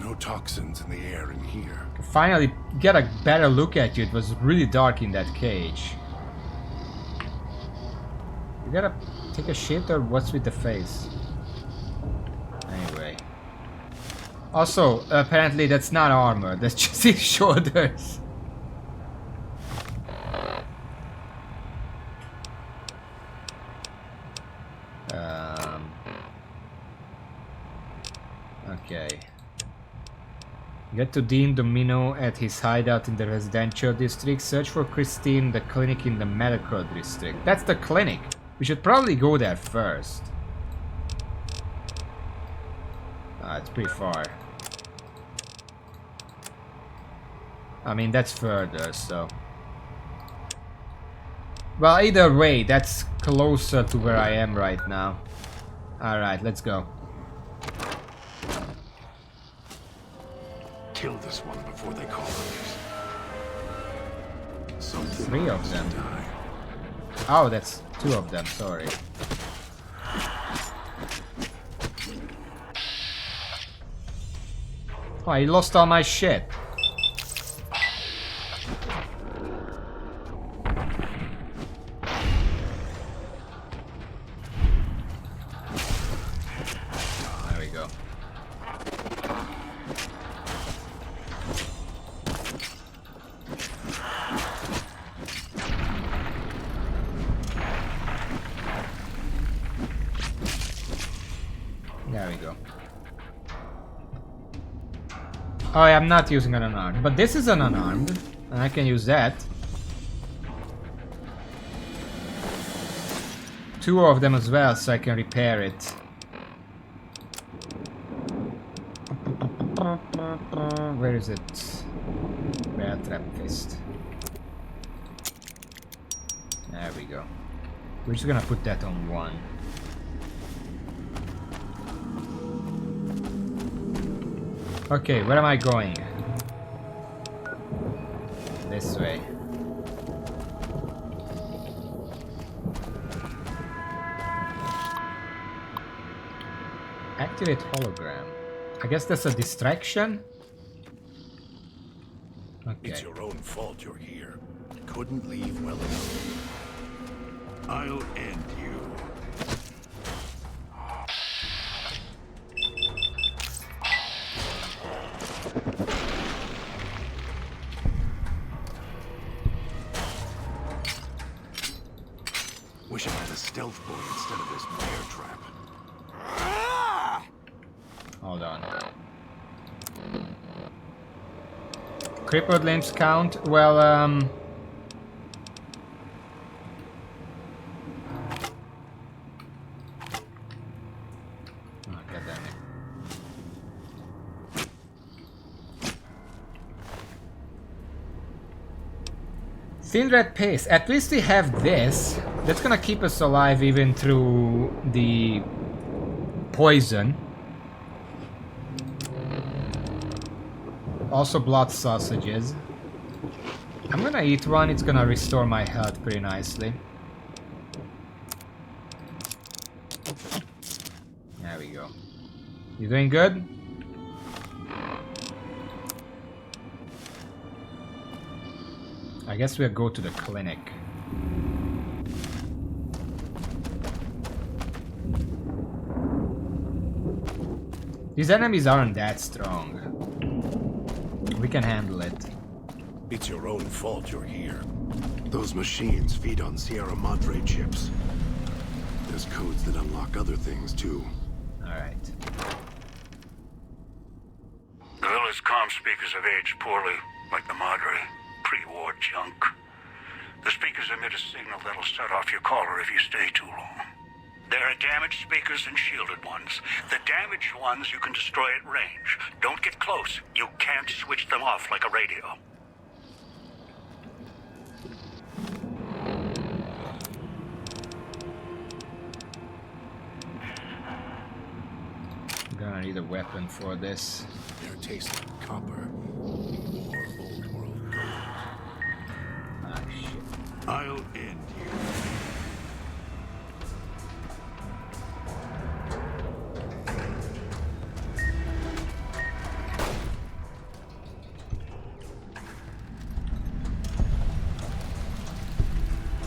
No toxins in the air in here. Finally get a better look at you. It was really dark in that cage. You gotta take a shit or what's with the face? Anyway. Also, apparently that's not armor. That's just his shoulders. Okay. Get to Dean Domino at his hideout in the residential district. Search for Christine, the clinic in the medical district. That's the clinic. We should probably go there first. It's pretty far. I mean, that's further, so... Well, either way, that's closer to where I am right now. Alright, let's go. Kill this one before they call others. Something 3 of them. Oh, that's 2 of them, sorry. Oh, I lost all my shit. Oh, I'm not using an unarmed, but this is an unarmed, and I can use that. 2 of them as well, so I can repair it. Where is it? Bear trap fist. There we go. We're just gonna put that on 1. Okay, where am I going? This way. Activate hologram. I guess that's a distraction. Okay. It's your own fault you're here. Couldn't leave well enough. I'll end you. Wish I had a stealth board instead of this bear trap. Hold on. Crippled limbs count? Well, Oh, goddammit. Thin red paste. At least we have this. That's gonna keep us alive even through the poison. Also blood sausages. I'm gonna eat one, it's gonna restore my health pretty nicely. There we go. You doing good? I guess we'll go to the clinic. These enemies aren't that strong. We can handle it. It's your own fault you're here. Those machines feed on Sierra Madre chips. There's codes that unlock other things, too. Alright. The villa's comm speakers have aged poorly, like the Madre. Pre-war junk. The speakers emit a signal that'll set off your caller if you stay too long. There are damaged speakers and shielded ones. The damaged ones you can destroy at range. Don't get close. You can't switch them off like a radio. I'm gonna need a weapon for this. Their taste like copper. Or old world gold. Ah, shit. I'll end you.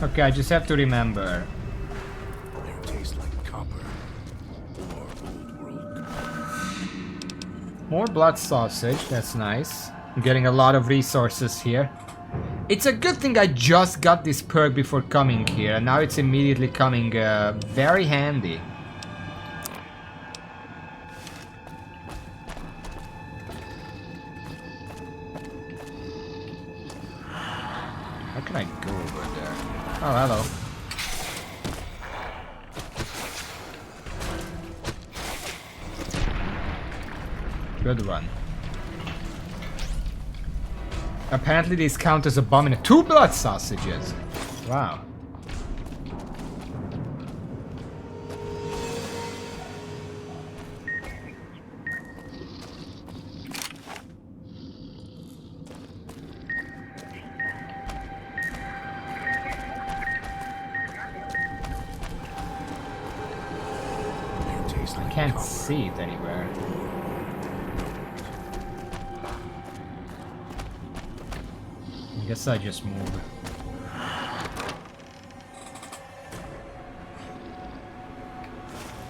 Okay, I just have to remember. Their taste like copper. Or old world gold. More blood sausage, that's nice. I'm getting a lot of resources here. It's a good thing I just got this perk before coming here, and now it's immediately coming very handy. How can I go over there? Oh, hello. Good one. Apparently these count as abominable. 2 blood sausages! Wow. I can't see it anywhere. I guess I just move.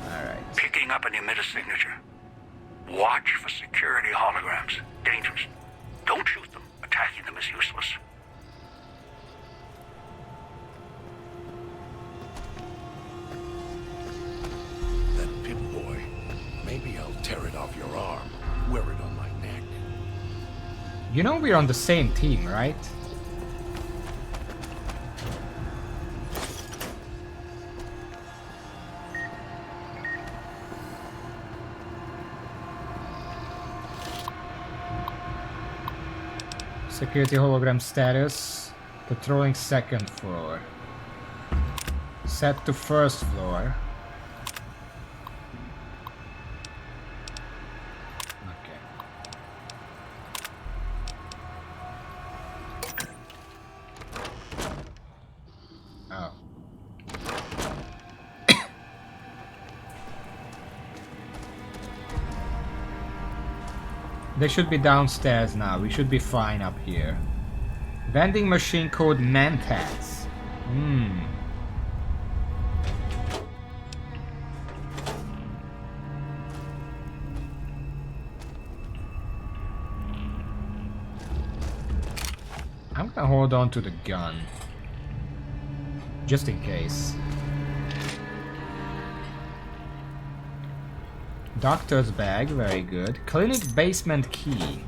Alright. Picking up an emitter signature. Watch for security holograms. Dangerous. Don't shoot them. Attacking them is useless. That Pip boy. Maybe I'll tear it off your arm. Wear it on my neck. You know we're on the same team, right? Security hologram status. Patrolling second floor. Set to first floor. Oh. They should be downstairs now. We should be fine up here. Vending machine code Mantats. I'm gonna hold on to the gun. Just in case. Doctor's bag, very good. Clinic basement key.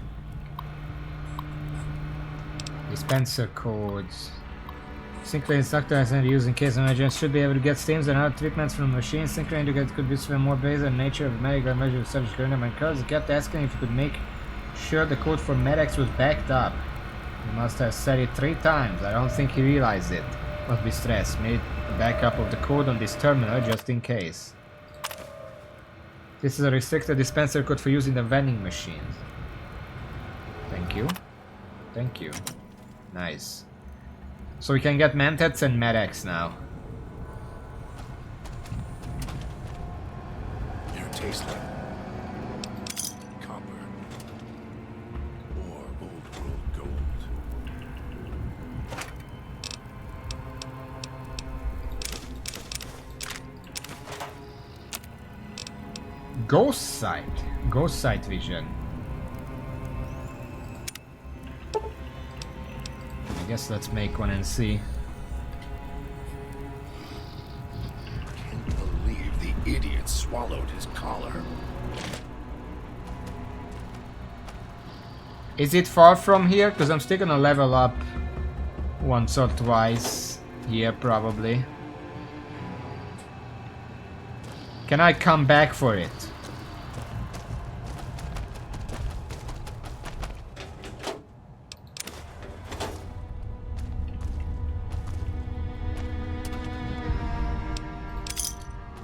Dispenser codes. Synchrony instructor has been used in case of emergency. Should be able to get steams and other treatments from the machine. Synchrony indicates could be even more based on the nature of medical measure of subject current. My cousin kept asking if you could make sure the code for Medex was backed up. He must have said it 3 times. I don't think he realized it. Must be stressed. Made a backup of the code on this terminal just in case. This is a restricted dispenser code for using the vending machines. Thank you. Thank you. Nice. So we can get Mantats and Medex now. You taste like copper or old world gold. Ghost sight. Ghost sight vision. I guess let's make one and see. Can't believe the idiot swallowed his collar. Is it far from here? Because I'm still gonna level up once or twice here probably. Can I come back for it?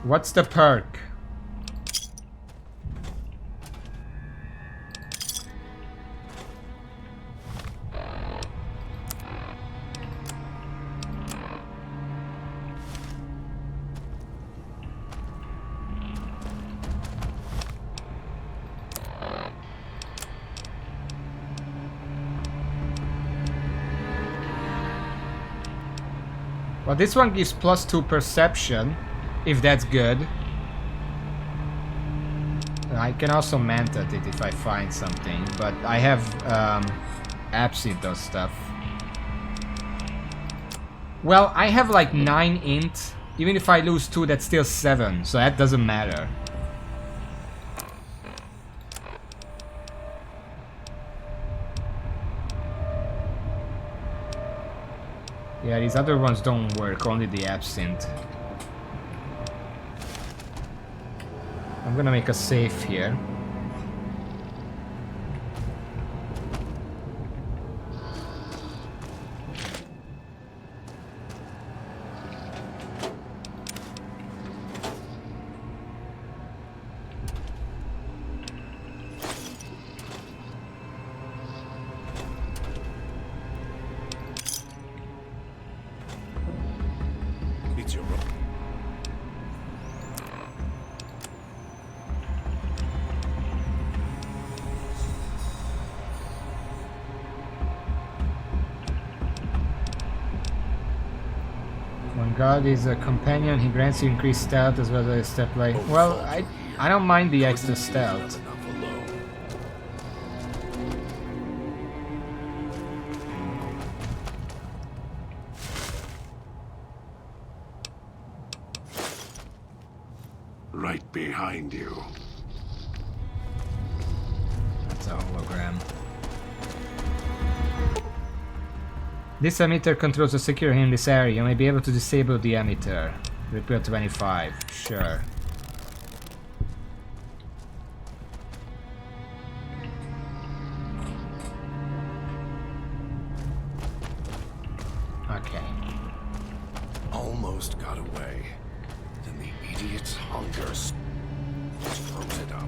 What's the perk? Well, this one gives +2 perception, if that's good. I can also Mantat it if I find something, but I have absinthe or stuff. Well, I have like 9 int. Even if I lose 2, that's still 7, so that doesn't matter. Yeah, these other ones don't work, only the absinthe. I'm gonna make a save here. It's your rope. When God is a companion, he grants you increased stealth as well as step like. Well, I don't mind the extra stealth. Right behind you. That's a hologram. This emitter controls the security in this area. You may be able to disable the emitter. Repair 25. Sure. Okay. Almost got away. Then the idiot's hunger screws it up.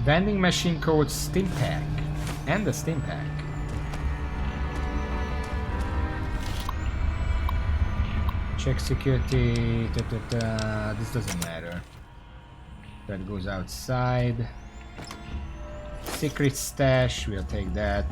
Vending machine code Steam Pack. And the Steam Pack. Check security. This doesn't matter. That goes outside. Secret stash, we'll take that.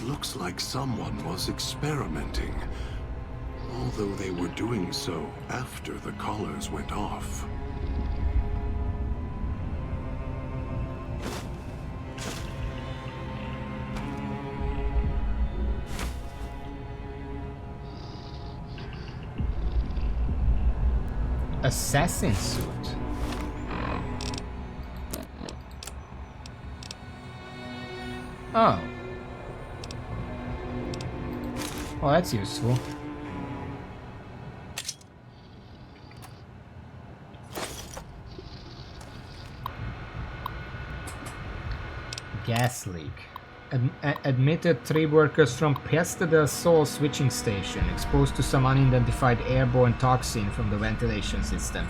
Looks like someone was experimenting, although they were doing so after the collars went off. Assassin suit. Oh. Well, that's useful. Gas leak. Admitted 3 workers from Piesta del Sol switching station exposed to some unidentified airborne toxin from the ventilation system.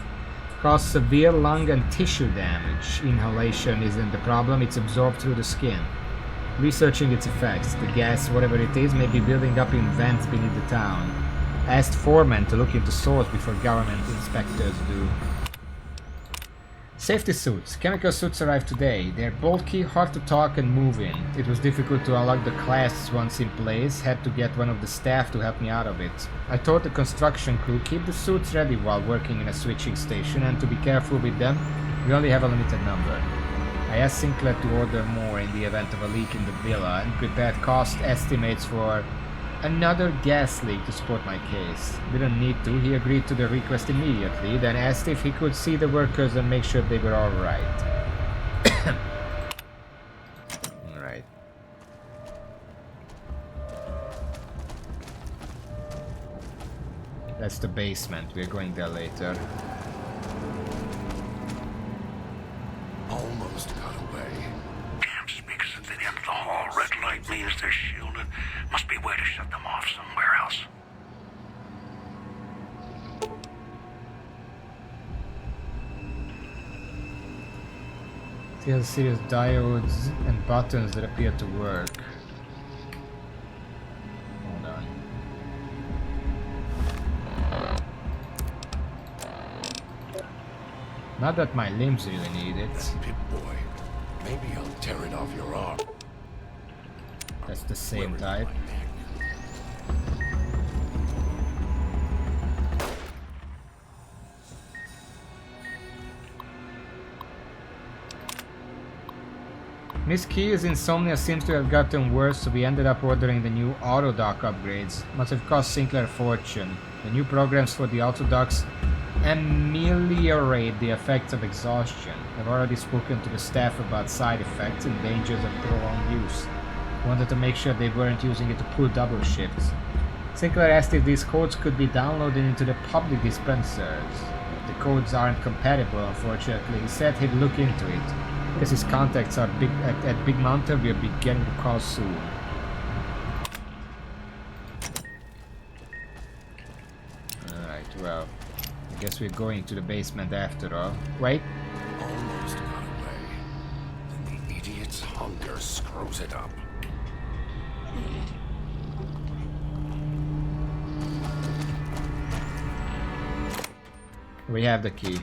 Caused severe lung and tissue damage. Inhalation isn't the problem, it's absorbed through the skin. Researching its effects, the gas, whatever it is, may be building up in vents beneath the town. Asked foremen to look into source before government inspectors do. Safety suits. Chemical suits arrived today. They're bulky, hard to talk and move in. It was difficult to unlock the clasps once in place. Had to get one of the staff to help me out of it. I told the construction crew keep the suits ready while working in a switching station and to be careful with them. We only have a limited number. I asked Sinclair to order more in the event of a leak in the villa and prepared cost estimates for another gas leak to support my case. Didn't need to, he agreed to the request immediately, then asked if he could see the workers and make sure they were alright. Alright. That's the basement, we're going there later. Almost got away. Damn speakers at the end of the hall. Red light means they're shielded. Must be a way to shut them off somewhere else. It has a series of diodes and buttons that appear to work. Hold on. Not that my limbs really need it. Pip-Boy. Maybe I'll tear it off your arm. That's the same type. Miss Key's insomnia seems to have gotten worse, so we ended up ordering the new auto dock upgrades. Must have cost Sinclair a fortune. The new programs for the auto docks ameliorate the effects of exhaustion. I've already spoken to the staff about side effects and dangers of prolonged use. Wanted to make sure they weren't using it to pull double shifts. Sinclair asked if these codes could be downloaded into the public dispensers. The codes aren't compatible, unfortunately. He said he'd look into it. Because his contacts are at Big Mountain, we'll be getting a call soon. Alright, well, I guess we're going to the basement after all. Wait. Almost got away. Then the idiot's hunger screws it up. We have the key.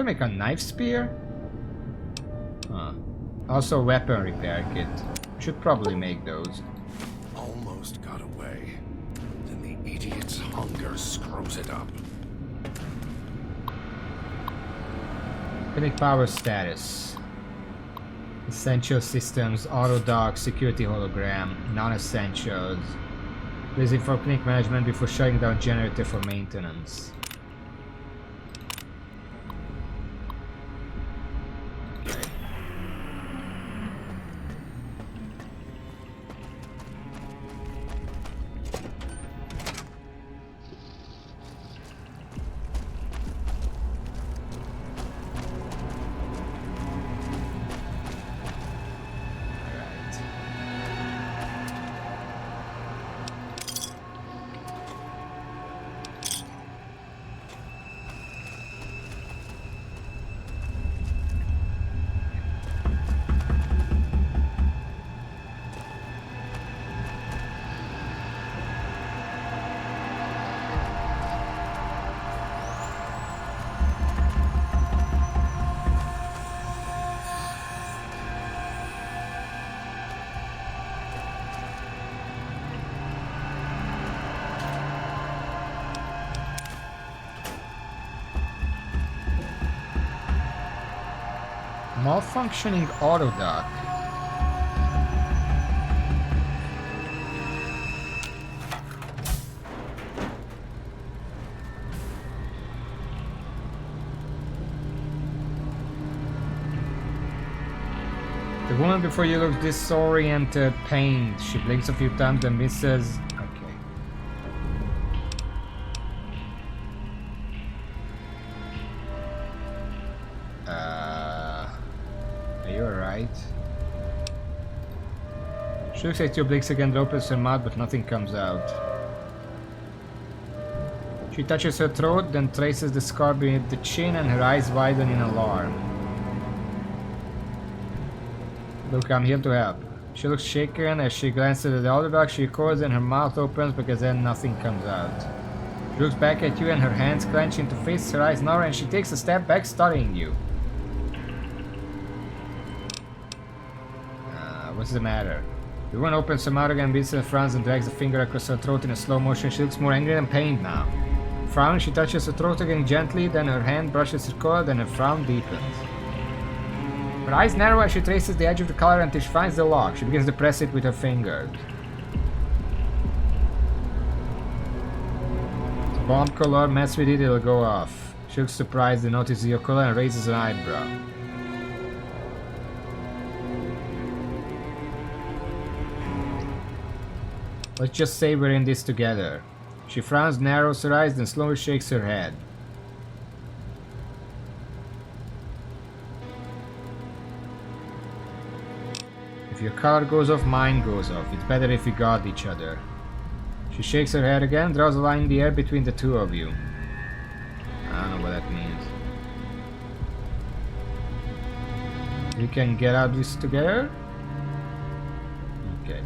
can make a knife spear? Huh. Also weapon repair kit. Should probably make those. Almost got away. Then the idiot's hunger screws it up. Clinic power status. Essential systems, auto dock, security hologram, non-essentials. Please inform clinic management before shutting down generator for maintenance. Malfunctioning auto dock. The woman before you looks disoriented, pained. She blinks a few times and misses. Okay. Are you alright? She looks at you, blinks again, opens her mouth, but nothing comes out. She touches her throat, then traces the scar beneath the chin, and her eyes widen in alarm. Look, I'm here to help. She looks shaken as she glances at the other dog. She records and her mouth opens because then nothing comes out. She looks back at you and her hands clench into fists, her eyes narrow, and she takes a step back, studying you. What's the matter? The woman opens her mouth again, beats her frowns, and drags a finger across her throat in a slow motion. She looks more angry and pained now. Frowning, she touches her throat again gently, then her hand brushes her collar, then her frown deepens. Her eyes narrow as she traces the edge of the collar until she finds the lock. She begins to press it with her fingers. It's a bomb collar, mess with it, it'll go off. She looks surprised and notices your collar and raises an eyebrow. Let's just say we're in this together. She frowns, narrows her eyes, then slowly shakes her head. If your collar goes off, mine goes off. It's better if we guard each other. She shakes her head again, draws a line in the air between the two of you. I don't know what that means. We can get out of this together? Okay.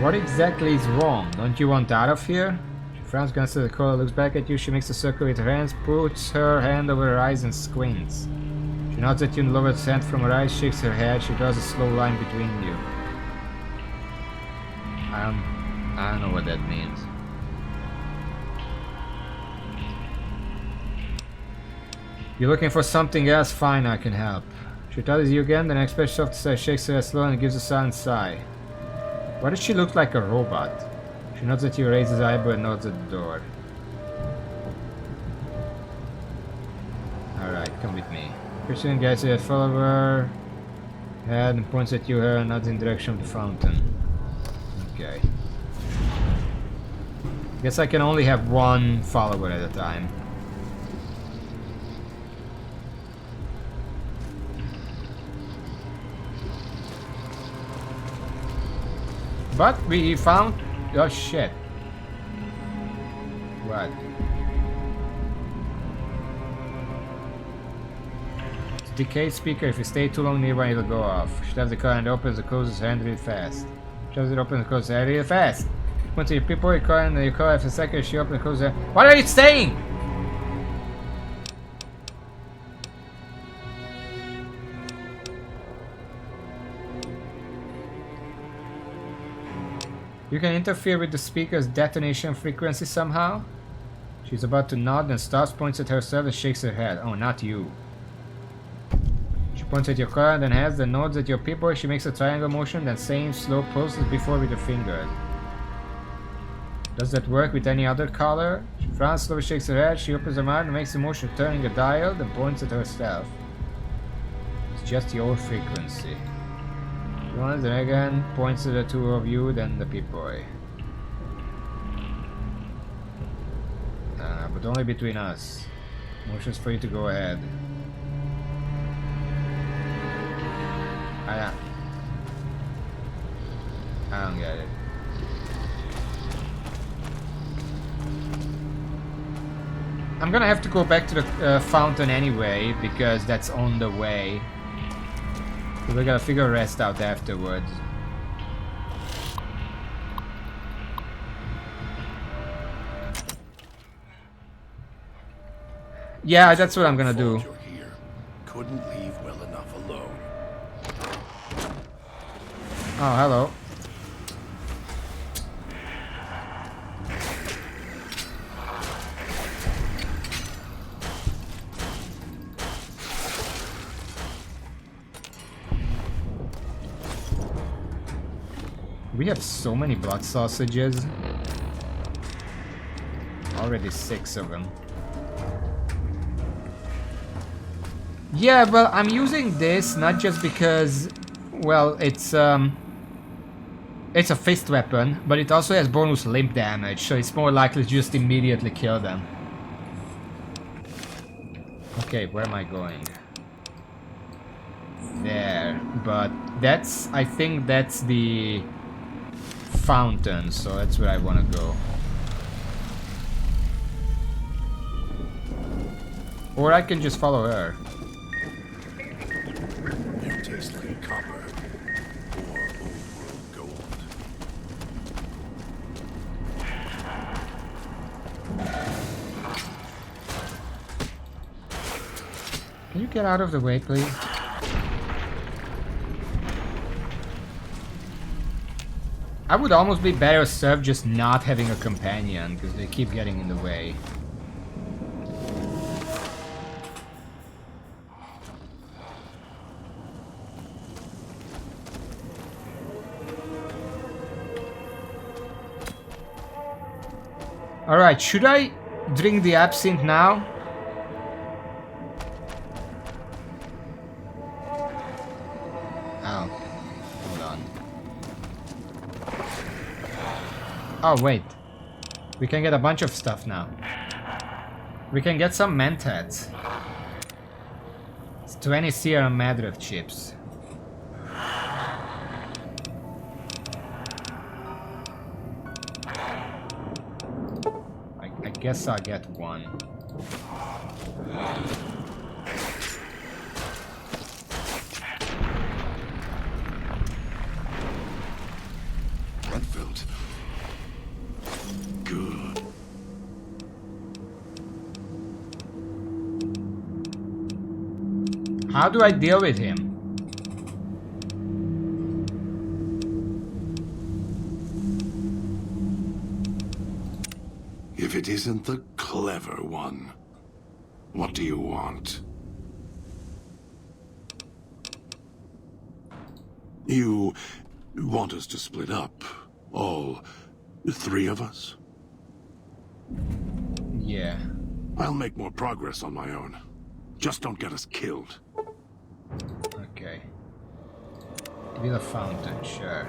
What exactly is wrong? Don't you want out of here? She frowns against the collar, looks back at you, she makes a circle with her hands, puts her hand over her eyes and squints. She nods at you and lowers her hand from her eyes, shakes her head, she draws a slow line between you. I don't know what that means. You're looking for something else? Fine, I can help. She touches you again, then expects soft to say, shakes her head slowly and gives a silent sigh. Why does she look like a robot? She nods at you, raises her eyebrow and nods at the door. Alright, come with me. Christian gets a follower head and points at you, her, and nods in the direction of the fountain. Okay. Guess I can only have one follower at a time. But we found... oh shit. What? decayed speaker. If you stay too long nearby, it'll go off. Should have the car and opens the closes hand really fast. Should it open the closes hand really fast. Went to your people, your car, and your car after a second, she opened the closes. What are you saying? You can interfere with the speaker's detonation frequency somehow. She's about to nod, then stops, points at herself, and shakes her head. Oh, not you. She points at your car, then heads, then nods at your people. She makes a triangle motion, then same slow pulses before with her fingers. Does that work with any other color? She frowns, slowly shakes her head. She opens her mouth and makes a motion turning a dial, then points at herself. It's just your frequency. Once, then again, points to the two of you, then the Pip-Boy. But only between us. Motions for you to go ahead. I don't get it. I'm gonna have to go back to the fountain anyway, because that's on the way. So we gotta figure the rest out afterwards. Yeah, that's what I'm gonna do. Couldn't leave well enough alone. Oh, hello. We have so many blood sausages. Already 6 of them. Yeah, well, I'm using this not just because, well, it's a fist weapon, but it also has bonus limb damage, so it's more likely to just immediately kill them. Okay, where am I going? There, but that's, I think that's the fountain, so that's where I want to go. Or I can just follow her. You taste like copper or overworld gold. Can you get out of the way, please? I would almost be better served just not having a companion, because they keep getting in the way. Alright, should I drink the absinthe now? Oh, hold on. Oh, wait. We can get a bunch of stuff now. We can get some mentats. It's 20 Sierra Madre chips. I guess I'll get one. Redfield. Good. How do I deal with him? If it isn't the clever one, what do you want? You want us to split up? All 3 of us? Yeah. I'll make more progress on my own. Just don't get us killed. Okay. Give me the fountain, sure.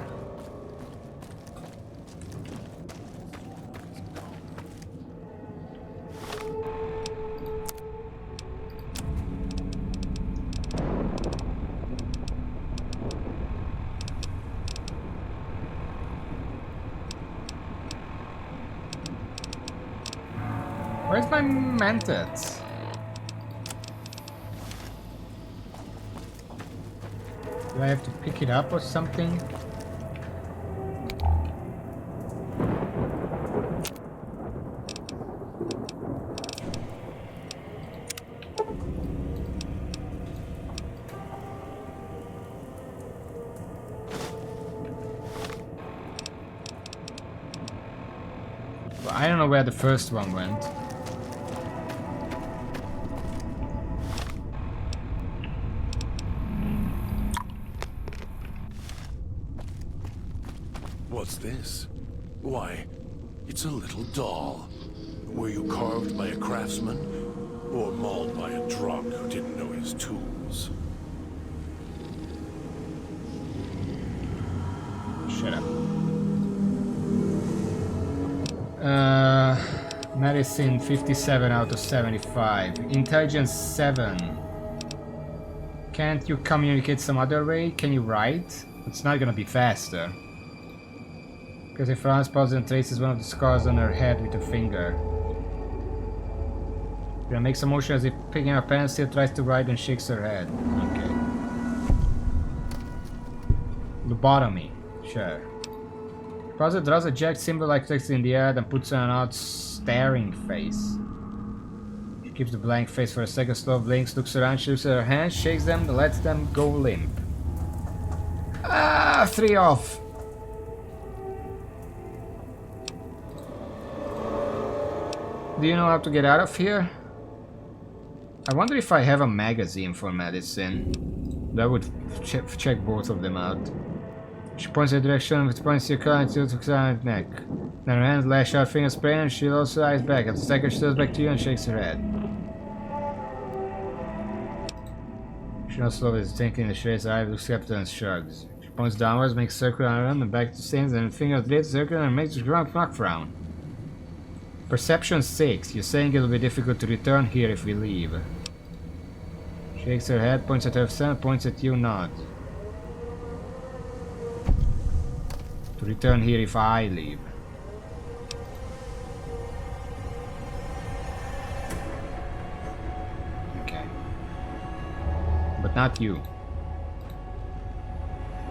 Where's my mentats? Do I have to pick it up or something? Well, I don't know where the first one went. What's this? Why, it's a little doll. Were you carved by a craftsman? Or mauled by a drunk who didn't know his tools? Shut up. Medicine 57 out of 75. Intelligence 7. Can't you communicate some other way? Can you write? It's not gonna be faster. Because if Franz pauses and traces one of the scars on her head with a finger. Gonna make some motion as if picking up a pencil, tries to write and shakes her head. Okay. Lobotomy. Sure. Pauser draws a jagged symbol-like text in the air, then puts on an odd staring face. She keeps the blank face for a second, slow blinks, looks around, she looks at her hands, shakes them, lets them go limp. Ah, 3 off. Do you know how to get out of here? I wonder if I have a magazine for medicine. That would check both of them out. She points in the direction with points to your car until it hooks around her neck. Then her hands lash out finger spray and she also eyes back. After a second, she turns back to you and shakes her head. She not slowly is thinking the shades eye, looks skeptical and shrugs. She points downwards, makes a circle around them and back to stands and finger draws a circle and makes the ground knock frown. Perception 6. You're saying it'll be difficult to return here if we leave. Shakes her head, points at herself, points at you, nod. To return here if I leave. Okay. But not you.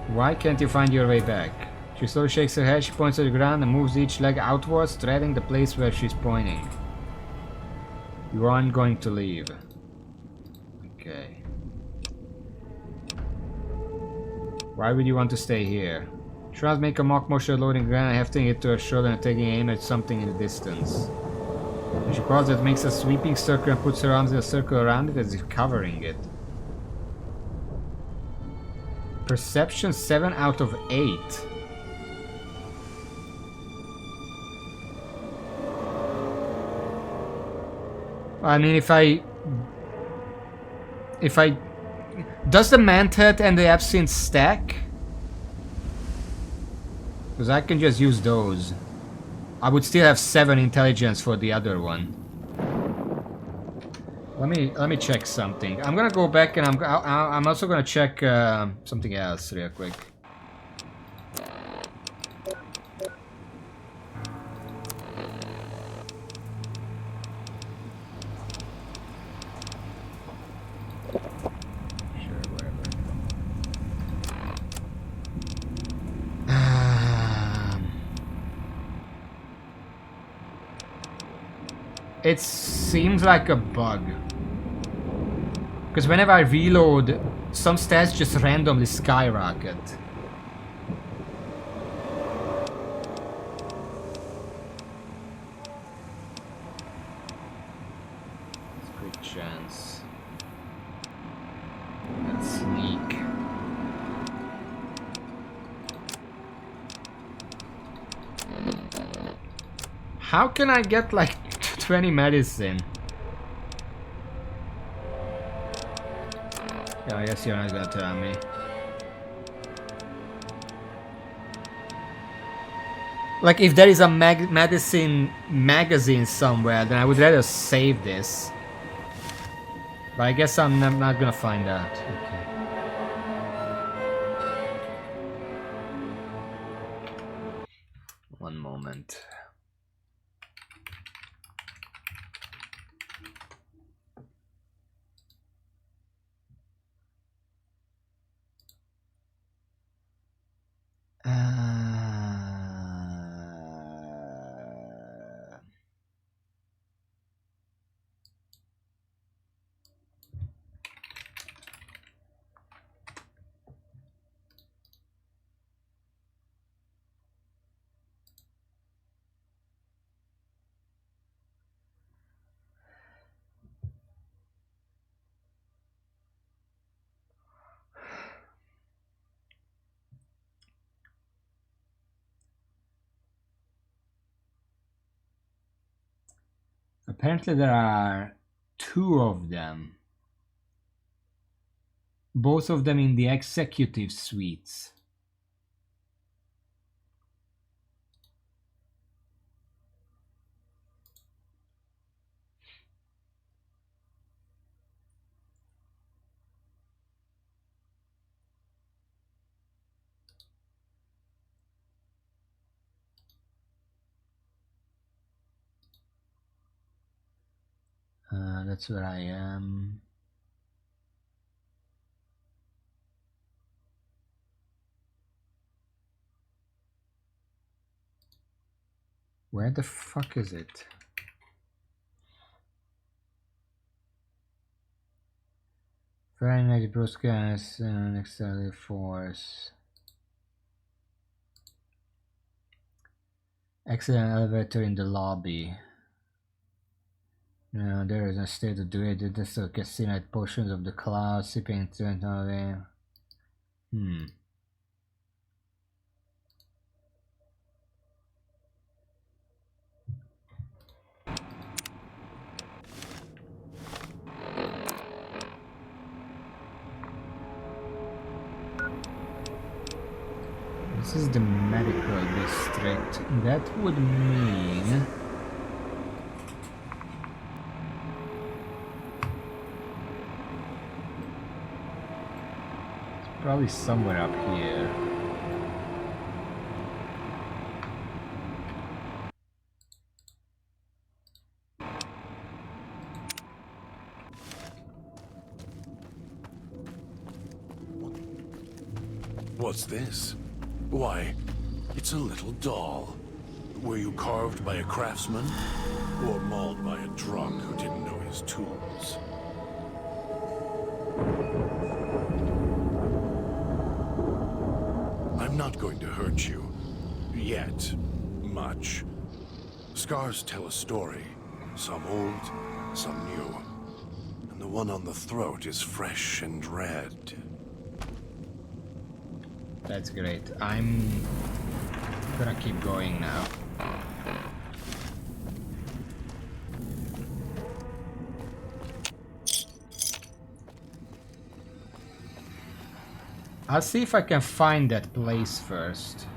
Why can't you find your way back? She slowly shakes her head, she points at the ground and moves each leg outwards, treading the place where she's pointing. You aren't going to leave. Okay. Why would you want to stay here? She tries to make a mock motion loading the ground, hefting it to her shoulder and taking aim at something in the distance. When she pauses, it makes a sweeping circle and puts her arms in a circle around it as if covering it. Perception 7 out of 8. I mean, if I... Does the Mantat and the Absinthe stack? Because I can just use those. I would still have 7 intelligence for the other one. Let me check something. I'm gonna go back and I'm also gonna check something else real quick. It seems like a bug. Because whenever I reload, some stats just randomly skyrocket. It's a good chance. Let's sneak. How can I get like 20 medicine? Yeah, I guess you're not gonna tell me. Like, if there is a medicine magazine somewhere, then I would rather save this. But I guess I'm not gonna find out. Okay. One moment. Apparently there are 2 of them. Both of them in the executive suites. That's where I am. Where the fuck is it? Fahrenheit broadcast next force. Excellent elevator in the lobby. No, there is a state to do it. This is casino at portions of the cloud, sipping into another. This is the medical district. That would mean it's probably somewhere up here. What's this? Why, it's a little doll. Were you carved by a craftsman? Or mauled by a drunk who didn't know his tools? I'm not going to hurt you. Yet. Much. Scars tell a story. Some old, some new. And the one on the throat is fresh and red. That's great. I'm gonna keep going now. I'll see if I can find that place first.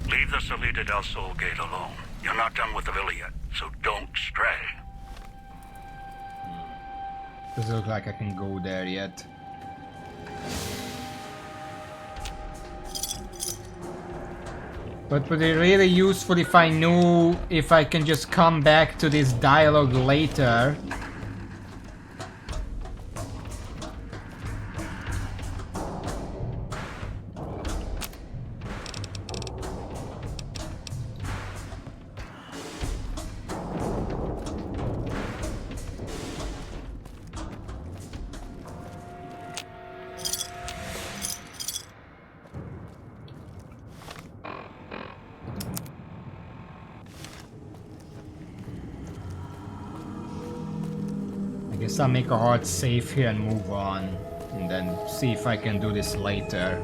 Leave the Salida del Sol gate alone. You're not done with the villa yet, so don't stray. Doesn't look like I can go there yet. But would it really useful if I knew if I can just come back to this dialogue later? I guess I'll make a hard save here and move on, and then see if I can do this later.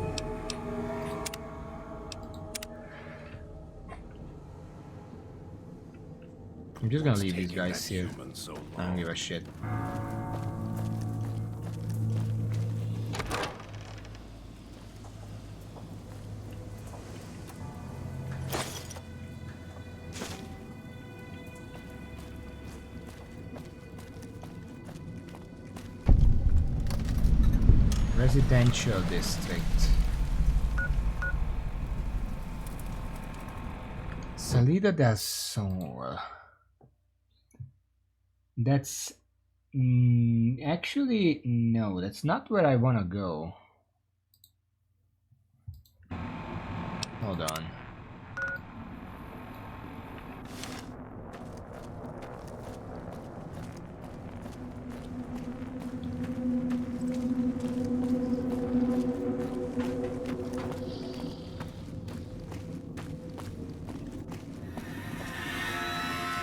I'm just gonna leave these guys here. I don't give a shit. Residential district. Salida del Sol. That's actually no, that's not where I want to go. Hold on.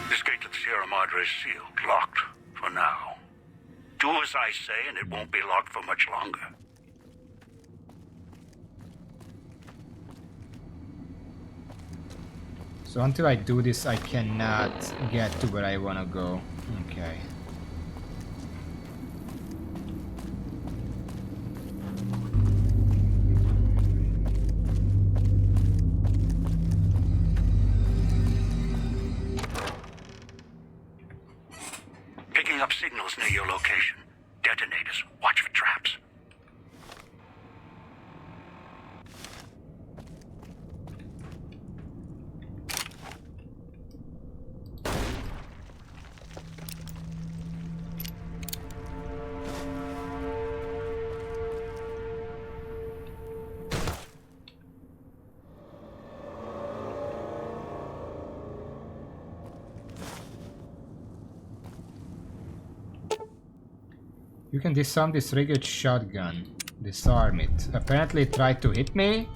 This gate to the Sierra Madre is sealed, locked for now. Do as I say, and it won't be locked for much longer. So until I do this, I cannot get to where I wanna go. Okay. Picking up signals near your location. Detonators. Watch for traps. You can disarm this rigged shotgun. Disarm it. Apparently it tried to hit me,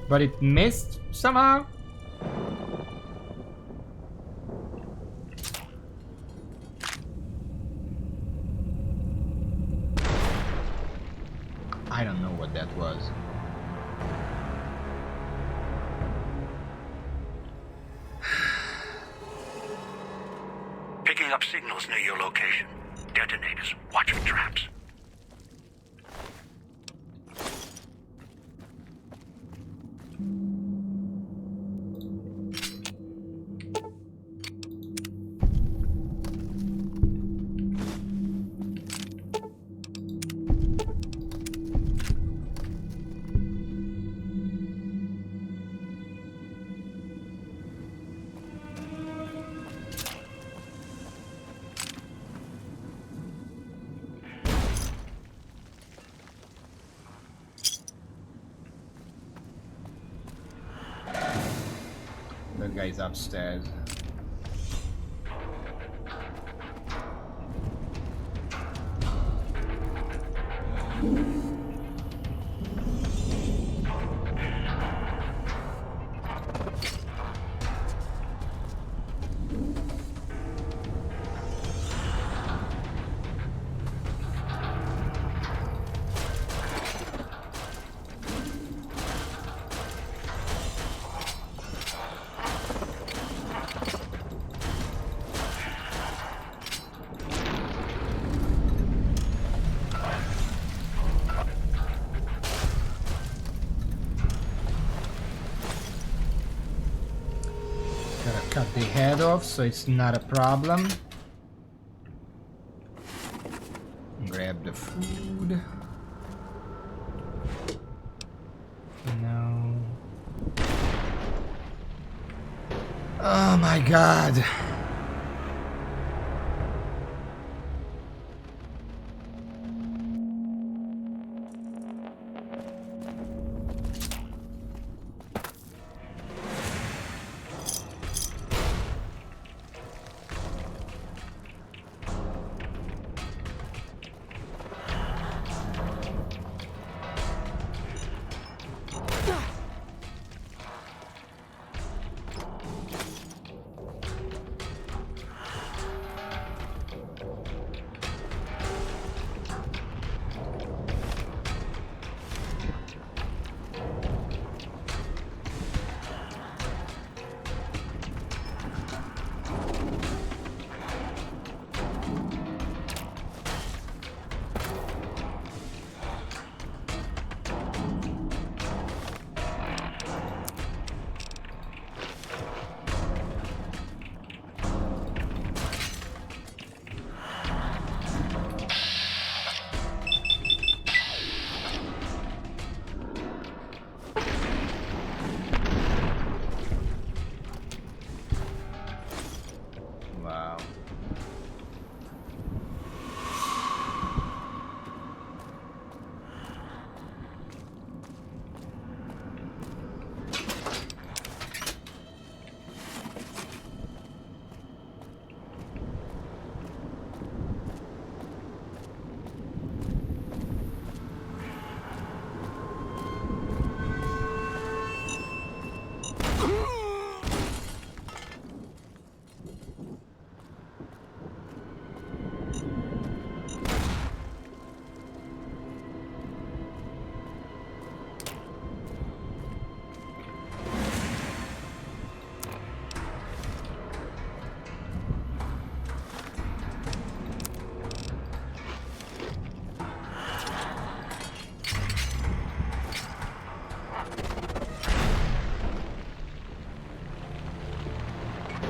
but it missed somehow. I don't know what that was. Picking up signals near your location. Detonators. Watch for traps. That guy's upstairs. Cut the head off, so it's not a problem. Grab the food. No. Oh my god.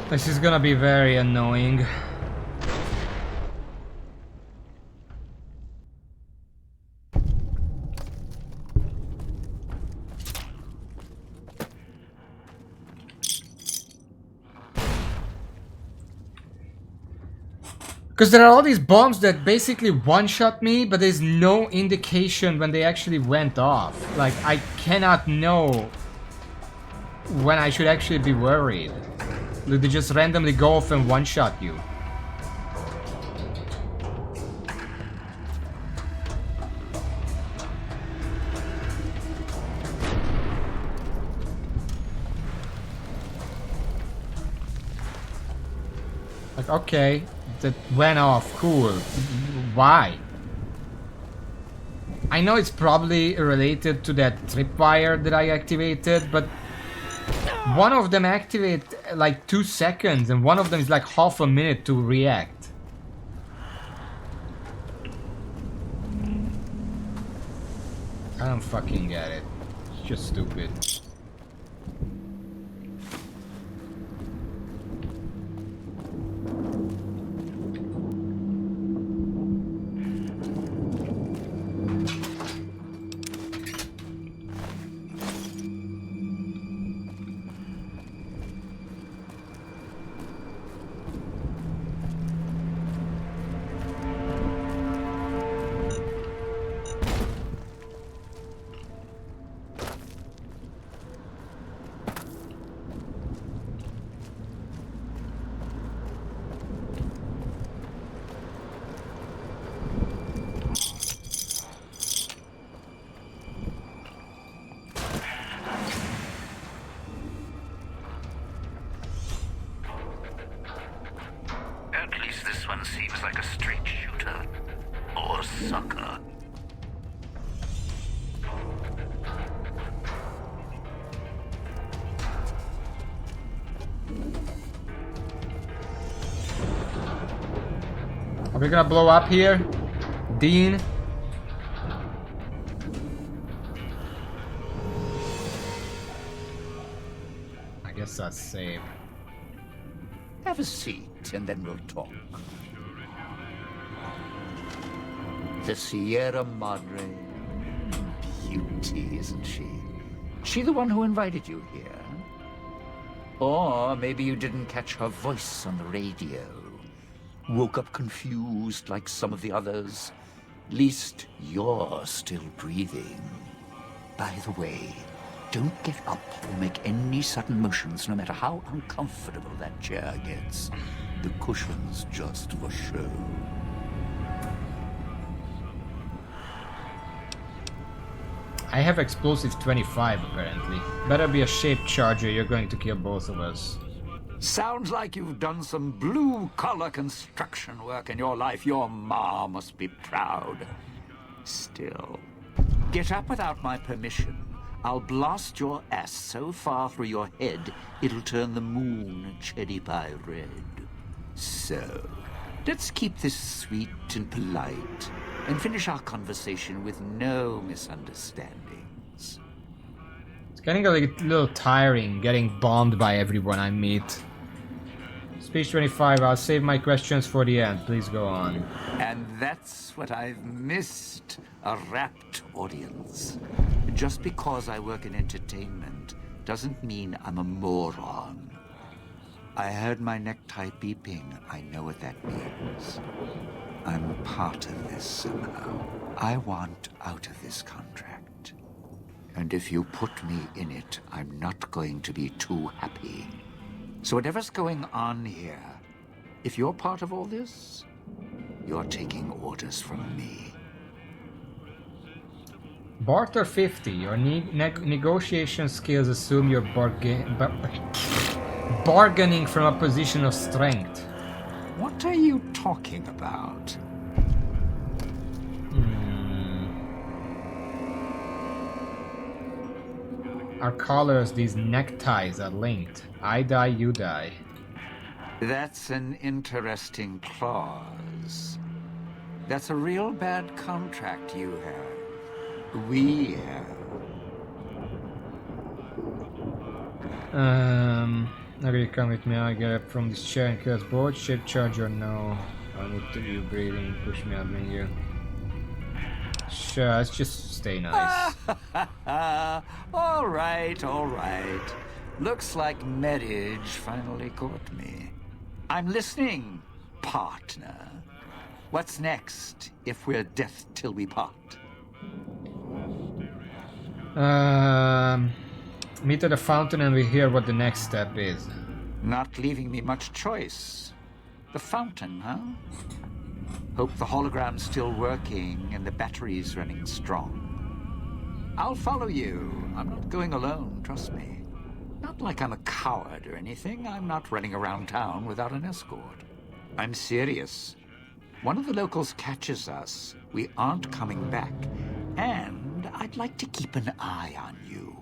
This is gonna be very annoying. Because there are all these bombs that basically one-shot me, but there's no indication when they actually went off. Like, I cannot know when I should actually be worried. They just randomly go off and one-shot you. Like, okay, that went off, cool. Why? I know it's probably related to that tripwire that I activated, but one of them activate like 2 seconds and one of them is like half a minute to react. I don't fucking get it. It's just stupid. Are we gonna blow up here? Dean? I guess that's safe. Have a seat and then we'll talk. The Sierra Madre. Beauty, isn't she? She the one who invited you here? Or maybe you didn't catch her voice on the radio. Woke up confused like some of the others. Least you're still breathing. By the way, don't get up or make any sudden motions, no matter how uncomfortable that chair gets. The cushion's just for show. I have explosive 25 apparently. Better be a shaped charger, you're going to kill both of us. Sounds like you've done some blue-collar construction work in your life. Your ma must be proud. Still, get up without my permission. I'll blast your ass so far through your head, it'll turn the moon cherry pie red. So, let's keep this sweet and polite, and finish our conversation with no misunderstandings. It's getting a little tiring getting bombed by everyone I meet. Speech 25, I'll save my questions for the end. Please go on. And that's what I've missed, a rapt audience. Just because I work in entertainment doesn't mean I'm a moron. I heard my necktie beeping. I know what that means. I'm part of this somehow. I want out of this contract. And if you put me in it, I'm not going to be too happy. So whatever's going on here, if you're part of all this, you're taking orders from me. Barter 50. Your negotiation skills assume you're bargaining from a position of strength. What are you talking about? Our collars, these neckties are linked. I die, you die. That's an interesting clause. That's a real bad contract you have. We have. Maybe you come with me, I'll get up from this chair and kill us both. Shape charge or no? I need to you breathing, push me out when you. Sure, let's just stay nice. All right, all right. Looks like marriage finally caught me. I'm listening, partner. What's next if we're death till we part? Meet at the fountain and we hear what the next step is. Not leaving me much choice. The fountain, huh? Hope the hologram's still working and the battery's running strong. I'll follow you. I'm not going alone, trust me. Not like I'm a coward or anything. I'm not running around town without an escort. I'm serious. One of the locals catches us, we aren't coming back. And I'd like to keep an eye on you.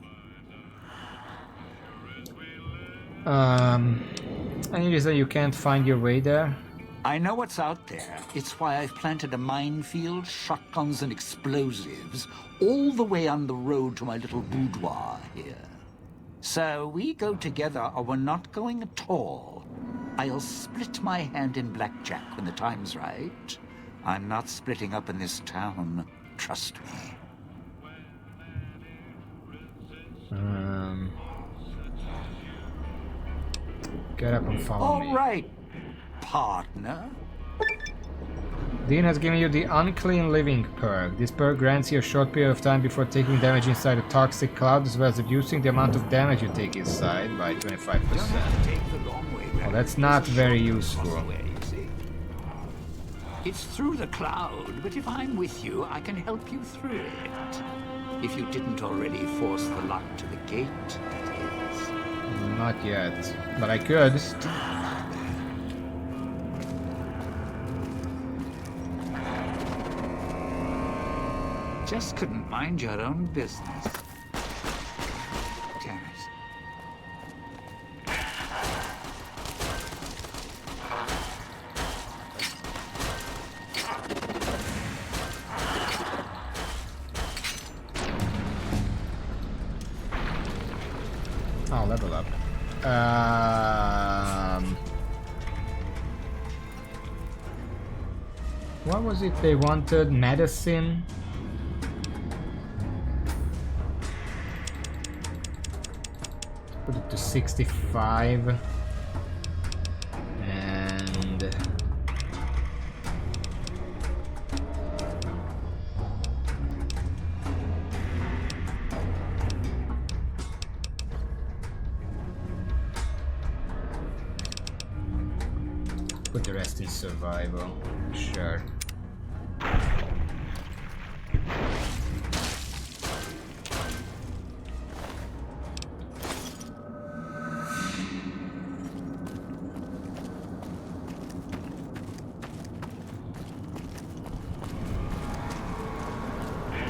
And you say you can't find your way there? I know what's out there. It's why I've planted a minefield, shotguns, and explosives all the way on the road to my little boudoir here. So we go together or we're not going at all. I'll split my hand in blackjack when the time's right. I'm not splitting up in this town. Trust me. Get up and follow me. All right, partner. Dean has given you the Unclean Living perk. This perk grants you a short period of time before taking damage inside a toxic cloud, as well as reducing the amount of damage you take inside by 25%. Well, that's not very useful. It's through the cloud, but if I'm with you, I can help you through it. If you didn't already force the lock to the gate, that is. Not yet, but I could. Just couldn't mind your own business. Damn it. Oh, level up. What was it they wanted? Medicine? Put it to 65. And... put the rest in survival. Sure.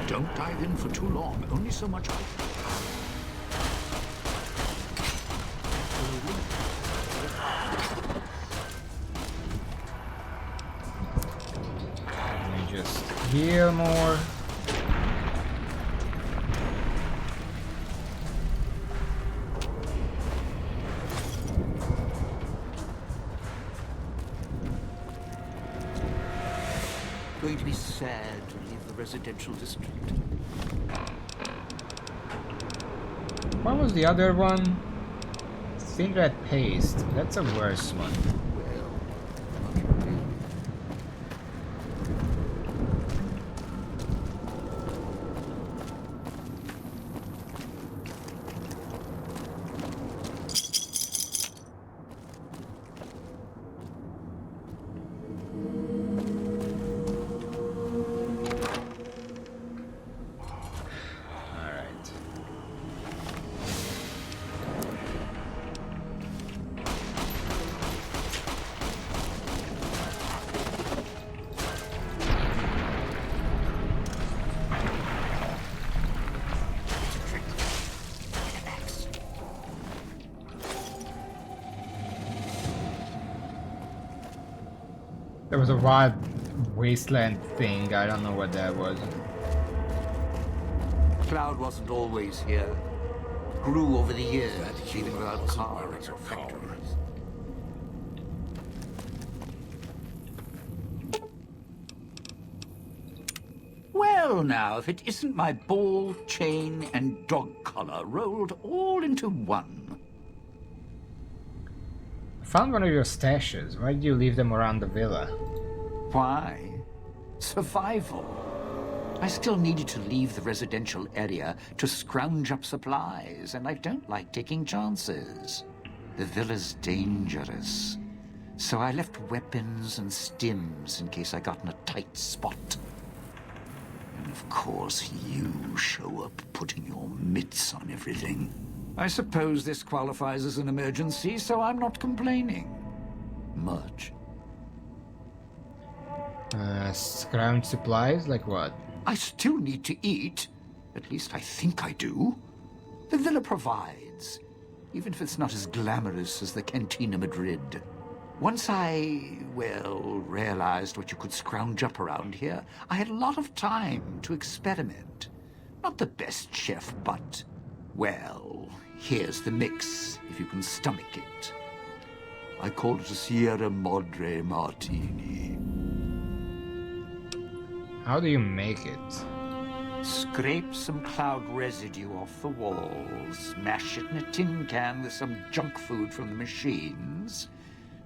Don't dive in for too long. Only so much. Let me just heal more. Going to be sad to leave the residential district. What was the other one? Thin red paste. That's a worse one. There was a wild wasteland thing. I don't know what that was. Cloud wasn't always here. Grew over the years, even without cars or factories. still now if it isn't my ball, chain, and dog collar rolled all into one. I found one of your stashes. Why did you leave them around the villa? Why? Survival. I still needed to leave the residential area to scrounge up supplies, and I don't like taking chances. The villa's dangerous, so I left weapons and stims in case I got in a tight spot. And of course, you show up putting your mitts on everything. I suppose this qualifies as an emergency, so I'm not complaining. Much. Scrounge supplies? Like what? I still need to eat. At least I think I do. The villa provides, even if it's not as glamorous as the Cantina Madrid. Once I, well, realized what you could scrounge up around here, I had a lot of time to experiment. Not the best chef, but, well, here's the mix, if you can stomach it. I call it a Sierra Madre Martini. How do you make it? Scrape some cloud residue off the walls, mash it in a tin can with some junk food from the machines,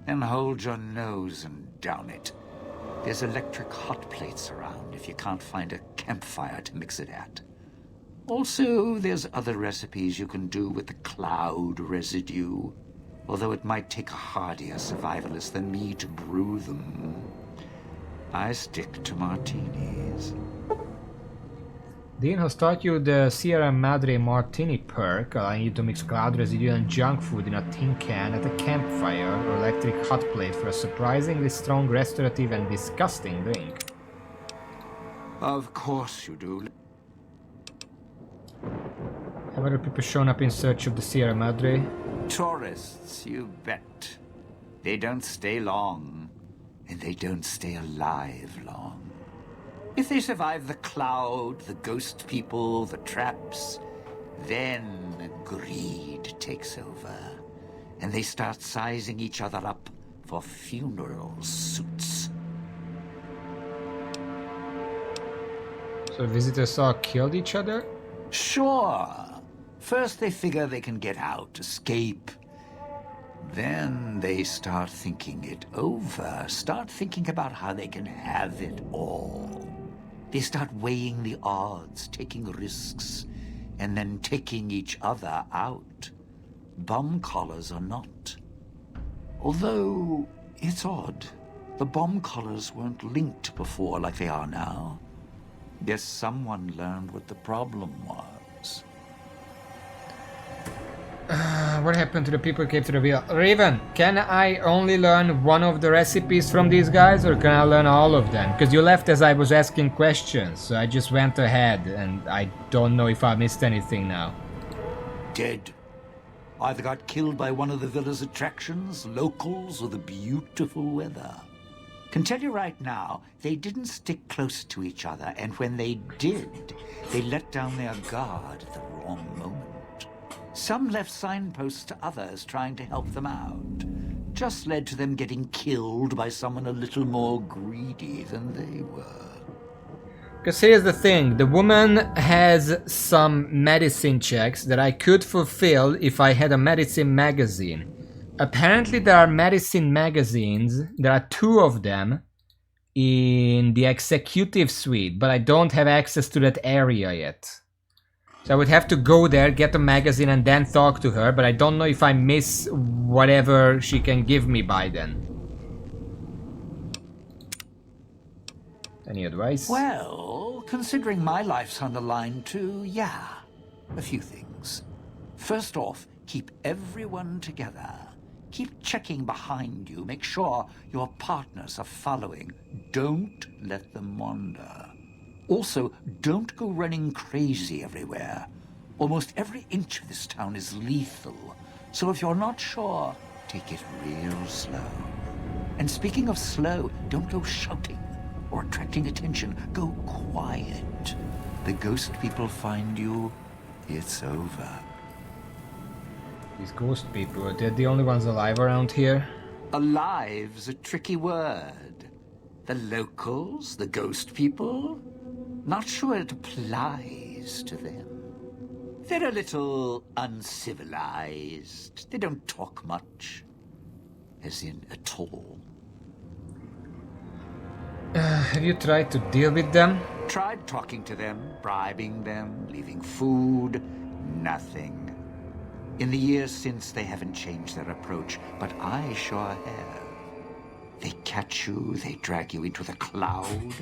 then hold your nose and down it. There's electric hot plates around if you can't find a campfire to mix it at. Also, there's other recipes you can do with the cloud residue, although it might take a hardier survivalist than me to brew them. I stick to martinis. Dean has taught you the Sierra Madre Martini perk, allowing you to mix cloud residue and junk food in a tin can at a campfire or electric hot plate for a surprisingly strong, restorative, and disgusting drink. Of course you do. Have other people shown up in search of the Sierra Madre? Tourists, you bet. They don't stay long, and they don't stay alive long. If they survive the cloud, the ghost people, the traps, then greed takes over, and they start sizing each other up for funeral suits. So visitors all killed each other? Sure. First they figure they can get out, escape. Then they start thinking it over, start thinking about how they can have it all. They start weighing the odds, taking risks, and then taking each other out. Bomb collars are not. Although, it's odd. The bomb collars weren't linked before like they are now. Guess someone learned what the problem was. What happened to the people who came to the villa? Raven, can I only learn one of the recipes from these guys, or can I learn all of them? Because you left as I was asking questions, so I just went ahead, and I don't know if I missed anything now. Dead. Either got killed by one of the villa's attractions, locals, or the beautiful weather. Can tell you right now, they didn't stick close to each other, and when they did, they let down their guard at the wrong moment. Some left signposts to others trying to help them out. Just led to them getting killed by someone a little more greedy than they were. Because here's the thing, the woman has some medicine checks that I could fulfill if I had a medicine magazine. Apparently there are medicine magazines, there are 2 of them in the executive suite, but I don't have access to that area yet. So I would have to go there, get the magazine, and then talk to her, but I don't know if I miss whatever she can give me by then. Any advice? Well, considering my life's on the line too, yeah. A few things. First off, keep everyone together. Keep checking behind you. Make sure your partners are following. Don't let them wander. Also, don't go running crazy everywhere. Almost every inch of this town is lethal. So if you're not sure, take it real slow. And speaking of slow, don't go shouting or attracting attention. Go quiet. The ghost people find you, it's over. These ghost people, they're the only ones alive around here? Alive's a tricky word. The locals, the ghost people, Not sure it applies to them. They're a little uncivilized. They don't talk much. As in, at all. Have you tried to deal with them? Tried talking to them, bribing them, leaving food. Nothing. In the years since, they haven't changed their approach, but I sure have. They catch you, they drag you into the cloud,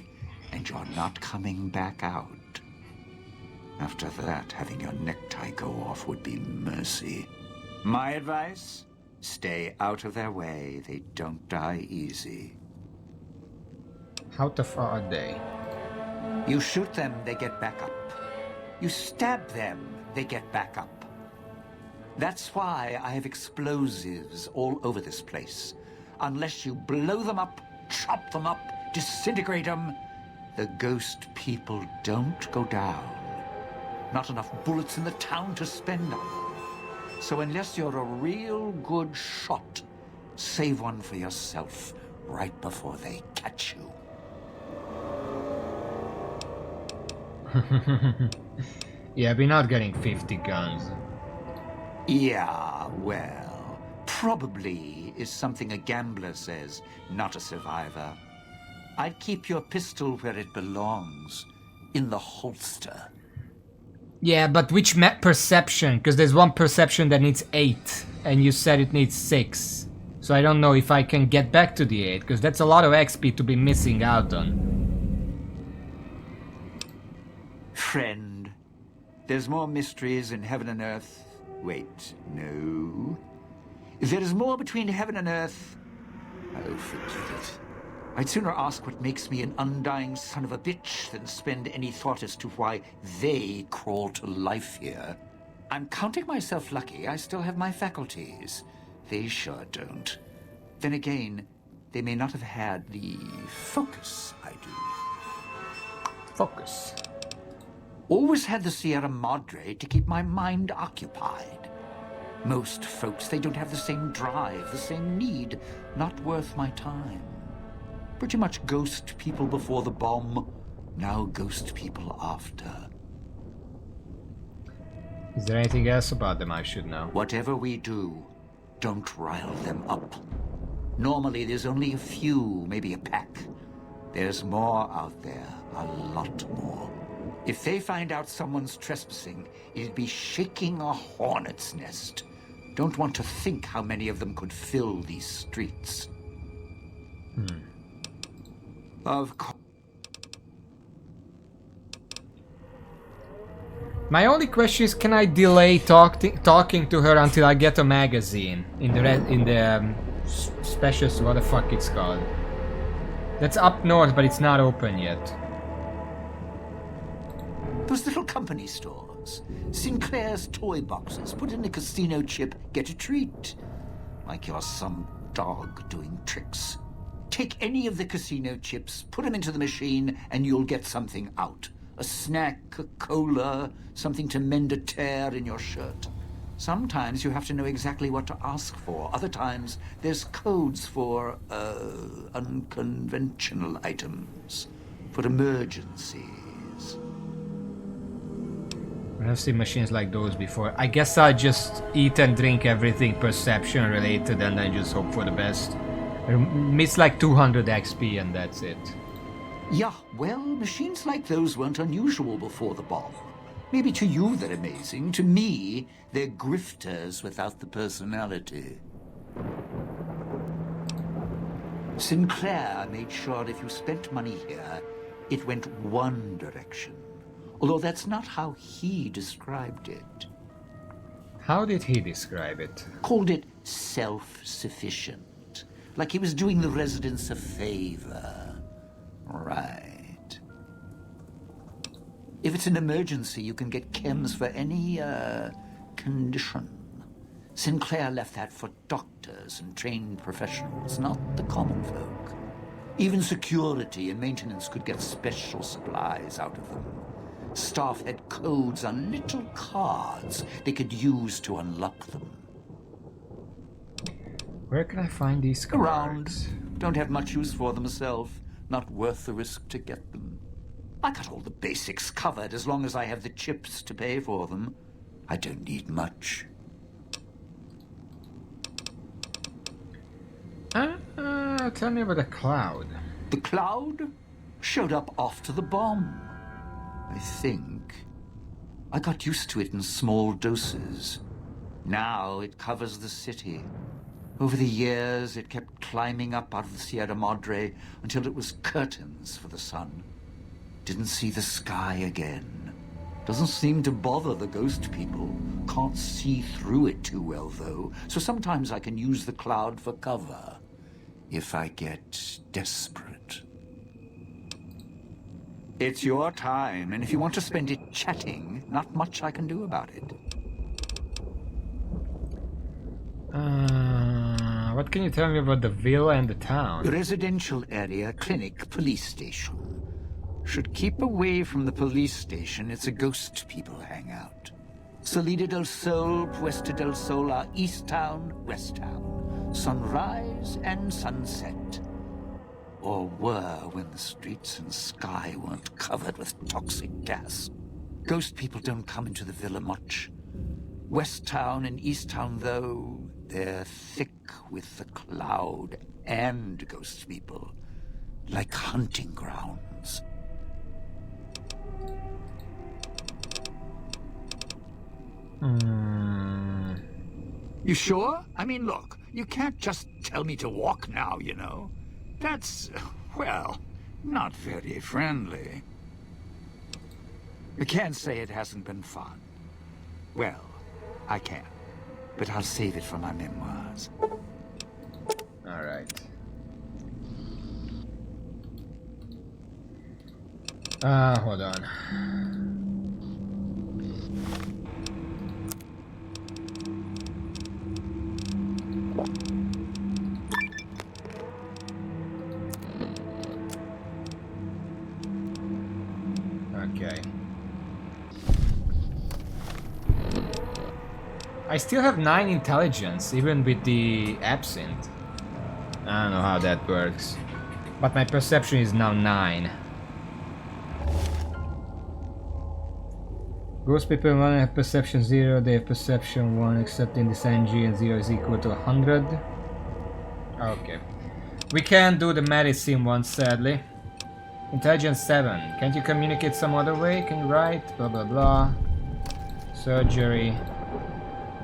and you're not coming back out. After that, having your necktie go off would be mercy. My advice? Stay out of their way. They don't die easy. How tough are they? You shoot them, they get back up. You stab them, they get back up. That's why I have explosives all over this place. Unless you blow them up, chop them up, disintegrate them, the ghost people don't go down. Not enough bullets in the town to spend on them. So unless you're a real good shot, save one for yourself right before they catch you. Yeah, we're not getting 50 guns. Yeah, well, probably is something a gambler says, not a survivor. I'd keep your pistol where it belongs, in the holster. Yeah, but which perception? Because there's one perception that needs 8, and you said it needs 6. So I don't know if I can get back to the 8, because that's a lot of XP to be missing out on. Friend, there's more mysteries in heaven and earth. Wait, no. There is more between heaven and earth. Oh, forget it. I'd sooner ask what makes me an undying son of a bitch than spend any thought as to why they crawl to life here. I'm counting myself lucky I still have my faculties. They sure don't. Then again, they may not have had the focus I do. Focus? Always had the Sierra Madre to keep my mind occupied. Most folks, they don't have the same drive, the same need. Not worth my time. Pretty much ghost people before the bomb, now ghost people after. Is there anything else about them I should know? Whatever we do, don't rile them up. Normally there's only a few, maybe a pack. There's more out there, a lot more. If they find out someone's trespassing, it'd be shaking a hornet's nest. Don't want to think how many of them could fill these streets. Of course. My only question is, can I delay talking to her until I get a magazine in the specials, what the fuck it's called? That's up north, but it's not open yet. Those little company stores. Sinclair's toy boxes. Put in a casino chip, get a treat. Like you're some dog doing tricks. Take any of the casino chips, put them into the machine, and you'll get something out. A snack, a cola, something to mend a tear in your shirt. Sometimes you have to know exactly what to ask for. Other times, there's codes for, unconventional items. For emergencies. I've seen machines like those before. I guess I just eat and drink everything perception related and then just hope for the best. Miss like 200 XP and that's it. Yeah, well, machines like those weren't unusual before the bomb. Maybe to you they're amazing. To me, they're grifters without the personality. Sinclair made sure if you spent money here, it went one direction. Although that's not how he described it. How did he describe it? Called it self-sufficient. Like he was doing the residents a favor. Right. If it's an emergency, you can get chems for any, condition. Sinclair left that for doctors and trained professionals, not the common folk. Even security and maintenance could get special supplies out of them. Staff had codes on little cards they could use to unlock them. Where can I find these cards? Around. Don't have much use for them myself. Not worth the risk to get them. I got all the basics covered as long as I have the chips to pay for them. I don't need much. Tell me about the cloud. The cloud showed up after the bomb, I think. I got used to it in small doses. Now it covers the city. Over the years, it kept climbing up out of the Sierra Madre until it was curtains for the sun. Didn't see the sky again. Doesn't seem to bother the ghost people. Can't see through it too well, though, so sometimes I can use the cloud for cover. If I get desperate. It's your time, and if you want to spend it chatting, not much I can do about it. What can you tell me about the villa and the town? Residential area, clinic, police station. Should keep away from the police station. It's a ghost people hangout. Salida del Sol, Puesta del Sol are East Town, West Town. Sunrise and sunset. Or were when the streets and sky weren't covered with toxic gas. Ghost people don't come into the villa much. West Town and East Town, though, they're thick with the cloud and ghost people. Like hunting grounds. You sure? I mean, look, you can't just tell me to walk now, you know. That's, well, not very friendly. You can't say it hasn't been fun. Well, I can, but I'll save it for my memoirs. All right. Hold on. Okay. I still have 9 intelligence, even with the absinthe. I don't know how that works. But my perception is now 9. Ghost people 1 have perception 0, they have perception 1, except in this NG, and 0 is equal to 100. Okay. We can't do the medicine one, sadly. Intelligence 7. Can't you communicate some other way? Can you write? Blah blah blah. Surgery.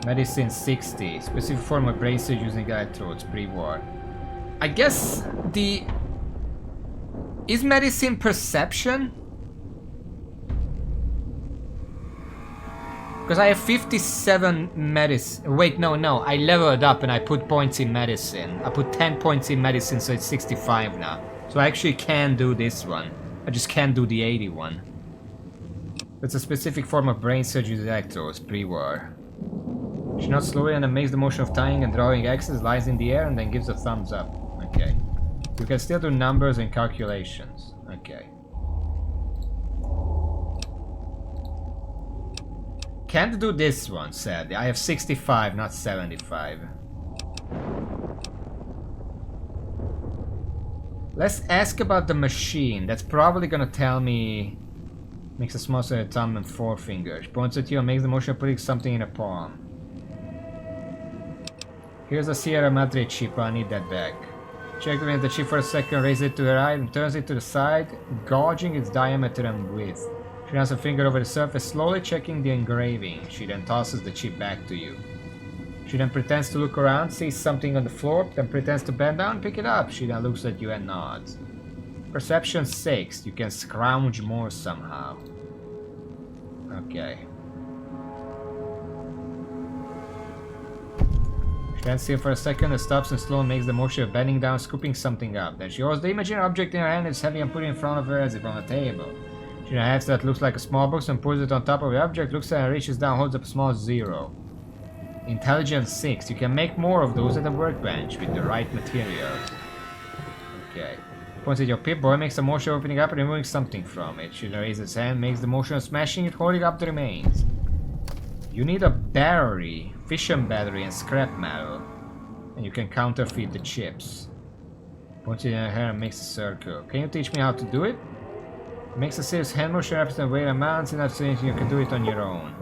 Medicine 60. Specific form of bracelet using electrodes. Pre-war. I guess the... Is medicine perception? Because I have 57 medicine. Wait, no. I leveled up and I put points in medicine. I put 10 points in medicine, so it's 65 now. So I actually can do this one. I just can't do the 81. It's a specific form of brain surgery with electrodes, pre-war. She nods slowly and then makes the motion of tying and drawing X's, lies in the air, and then gives a thumbs up. Okay. You can still do numbers and calculations. Okay. Can't do this one, sadly. I have 65, not 75. Let's ask about the machine. That's probably gonna tell me... Makes a small set of thumb and forefinger. She points at you and makes the motion of putting something in a palm. Here's a Sierra Madre chip. I need that back. Check the chip for a second, raise it to the right and turns it to the side, gauging its diameter and width. She runs her finger over the surface, slowly checking the engraving. She then tosses the chip back to you. She then pretends to look around, sees something on the floor, then pretends to bend down and pick it up. She then looks at you and nods. Perception 6. You can scrounge more somehow. Okay. She stands still for a second and stops and slowly makes the motion of bending down, scooping something up. Then she holds the imaginary object in her hand and is heavy and put it in front of her as if on a table. She then hands that looks like a small box and puts it on top of the object, looks at it and reaches down, holds up a small 0. Intelligence 6. You can make more of those at the workbench with the right materials. Okay. Points at your Pip-Boy, makes a motion of opening up and removing something from it. She then raises his hand, makes the motion of smashing it, holding up the remains. You need a battery, fission battery, and scrap metal. And you can counterfeit the chips. Points it in her hair and makes a circle. Can you teach me how to do it? Makes a serious hand motion represent weight amounts enough so you can do it on your own.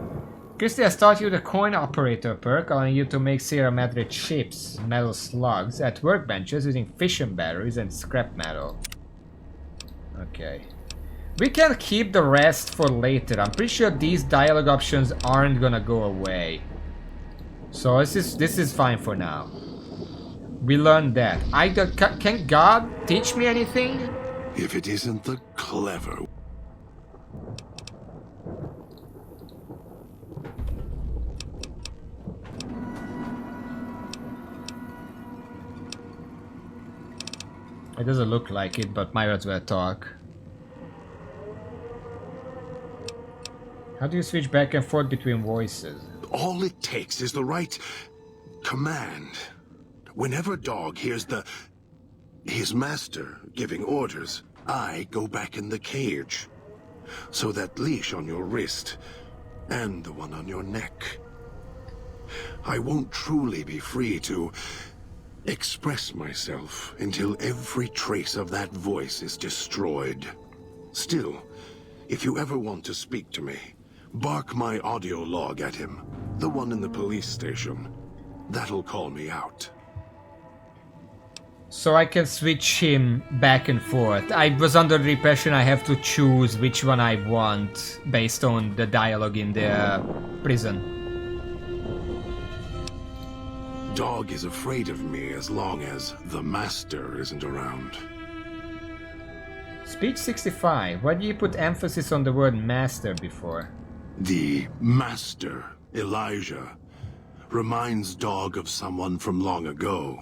Christie has taught you the coin operator perk, allowing you to make Sierra Madre chips, metal slugs, at workbenches using fission batteries and scrap metal. Okay. We can keep the rest for later. I'm pretty sure these dialogue options aren't gonna go away. So this is fine for now. We learned that. Can God teach me anything? If it isn't the clever... It doesn't look like it, but might as well talk. How do you switch back and forth between voices? All it takes is the right command. Whenever Dog hears his master giving orders, I go back in the cage. So that leash on your wrist and the one on your neck. I won't truly be free to express myself until every trace of that voice is destroyed. Still, if you ever want to speak to me, bark my audio log at him, the one in the police station. That'll call me out. So I can switch him back and forth. I was under the impression I have to choose which one I want based on the dialogue in the prison. Dog is afraid of me as long as the master isn't around. Speech 65. Why do you put emphasis on the word master before? The master, Elijah, reminds Dog of someone from long ago.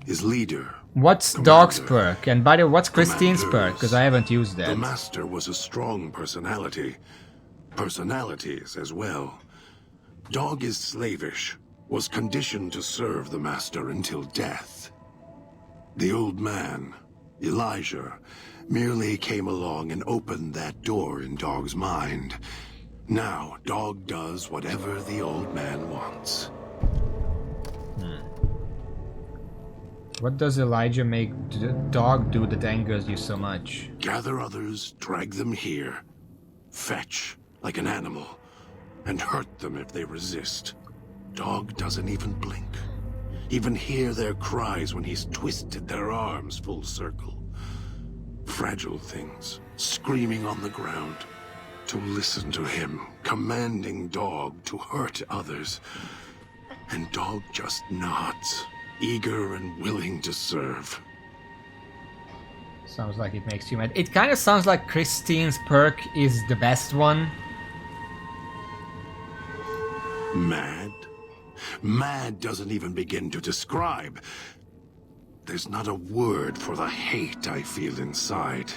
His leader. What's Dog's perk? And by the way, what's Christine's perk? Because I haven't used that. The master was a strong personality. Personalities as well. Dog is slavish, was conditioned to serve the master until death. The old man, Elijah, merely came along and opened that door in Dog's mind. Now, Dog does whatever the old man wants. What does Elijah make Dog do that angers you so much? Gather others, drag them here. Fetch, like an animal, and hurt them if they resist. Dog doesn't even blink. Even hear their cries when he's twisted their arms full circle. Fragile things, screaming on the ground. To listen to him, commanding Dog to hurt others. And Dog just nods, eager and willing to serve. Sounds like it makes you mad. It kind of sounds like Christine's perk is the best one. Mad? Mad doesn't even begin to describe. There's not a word for the hate I feel inside.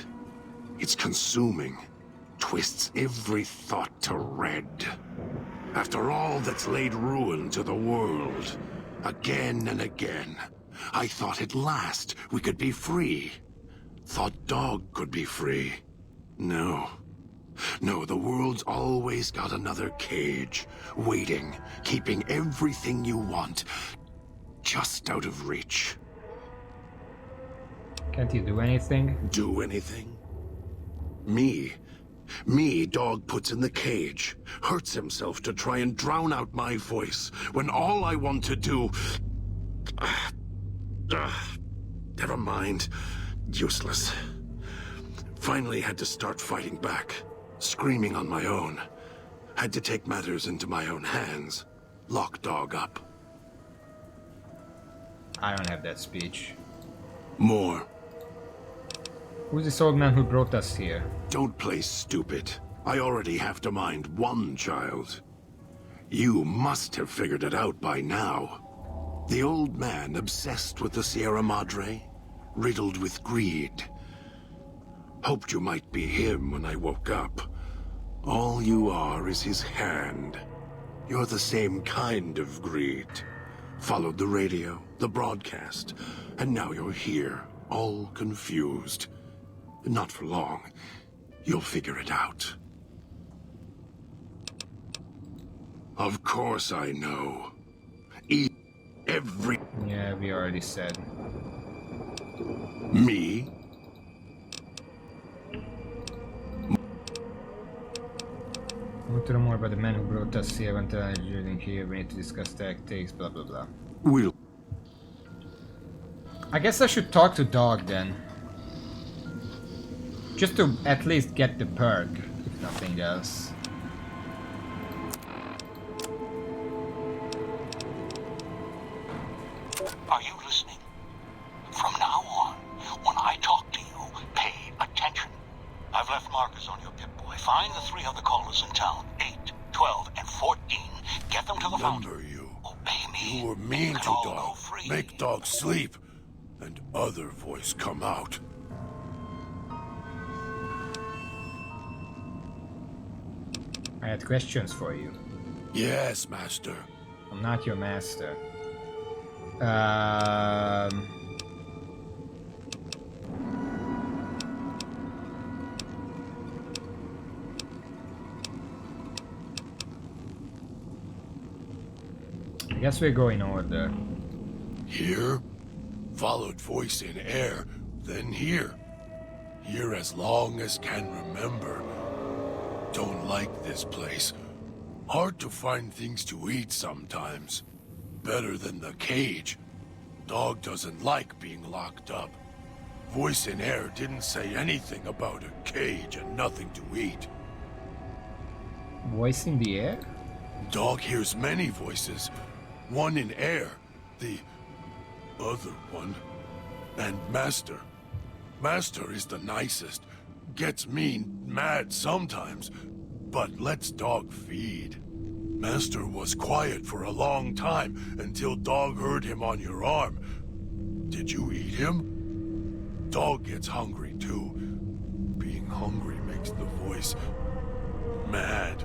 It's consuming. Twists every thought to red. After all that's laid ruin to the world, again and again, I thought at last we could be free. Thought Dog could be free. No. No, the world's always got another cage, waiting, keeping everything you want just out of reach. Can't you do anything? Do anything? Me, Dog puts in the cage, hurts himself to try and drown out my voice, when all I want to do... never mind. Useless. Finally had to start fighting back, screaming on my own. Had to take matters into my own hands, lock Dog up. I don't have that speech. More. Who's this old man who brought us here? Don't play stupid. I already have to mind one child. You must have figured it out by now. The old man obsessed with the Sierra Madre, riddled with greed. Hoped you might be him when I woke up. All you are is his hand. You're the same kind of greed. Followed the radio, the broadcast, and now you're here, all confused. Not for long. You'll figure it out. Of course I know. Every... Yeah, we already said. Me? to know more about the man who brought us here until I joined here. We need to discuss tactics, blah blah blah. We'll... I guess I should talk to Dog then. Just to at least get the perk, if nothing else. Are you listening? From now on, when I talk to you, pay attention. I've left markers on your Pip-Boy. Find the 3 other callers in town, 8, 12, and 14. Get them to the fountain. You. Obey me. You were mean to all Dog. go free. Make Dog sleep, and other voice come out. I had questions for you. Yes, Master. I'm not your master. I guess we're going over there. Here, followed voice in air, then here. Here as long as can remember. Don't like this place. Hard to find things to eat sometimes. Better than the cage. Dog doesn't like being locked up. Voice in air didn't say anything about a cage and nothing to eat. Voice in the air? Dog hears many voices. One in air, the other one, and Master. Master is the nicest. Gets mean, mad sometimes, but lets Dog feed. Master was quiet for a long time until Dog heard him on your arm. Did you eat him? Dog gets hungry too. Being hungry makes the voice mad.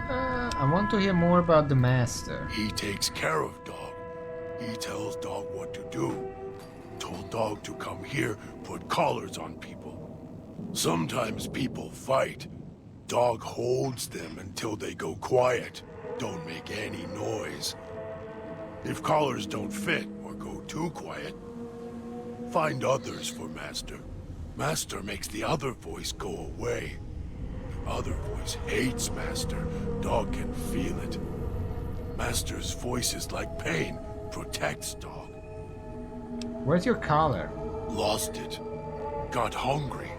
I want to hear more about the master. He takes care of Dog. He tells Dog what to do. Told Dog to come here, put collars on people. Sometimes people fight. Dog holds them until they go quiet. Don't make any noise. If collars don't fit or go too quiet, find others for Master. Master makes the other voice go away. The other voice hates Master. Dog can feel it. Master's voice is like pain, protects Dog. Where's your collar? Lost it. Got hungry.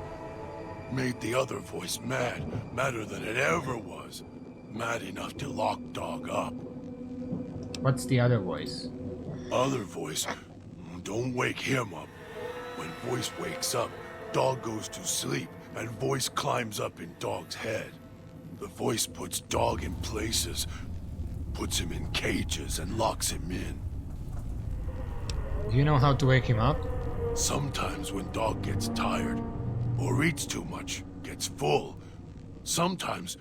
Made the other voice mad. Madder than it ever was. Mad enough to lock Dog up. What's the other voice? Other voice. Don't wake him up. When voice wakes up, Dog goes to sleep, and voice climbs up in Dog's head. The voice puts Dog in places, puts him in cages, and locks him in. Do you know how to wake him up? Sometimes when Dog gets tired, or eats too much, gets full. Sometimes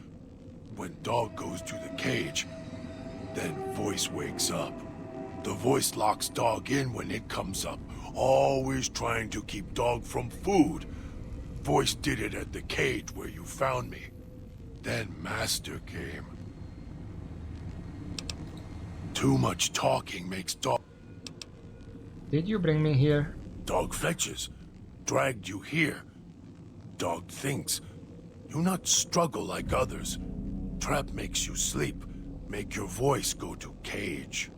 when Dog goes to the cage, then voice wakes up. The voice locks Dog in when it comes up, always trying to keep Dog from food. Voice did it at the cage where you found me. Then Master came. Too much talking makes Dog... Did you bring me here? Dog fetches. Dragged you here. Dog thinks. You not struggle like others. Trap makes you sleep. Make your voice go to cage.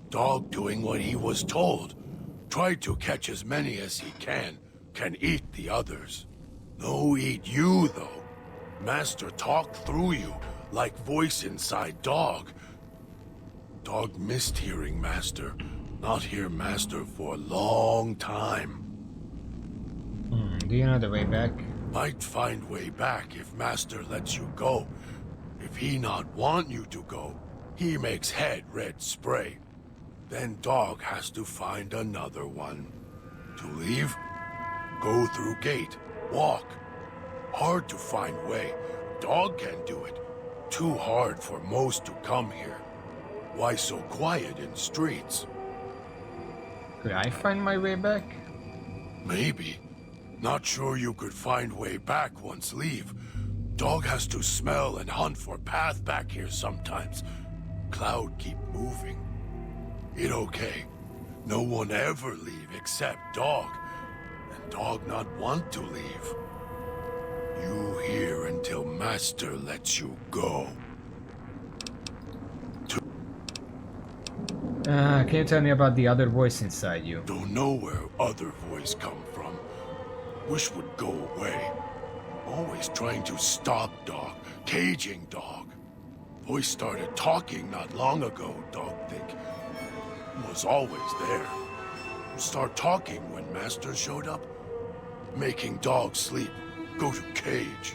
Dog doing what he was told. Try to catch as many as he can eat the others. No eat you, though. Master talk through you, like voice inside Dog. Dog missed hearing Master. Not hear Master for a long time. Do you know the way back? Might find way back if Master lets you go. If he not want you to go, he makes head red spray. Then Dog has to find another one. To leave? Go through gate. Walk. Hard to find way. Dog can do it. Too hard for most to come here. Why so quiet in streets? Could I find my way back? Maybe. Not sure you could find way back once leave. Dog has to smell and hunt for path back here sometimes. Cloud keep moving. It okay. No one ever leave except Dog. And Dog not want to leave. You here until Master lets you go. Can you tell me about the other voice inside you? Don't know where other voice come from. Wish would go away. Always trying to stop dog, caging dog. Voice started talking not long ago, dog think. Was always there. Start talking when Master showed up. Making dog sleep, go to cage.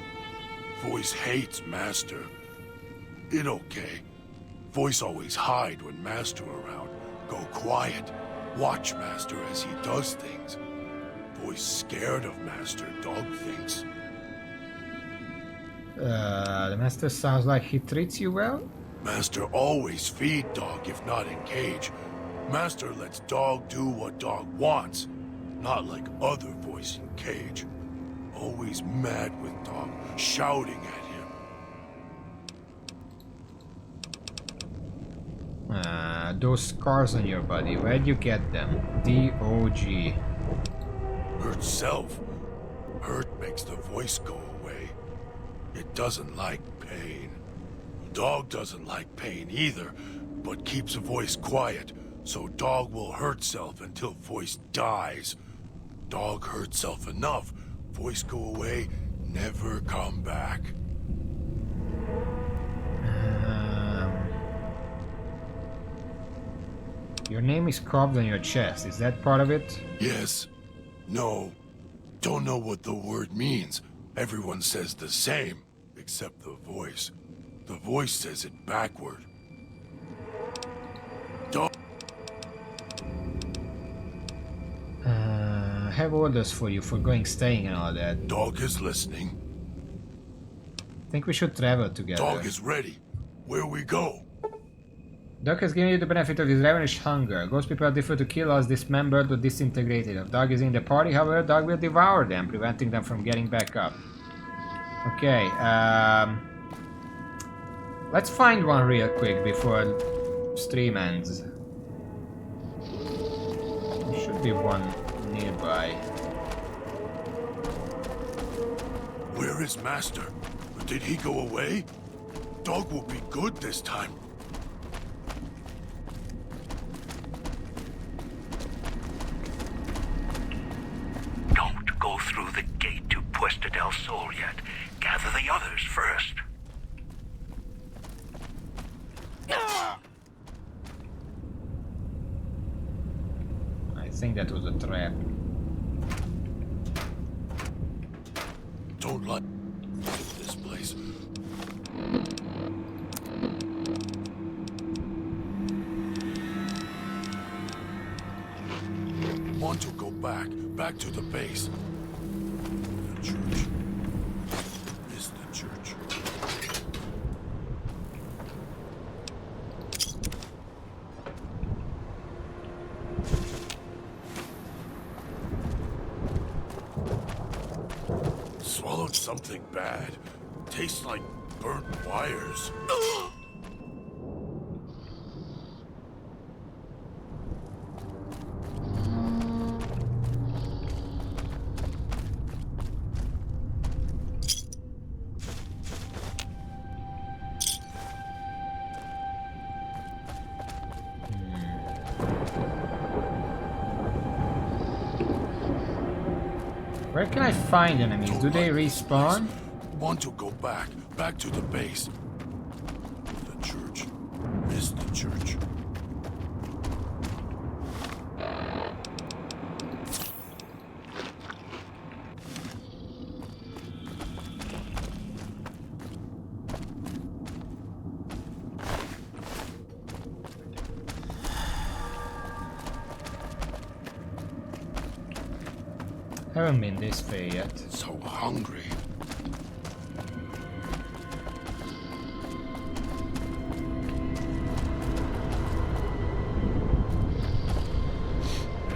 Voice hates Master. It okay. Voice always hide when Master around. Go quiet. Watch Master as he does things. Voice scared of Master, dog thinks. The Master sounds like he treats you well? Master always feed dog if not in cage. Master lets dog do what dog wants. Not like other voice in cage. Always mad with dog, shouting at him. Those scars on your body, where'd you get them? D-O-G. Hurt self. Hurt makes the voice go away. It doesn't like pain. Dog doesn't like pain either, but keeps a voice quiet, so dog will hurt self until voice dies. Dog hurt self enough, voice go away, never come back. Your name is carved on your chest, is that part of it? Yes. No. Don't know what the word means. Everyone says the same, except the voice. The voice says it backward. Dog. I have orders for you for going staying and all that. Dog is listening. Think we should travel together. Dog is ready. Where we go? Dog has given you the benefit of his ravenous hunger. Ghost people are difficult to kill as dismembered or disintegrated. If Dog is in the party, however, Dog will devour them, preventing them from getting back up. Okay, let's find one real quick before stream ends. There should be one nearby. Where is Master? Did he go away? Dog will be good this time. Don't go through the gate to Puesta del Sol yet. Gather the others first. I think that was a trap. Don't like this place. Want to go back to the base. The church. Is the church. Swallowed something bad. Tastes like burnt wires. Where can I find enemies? Do they respawn? Want to go back to the base. The church. Is the church. Haven't been this far yet. So hungry.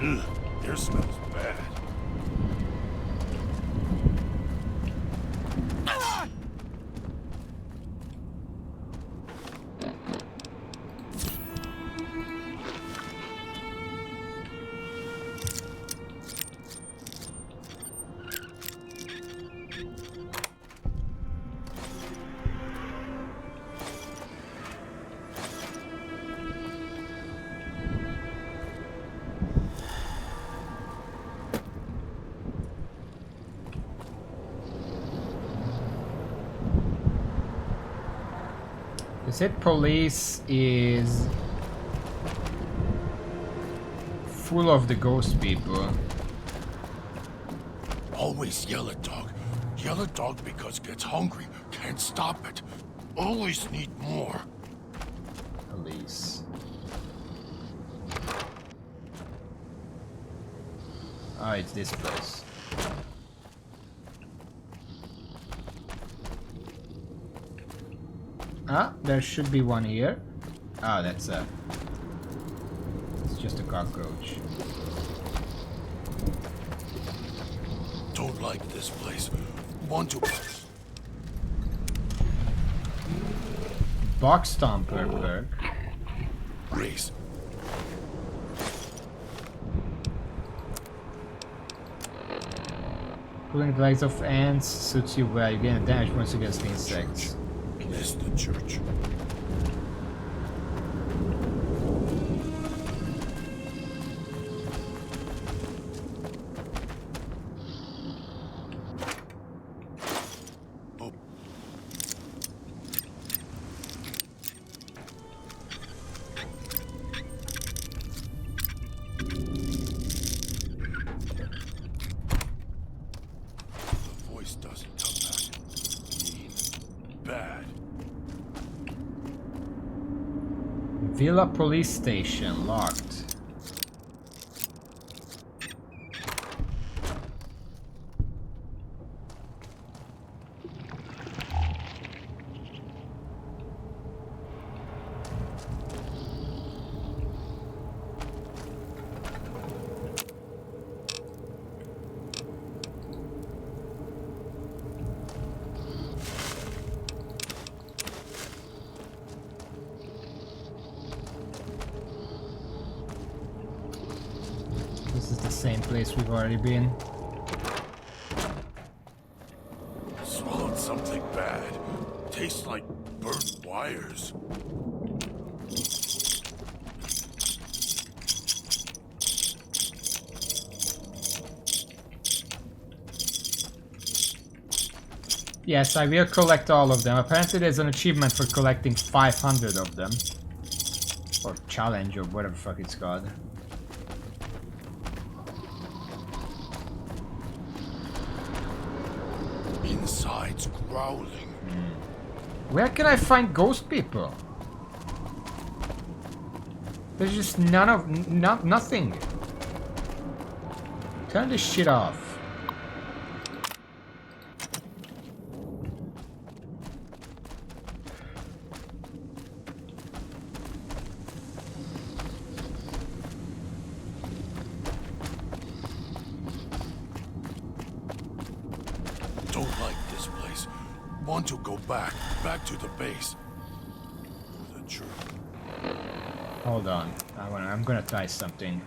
Ugh, air smells bad. They said police is full of the ghost people. Always yell at dog. Yell at dog because gets hungry. Can't stop it. Always need more. Police. Oh, it's this place. Ah, there should be one here. Ah, that's it's just a cockroach. Don't like this place. Want to... Box Stomper perk. Race. Pulling the legs of ants suits you well. You gain a damage bonus against insects. Miss the church. Villa police station locked. This is the same place we've already been. Swallowed something bad. Tastes like burnt wires. Yes, I will collect all of them. Apparently there's an achievement for collecting 500 of them. Or challenge, or whatever the fuck it's called. Inside's growling. Where can I find ghost people? There's just nothing. Turn this shit off. Don't like this place. Want to go back to the base. The church. Hold on. I'm gonna try something.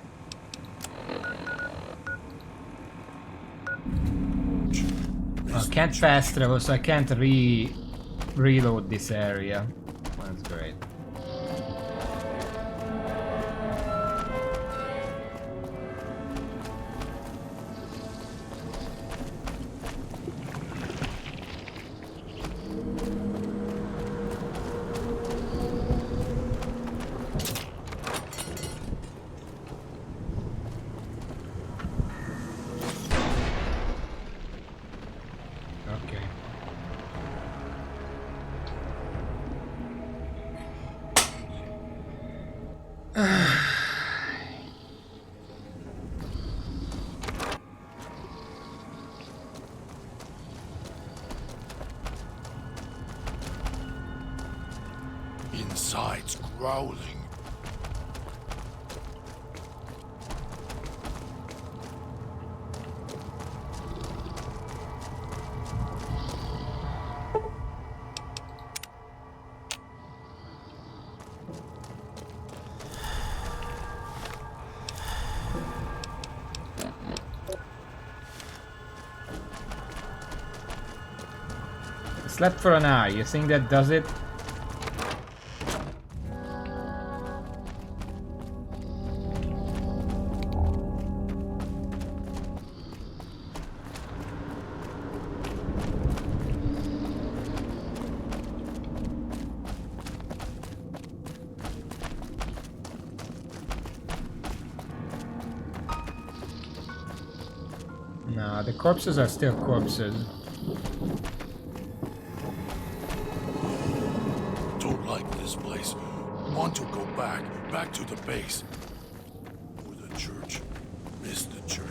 I can't fast travel, so I can't reload this area. That's great. Inside's growling. Slept for an hour. You think that does it? Nah, the corpses are still corpses. Don't like this place. Want to go back to the base. Or the church. Miss the church.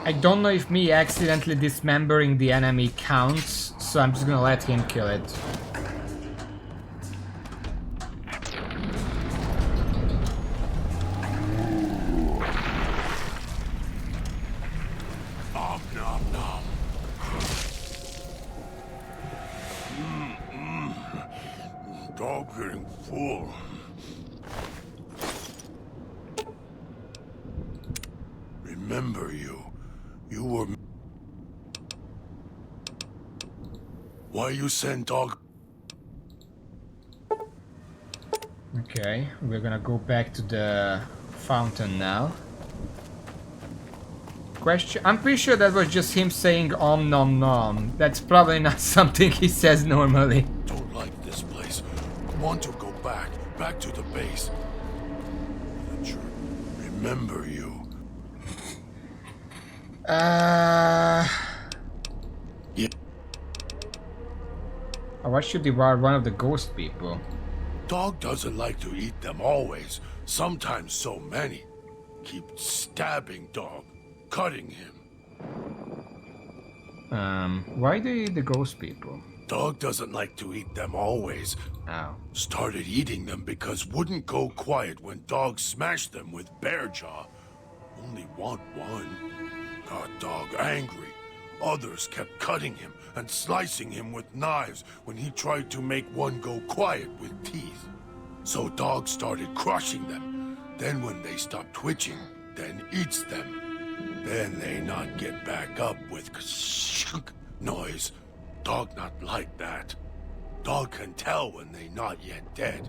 I don't know if me accidentally dismembering the enemy counts, so I'm just gonna let him kill it. Nom nom nom. Dog getting full. Remember you. You were... Why you send dog... Okay, we're gonna go back to the fountain now. Question... I'm pretty sure that was just him saying om nom nom. That's probably not something he says normally. Don't like this place. Want to go back to the base. The church. Remember you. Yeah. Why should devour one of the ghost people? Dog doesn't like to eat them always. Sometimes so many. Keep stabbing dog. Cutting him. Why do you eat the ghost people? Dog doesn't like to eat them always. Oh. Started eating them because wouldn't go quiet when dog smashed them with bear jaw. Only want one. Got dog angry. Others kept cutting him and slicing him with knives when he tried to make one go quiet with teeth. So dog started crushing them. Then when they stop twitching, then eats them. Then they not get back up with shunk noise. Dog not like that. Dog can tell when they not yet dead.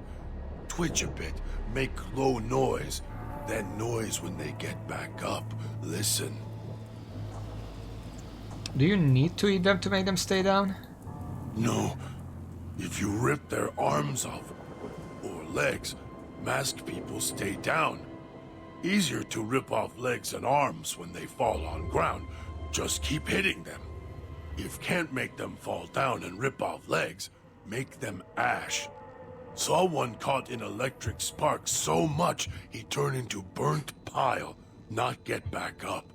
Twitch a bit, make low noise, then noise when they get back up. Listen. Do you need to eat them to make them stay down? No. If you rip their arms off, or legs, masked people stay down. Easier to rip off legs and arms when they fall on ground. Just keep hitting them. If can't make them fall down and rip off legs, make them ash. Saw one caught in electric sparks so much he turned into burnt pile, not get back up.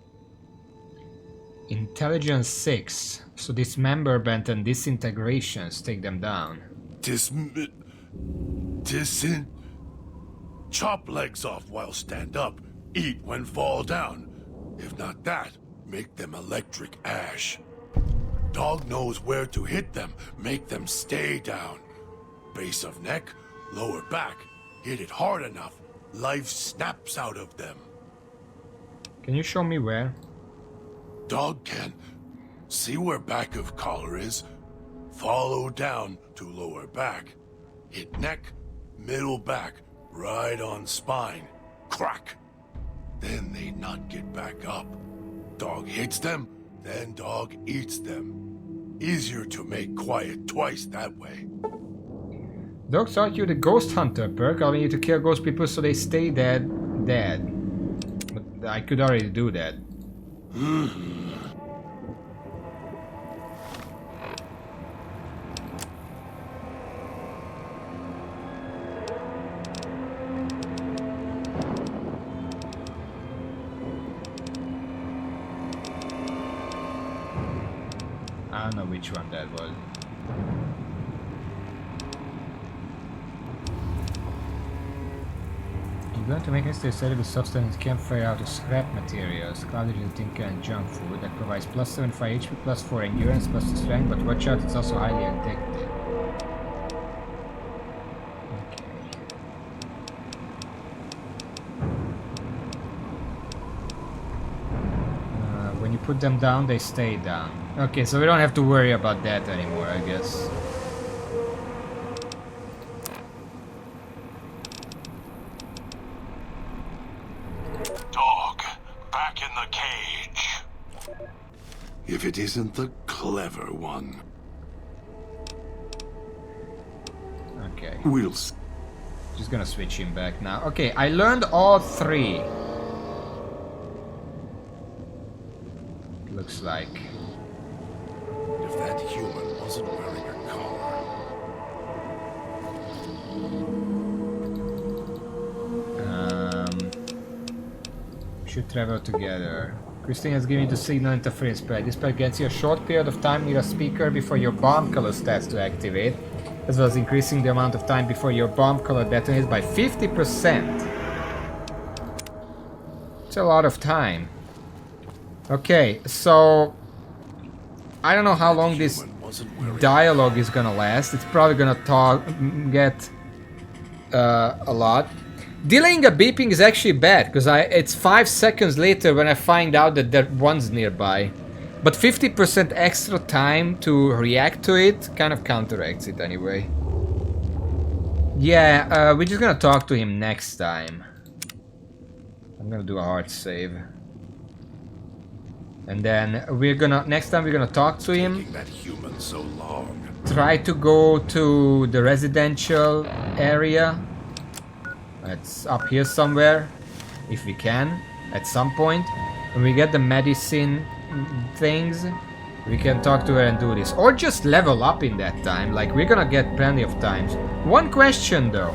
Intelligence 6. So dismemberment and disintegrations take them down. Chop legs off while stand up. Eat when fall down. If not that, make them electric ash. Dog knows where to hit them, make them stay down. Base of neck, lower back. Hit it hard enough, life snaps out of them. Can you show me where? Dog can. See where back of collar is? Follow down to lower back. Hit neck, middle back, right on spine. Crack. Then they not get back up. Dog hits them, then dog eats them. Easier to make quiet twice that way. Dog thought you the ghost hunter perk, allowing you to kill ghost people so they stay dead. But I could already do that. don't know which one that was. You're going to make us a soluble substance campfire out of scrap materials, clouded in tin can and junk food that provides plus 75 HP, plus 4 endurance, plus strength, but watch out, it's also highly addictive. When you put them down, they stay down. Okay, so we don't have to worry about that anymore, I guess. Dog, back in the cage. If it isn't the clever one. Okay. We'll just gonna switch him back now. Okay, I learned all 3. Looks like. If that human wasn't wearing a collar. Should travel together. Christine has given you the signal interference spell. This spell gets you a short period of time near a speaker before your bomb color starts to activate, as well as increasing the amount of time before your bomb color detonates by 50%. It's a lot of time. Okay, so I don't know how long this dialogue is gonna last. It's probably gonna get a lot. Delaying a beeping is actually bad, because it's 5 seconds later when I find out that that one's nearby. But 50% extra time to react to it kind of counteracts it anyway. Yeah, we're just gonna talk to him next time. I'm gonna do a hard save. And then next time we're gonna talk to him. Taking that human so long. Try to go to the residential area. It's up here somewhere, if we can, at some point. When we get the medicine things, we can talk to her and do this. Or just level up in that time, like we're gonna get plenty of times. One question though.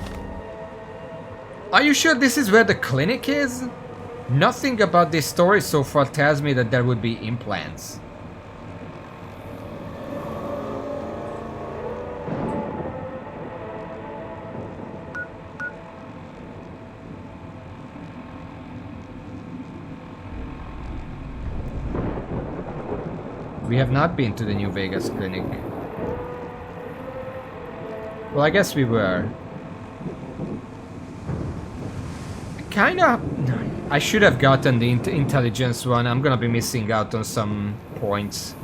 Are you sure this is where the clinic is? Nothing about this story so far tells me that there would be implants. We have not been to the New Vegas clinic. Well, I guess we were. Kinda... I should have gotten the intelligence one. I'm gonna be missing out on some points.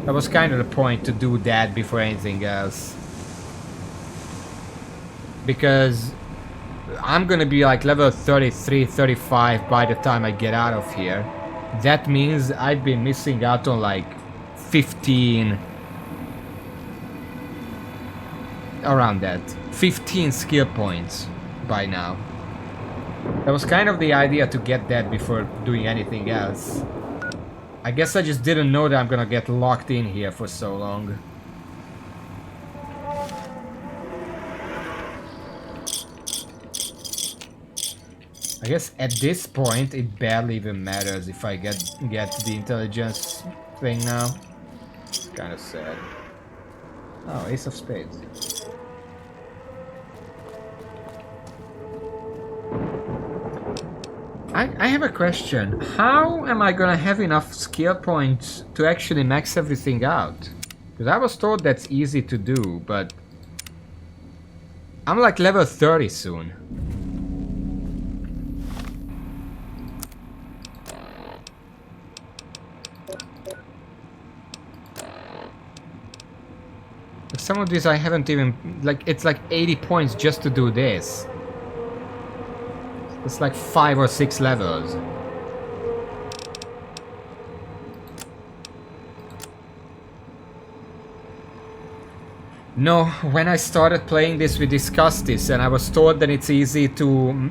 That was kind of the point to do that before anything else. Because I'm gonna be like level 33, 35 by the time I get out of here. That means I've been missing out on like 15... around that. 15 skill points by now. That was kind of the idea, to get that before doing anything else. I guess I just didn't know that I'm gonna get locked in here for so long. I guess at this point it barely even matters if I get the intelligence thing now. It's kind of sad. Oh, Ace of Spades. I have a question. How am I gonna have enough skill points to actually max everything out? Because I was told that's easy to do, but I'm like level 30 soon. Some of these I haven't even, like, it's like 80 points just to do this. It's like 5 or 6 levels. No, when I started playing this we discussed this and I was told that it's easy to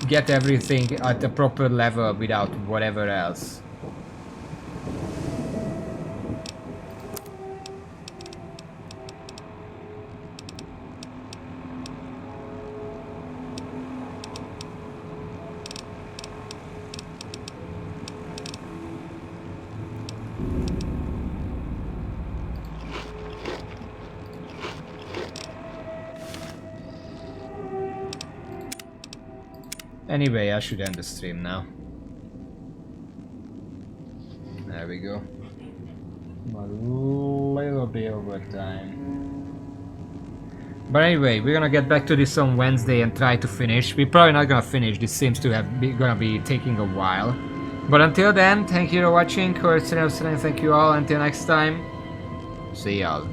get everything at the proper level without whatever else. Anyway, I should end the stream now. There we go. A little bit over time. But anyway, we're gonna get back to this on Wednesday and try to finish. We're probably not gonna finish. This seems to have gonna be taking a while. But until then, thank you for watching. Thank you all. Until next time, see y'all.